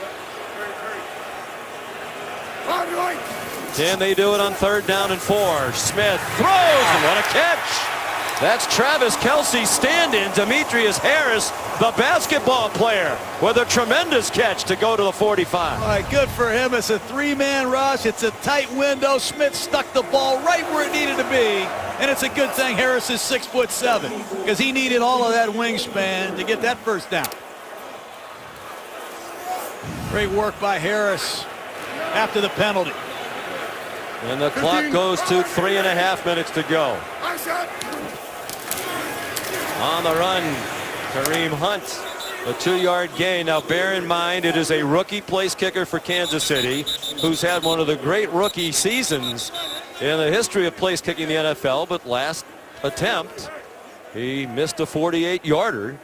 Can they do it on 3rd down and 4? Smith throws, and what a catch. That's Travis Kelce stand-in. Demetrius Harris, the basketball player, with a tremendous catch to go to the 45. All right, good for him. It's a 3-man rush. It's a tight window. Smith stuck the ball right where it needed to be. And it's a good thing Harris is 6'7", because he needed all of that wingspan to get that first down. Great work by Harris after the penalty. And the clock goes to 3.5 minutes to go. On the run, Kareem Hunt, a 2-yard gain. Now bear in mind, it is a rookie place kicker for Kansas City, who's had one of the great rookie seasons in the history of place kicking the NFL, but last attempt, he missed a 48-yarder.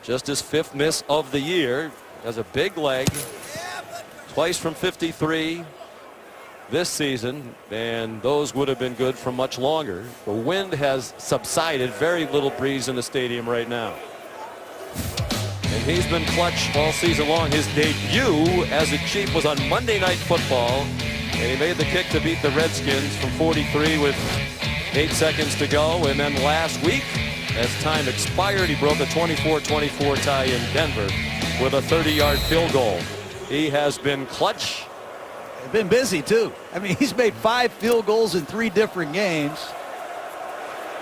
Just his 5th miss of the year. Has a big leg. Twice from 53 this season, and those would have been good for much longer. The wind has subsided. Very little breeze in the stadium right now. And he's been clutch all season long. His debut as a Chief was on Monday Night Football, and he made the kick to beat the Redskins from 43 with 8 seconds to go. And then last week, as time expired, he broke a 24-24 tie in Denver with a 30-yard field goal. He has been clutch. Been busy too. I mean, he's made 5 field goals in 3 different games,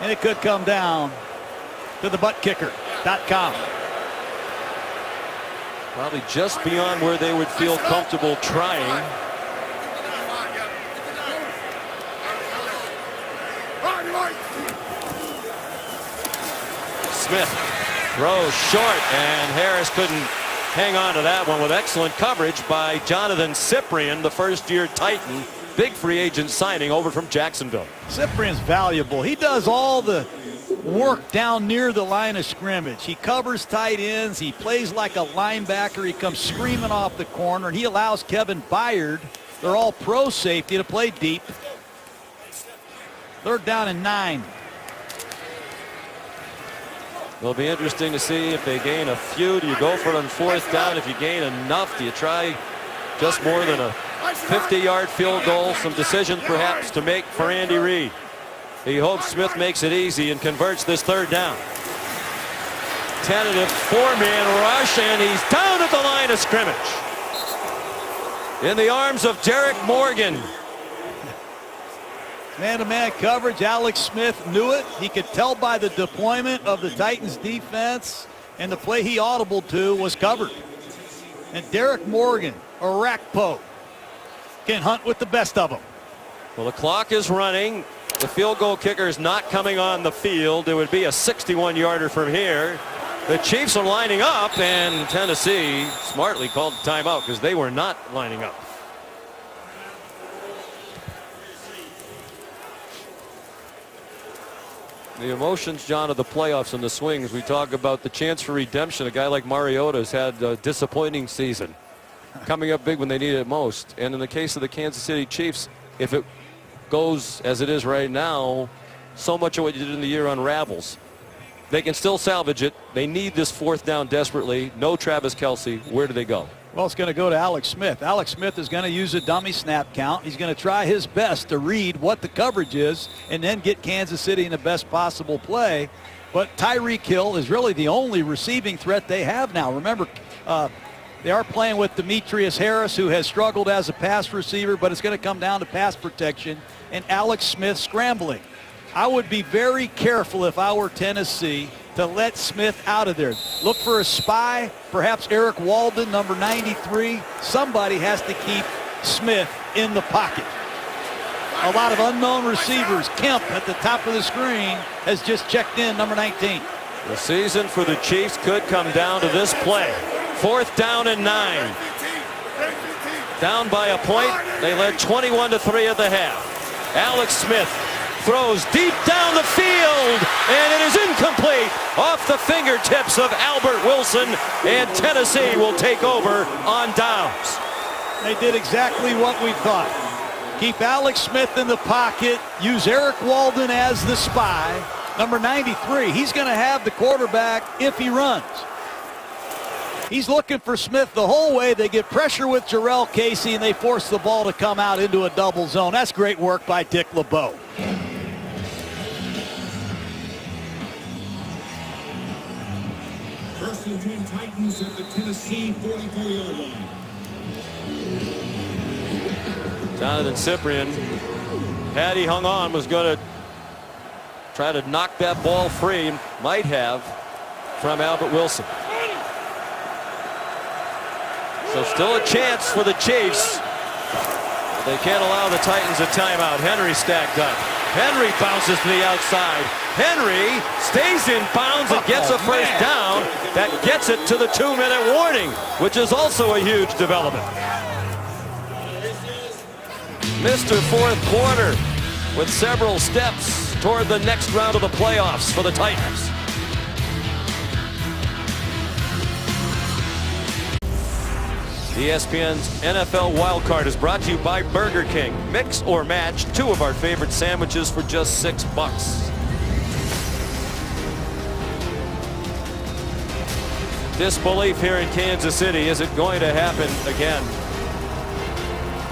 and it could come down to the buttkicker.com. Probably just beyond where they would feel comfortable trying. Smith throws short, and Harris couldn't hang on to that one with excellent coverage by Jonathan Cyprien, the first-year Titan. Big free agent signing over from Jacksonville. Cyprien's valuable. He does all the work down near the line of scrimmage. He covers tight ends. He plays like a linebacker. He comes screaming off the corner, and he allows Kevin Byard, they're all pro safety, to play deep. 3rd down and 9. It'll be interesting to see if they gain a few. Do you go for it on 4th down? If you gain enough, do you try just more than a 50-yard field goal? Some decisions perhaps to make for Andy Reid. He hopes Smith makes it easy and converts this 3rd down. Tentative 4-man rush, and he's down at the line of scrimmage. In the arms of Derek Morgan. Man-to-man coverage. Alex Smith knew it. He could tell by the deployment of the Titans defense, and the play he audibled to was covered. And Derek Morgan, a Rakpo, can hunt with the best of them. Well, the clock is running. The field goal kicker is not coming on the field. It would be a 61-yarder from here. The Chiefs are lining up, and Tennessee smartly called a timeout because they were not lining up. The emotions, John, of the playoffs and the swings. We talk about the chance for redemption. A guy like Mariota's had a disappointing season, coming up big when they need it most. And in the case of the Kansas City Chiefs, if it goes as it is right now, so much of what you did in the year unravels. They can still salvage it. They need this 4th down desperately. No Travis Kelce. Where do they go? Well, it's going to go to Alex Smith. Alex Smith is going to use a dummy snap count. He's going to try his best to read what the coverage is and then get Kansas City in the best possible play. But Tyreek Hill is really the only receiving threat they have now. Remember, they are playing with Demetrius Harris, who has struggled as a pass receiver, but it's going to come down to pass protection and Alex Smith scrambling. I would be very careful if I were Tennessee to let Smith out of there. Look for a spy, perhaps Eric Walden, number 93. Somebody has to keep Smith in the pocket. A lot of unknown receivers. Kemp at the top of the screen has just checked in, number 19. The season for the Chiefs could come down to this play. 4th down and 9. Down by a point. They led 21-3 at the half. Alex Smith throws deep down the field, and it is incomplete off the fingertips of Albert Wilson, and Tennessee will take over on downs. They did exactly what we thought. Keep Alex Smith in the pocket, use Eric Walden as the spy. Number 93, he's going to have the quarterback if he runs. He's looking for Smith the whole way. They get pressure with Jarrell Casey, and they force the ball to come out into a double zone. That's great work by Dick LeBeau. First and 10 Titans at the Tennessee 44-yard line. Jonathan Cyprien, had he hung on, was going to try to knock that ball free. Might have from Albert Wilson. So still a chance for the Chiefs. They can't allow the Titans a timeout. Henry stacked up. Henry bounces to the outside. Henry stays in bounds and gets a first down. That gets it to the 2-minute warning, which is also a huge development. Mr. Fourth Quarter. with several steps toward the next round of the playoffs for the Titans. ESPN's NFL Wildcard is brought to you by Burger King. Mix or match 2 of our favorite sandwiches for just $6. Disbelief here in Kansas City. Is it going to happen again?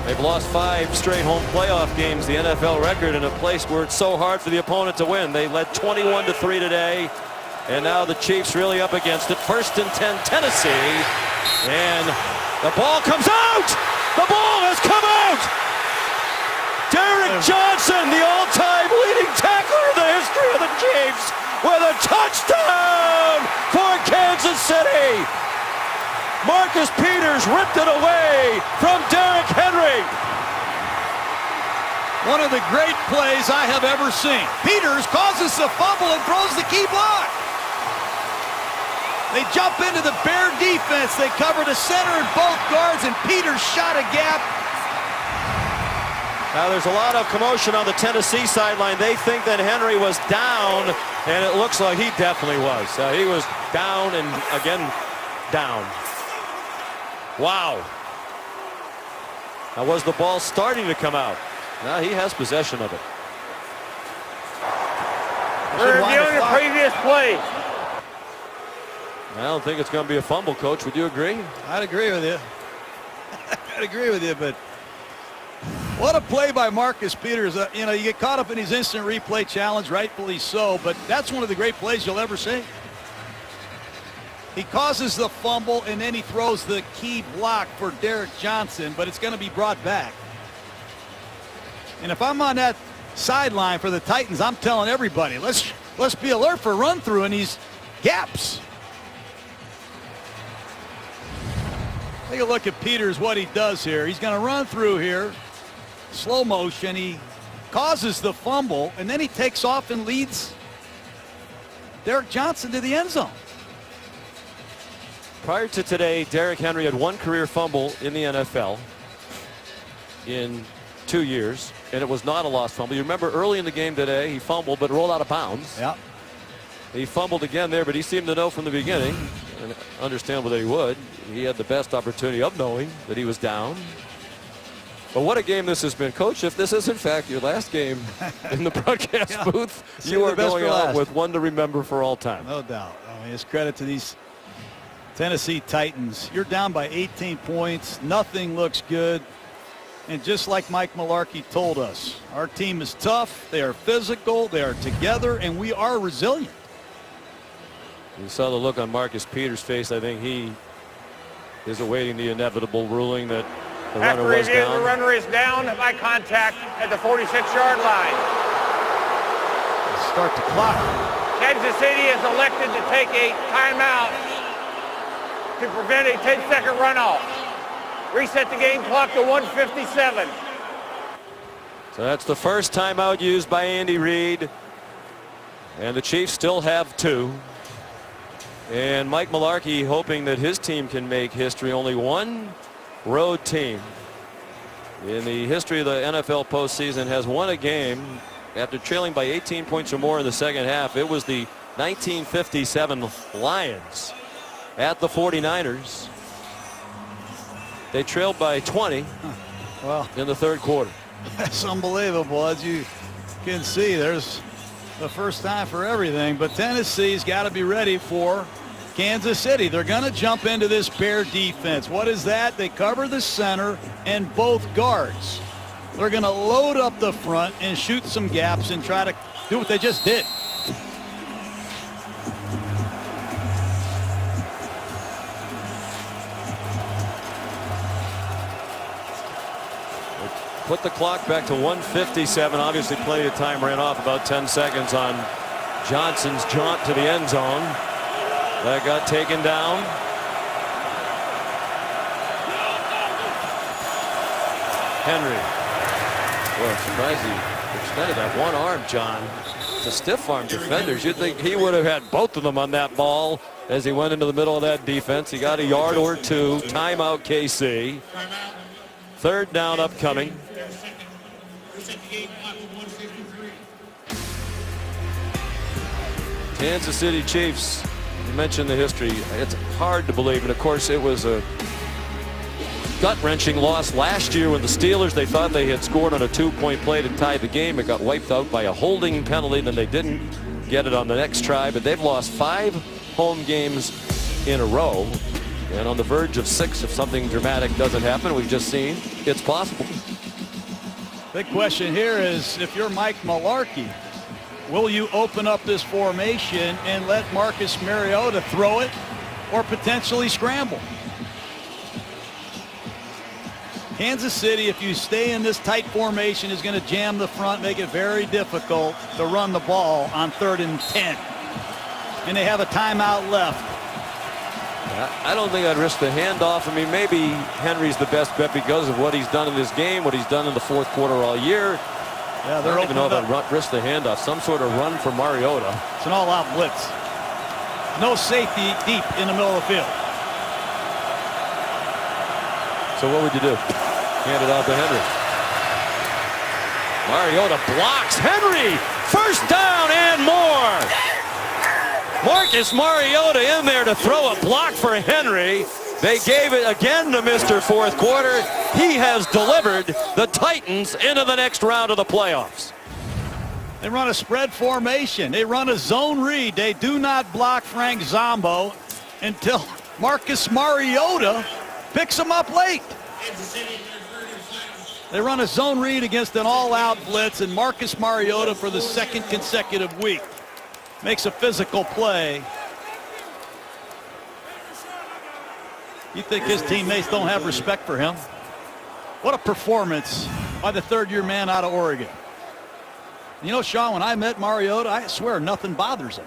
They've lost 5 straight home playoff games, the NFL record, in a place where it's so hard for the opponent to win. They led 21-3 today, and now the Chiefs really up against it. 1st and 10, Tennessee, and the ball comes out! The ball has come out! Derek Johnson, the all-time leading tackler in the history of the Chiefs, with a touchdown for Kansas City! Marcus Peters ripped it away from Derrick Henry. One of the great plays I have ever seen. Peters causes the fumble and throws the key block. They jump into the Bear defense. They cover the center and both guards, and Peters shot a gap. Now there's a lot of commotion on the Tennessee sideline. They think that Henry was down, and it looks like he definitely was. He was down and again down. Wow. Now was the ball starting to come out? Now he has possession of it. We're reviewing the previous play. I don't think it's going to be a fumble, Coach. Would you agree? I'd agree with you. I'd agree with you, but what a play by Marcus Peters. You know, you get caught up in his instant replay challenge, rightfully so, but that's one of the great plays you'll ever see. He causes the fumble, and then he throws the key block for Derek Johnson, but it's going to be brought back. And if I'm on that sideline for the Titans, I'm telling everybody, let's be alert for run through in these gaps. Take a look at Peters, what he does here. He's going to run through here, slow motion. He causes the fumble, and then he takes off and leads Derek Johnson to the end zone. Prior to today, Derrick Henry had 1 career fumble in the NFL in 2 years, and it was not a lost fumble. You remember early in the game today, he fumbled but rolled out of bounds. Yeah. He fumbled again there, but he seemed to know from the beginning, and understandable that he would. He had the best opportunity of knowing that he was down. But what a game this has been. Coach, if this is in fact your last game in the broadcast booth, you are going out with one to remember for all time. No doubt. I mean, it's credit to these Tennessee Titans. You're down by 18 points. Nothing looks good. And just like Mike Mularkey told us, our team is tough. They are physical. They are together, and we are resilient. You saw the look on Marcus Peters' face. I think he is awaiting the inevitable ruling that the runner was down. The runner is down by contact at the 46-yard line. Let's start the clock. Kansas City has elected to take a timeout to prevent a 10-second runoff. Reset the game clock to 1:57. So that's the first timeout used by Andy Reid. And the Chiefs still have 2. And Mike Mularkey hoping that his team can make history. Only one road team in the history of the NFL postseason has won a game after trailing by 18 points or more in the second half. It was the 1957 Lions at the 49ers. They trailed by 20 in the third quarter. That's unbelievable. As you can see, there's the first time for everything. But Tennessee's got to be ready for Kansas City. They're going to jump into this Bear defense. What is that? They cover the center and both guards. They're going to load up the front and shoot some gaps and try to do what they just did. Put the clock back to 1:57. Obviously plenty of time ran off, about 10 seconds on Johnson's jaunt to the end zone. That got taken down. Henry. Well, surprised he extended that one arm, John, to stiff arm defenders. You'd think he would have had both of them on that ball as he went into the middle of that defense. He got a yard or two. Timeout KC. Third down upcoming. Kansas City Chiefs. You mentioned the history. It's hard to believe, and of course it was a gut-wrenching loss last year when the Steelers, they thought they had scored on a 2-point play to tie the game. It got wiped out by a holding penalty, then they didn't get it on the next try, but they've lost 5 home games in a row and on the verge of 6 if something dramatic doesn't happen. We've just seen it's possible. Big question here is, if you're Mike Mularkey, will you open up this formation and let Marcus Mariota throw it or potentially scramble? Kansas City, if you stay in this tight formation, is going to jam the front, make it very difficult to run the ball on 3rd and 10. And they have a timeout left. I don't think I'd risk the handoff. I mean, maybe Henry's the best bet because of what he's done in this game, what he's done in the 4th quarter all year. Yeah, they're I don't even know if opening I'd risk the handoff. Some sort of run for Mariota. It's an all-out blitz. No safety deep in the middle of the field. So what would you do? Hand it out to Henry. Mariota blocks Henry. First down and more. Marcus Mariota in there to throw a block for Henry. They gave it again to Mr. 4th quarter. He has delivered the Titans into the next round of the playoffs. They run a spread formation. They run a zone read. They do not block Frank Zombo until Marcus Mariota picks him up late. They run a zone read against an all-out blitz, and Marcus Mariota, for the 2nd consecutive week, makes a physical play. You think his teammates don't have respect for him? What a performance by the 3rd-year man out of Oregon. You know, Sean, when I met Mariota, I swear nothing bothers him.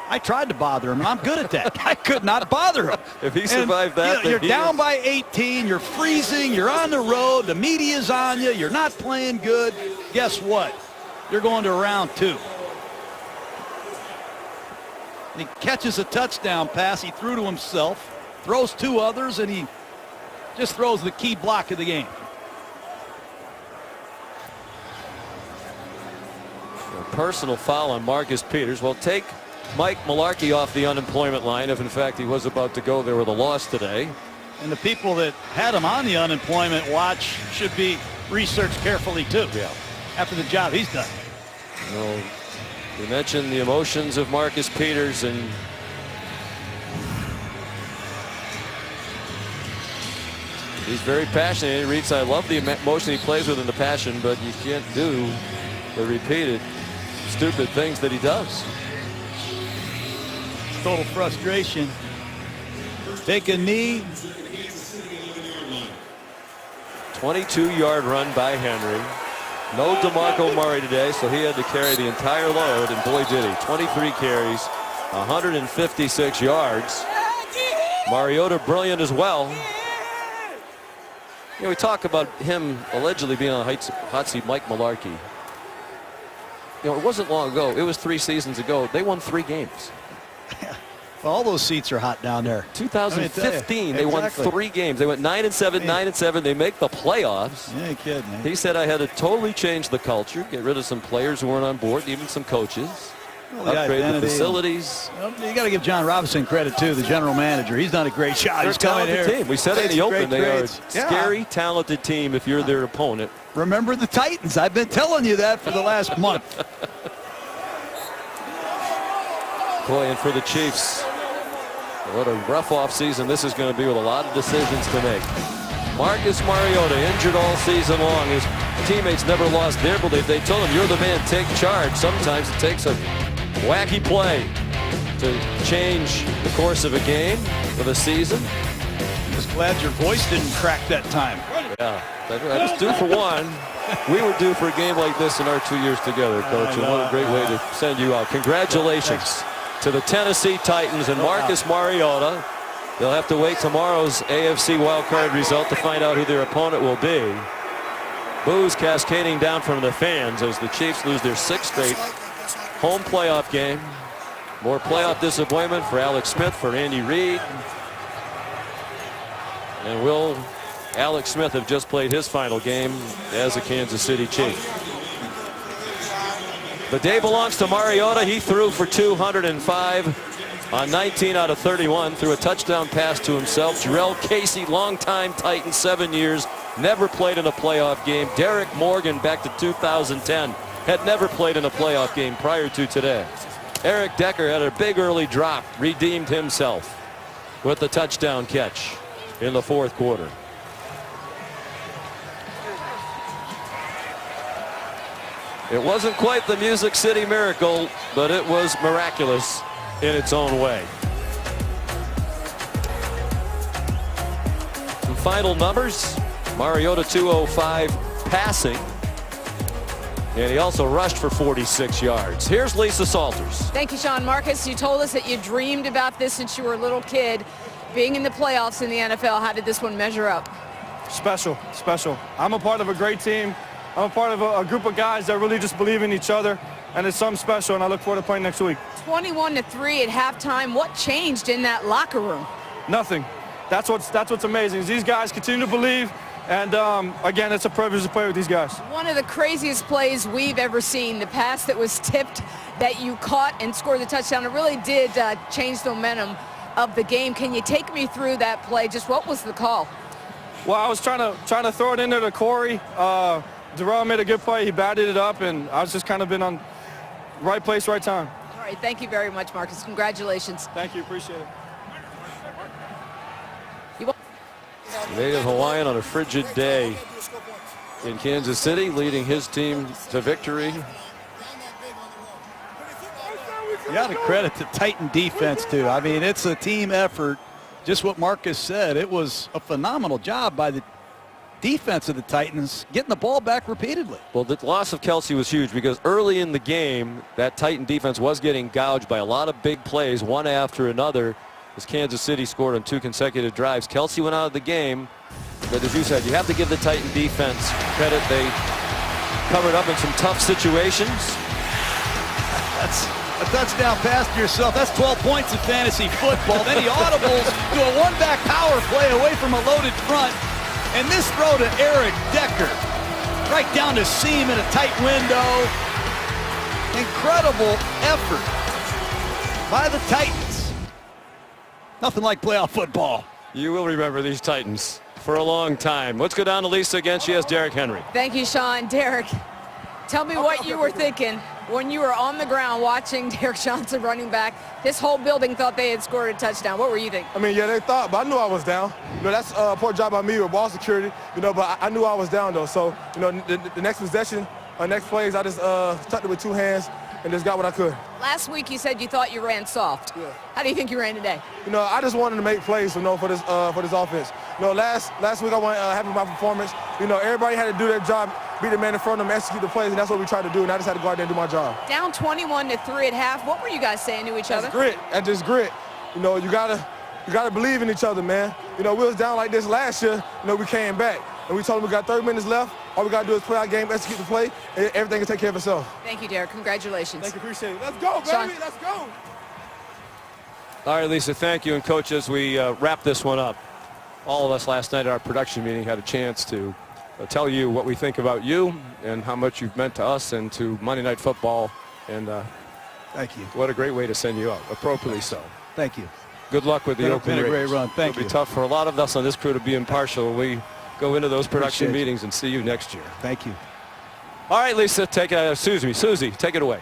I tried to bother him, and I'm good at that. I could not bother him. If he survived that, you're down by 18, you're freezing, you're on the road, the media's on you, you're not playing good. Guess what? You're going to round 2. He catches a touchdown pass he threw to himself, throws 2 others, and he just throws the key block of the game. A personal foul on Marcus Peters. Well, take Mike Mularkey off the unemployment line if in fact he was about to go there with a loss today. And the people that had him on the unemployment watch should be researched carefully too. Yeah. After the job he's done. Well, we mentioned the emotions of Marcus Peters, and he's very passionate. He reads, I love the emotion he plays with and the passion, but you can't do the repeated stupid things that he does. Total frustration. Take a knee. 22-yard run by Henry. No DeMarco Murray today, so he had to carry the entire load, and boy did he. 23 carries, 156 yards. Mariota brilliant as well. You know, we talk about him allegedly being on the hot seat, Mike Mularkey. You know, it wasn't long ago. It was 3 seasons ago. They won 3 games. Well, all those seats are hot down there. 2015, they won 3 games. They went 9-7, 9-7. They make the playoffs. Yeah, kidding, man. He said, I had to totally change the culture, get rid of some players who weren't on board, even some coaches, upgrade the facilities. Well, you got to give John Robinson credit too, the general manager. He's done a great job. They're He's a talented coming here. team. We said it in the open. They are a Yeah. scary, talented team if you're their opponent. Remember the Titans. I've been telling you that for the last month. Boy, and for the Chiefs, what a rough offseason this is going to be with a lot of decisions to make. Marcus Mariota injured all season long. His teammates never lost their belief. They told him, you're the man, take charge. Sometimes it takes a wacky play to change the course of a game, of a season. Just glad your voice didn't crack that time. Yeah, that was due for one. We were due for a game like this in our 2 years together, Coach, and what a great way to send you out. Congratulations to the Tennessee Titans and Marcus Mariota. They'll have to wait tomorrow's AFC wildcard result to find out who their opponent will be. Boos cascading down from the fans as the Chiefs lose their 6th straight home playoff game. More playoff disappointment for Alex Smith, for Andy Reid. And will Alex Smith have just played his final game as a Kansas City Chief? The day belongs to Mariota. He threw for 205 on 19 out of 31. Threw a touchdown pass to himself. Jarrell Casey, longtime Titan, 7 years. Never played in a playoff game. Derek Morgan, back to 2010, had never played in a playoff game prior to today. Eric Decker had a big early drop. Redeemed himself with the touchdown catch in the fourth quarter. It wasn't quite the Music City Miracle, but it was miraculous in its own way. Some final numbers. Mariota 205 passing. And he also rushed for 46 yards. Here's Lisa Salters. Thank you, Sean. Marcus, you told us that you dreamed about this since you were a little kid. Being in the playoffs in the NFL, how did this one measure up? Special, special. I'm a part of a great team. I'm a part of a group of guys that really just believe in each other, and it's something special, and I look forward to playing next week. 21-3 at halftime. What changed in that locker room? Nothing. That's what's amazing. Is these guys continue to believe, and again, it's a privilege to play with these guys. One of the craziest plays we've ever seen, the pass that was tipped that you caught and scored the touchdown. It really did change the momentum of the game. Can you take me through that play? Just what was the call? Well, I was trying to throw it in there to Corey. Darrell made a good play. He batted it up, and I was just kind of been on right place, right time. All right, thank you very much, Marcus. Congratulations. Thank you, appreciate it. Native Hawaiian on a frigid day in Kansas City, leading his team to victory. You got to credit the Titan defense, too. I mean, it's a team effort. Just what Marcus said. It was a phenomenal job by the defense of the Titans getting the ball back repeatedly. Well, the loss of Kelsey was huge because early in the game, that Titan defense was getting gouged by a lot of big plays, one after another, as Kansas City scored on 2 consecutive drives. Kelsey went out of the game, but as you said, you have to give the Titan defense credit. They covered up in some tough situations. That's a touchdown pass to yourself. That's 12 points in fantasy football. Then he audibles to a one-back power play away from a loaded front. And this throw to Eric Decker, right down the seam in a tight window. Incredible effort by the Titans. Nothing like playoff football. You will remember these Titans for a long time. Let's go down to Lisa again. She has Derrick Henry. Thank you, Sean. Derrick, tell me what you were thinking when you were on the ground watching Derrick Johnson running back. This whole building thought they had scored a touchdown. What were you thinking? I mean, yeah, they thought, but I knew I was down. You know, that's a poor job by me with ball security, you know, but I knew I was down, though. So, you know, the next possession, next plays, I just tucked it with 2 hands and just got what I could. Last week you said you thought you ran soft. Yeah. How do you think you ran today? You know, I just wanted to make plays, you know, for this offense. You know, last week I wasn't happy with my performance. You know, everybody had to do their job, beat the man in front of them, execute the plays, and that's what we tried to do, and I just had to go out there and do my job. Down 21-3 at half. What were you guys saying to each other? That's grit. That's just grit. You know, you gotta believe in each other, man. You know, we was down like this last year. You know, we came back, and we told them we got 30 minutes left. All we gotta do is play our game, execute the play, and everything can take care of itself. Thank you, Derrick. Congratulations. Thank you, appreciate it. Let's go, baby. Sean. Let's go. All right, Lisa, thank you. And, Coach, as we wrap this one up, all of us last night at our production meeting had a chance to tell you what we think about you and how much you've meant to us and to Monday Night Football. And Thank you. what a great way to send you out, appropriately so. Thank you. Good luck with the Oakland Been a great Raiders. run. Thank It'll you. be tough for a lot of us on this crew to be impartial. We go into those production Appreciate you. meetings and see you next year. Thank you. All right, Lisa, take it. Susie, take it away.